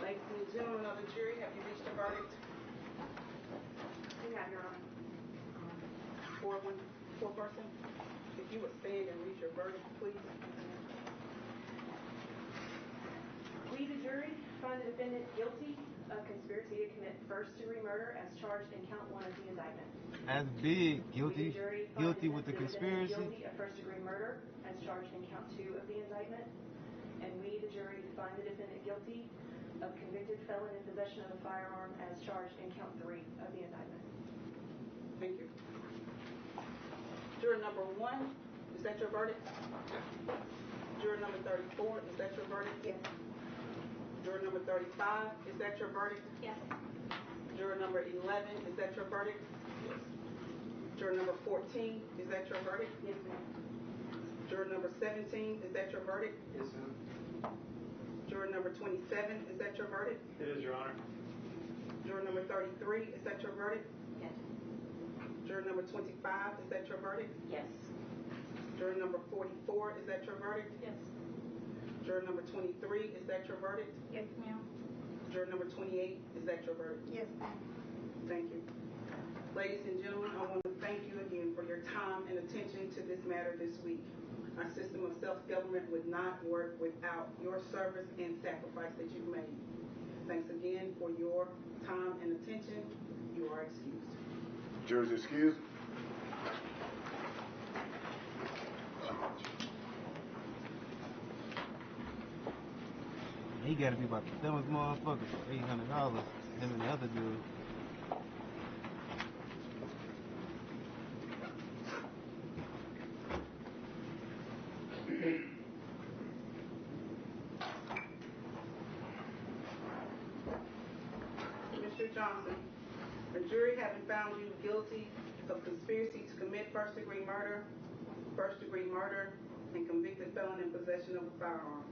Ladies and gentlemen of the jury, have you reached a verdict? We have, Your Honor. Four-person. If you would stand and read your verdict, please. We, the jury, find the defendant guilty of conspiracy to commit first-degree murder as charged in count 1 of the indictment. That's big. Guilty. We, the jury, Guilty find with the the defendant conspiracy. guilty of first-degree murder as charged in count 2 of the indictment. And we, the jury, find the defendant guilty of convicted felon in possession of a firearm as charged in count 3 of the indictment. Thank you. Juror number 1, is that your verdict? Juror number 34, is that your verdict? Yes. Juror number 35, is that your verdict? Yes. Juror number 11, is that your verdict? Yes. Juror number 14, is that your verdict? Yes, ma'am. Juror number 17, is that your verdict? Yes, ma'am. Juror number 27, is that your verdict? It is, Your Honor. Juror number 33, is that your verdict? Yes. Juror number 25, is that your verdict? Yes. Juror number 44, is that your verdict? Yes. Juror number 23, is that your verdict? Yes, ma'am. Juror number 28, is that your verdict? Yes, ma'am. Thank you. Ladies and gentlemen, I want to thank you again for your time and attention to this matter this week. Our system of self-government would not work without your service and sacrifice that you've made. Thanks again for your time and attention. You are excused. Jurors excused. He got to be about the dumbest motherfucker for $800. Him and the other dude. Mr. Johnson, a jury having found you guilty of conspiracy to commit first-degree murder, and convicted felon in possession of a firearm.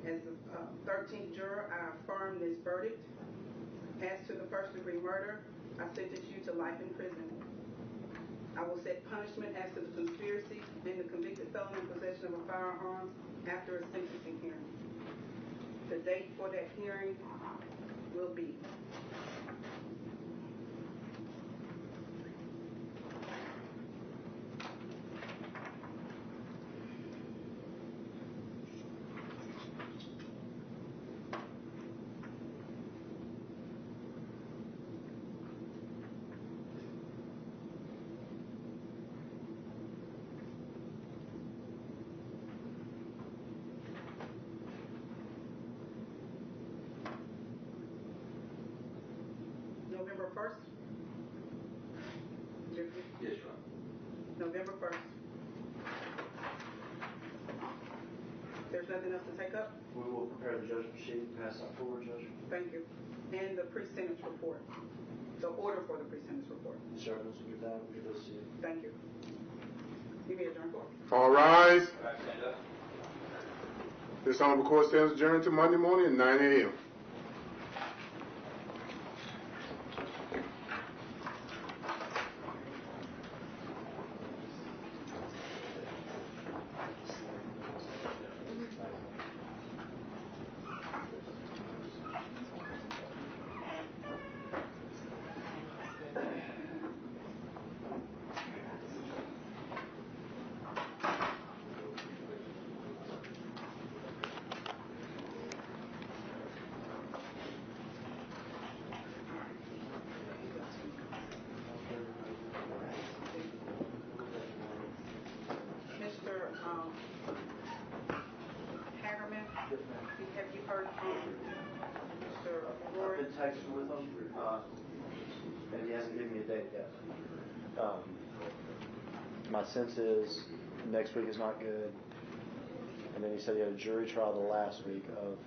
As the 13th juror, I affirm this verdict. As to the first-degree murder, I sentence you to life in prison. I will set punishment as to the conspiracy and the convicted felon in possession of a firearm after a sentencing hearing. The date for that hearing will be November 1st? Yes, Your Honor. November 1st. There's nothing else to take up? We will prepare the judgment sheet and pass that forward, Judge. Thank you. And the pre-sentence report. The order for the pre-sentence report. Sir, once we get that, we'll get those to you. Thank you. You may adjourn court. All rise. Stand up. This honorable court stands adjourned to Monday morning at 9 a.m. Have you heard from Mr. I've Rory? been texting with him, and he hasn't given me a date yet. My sense is next week is not good. And then he said he had a jury trial the last week of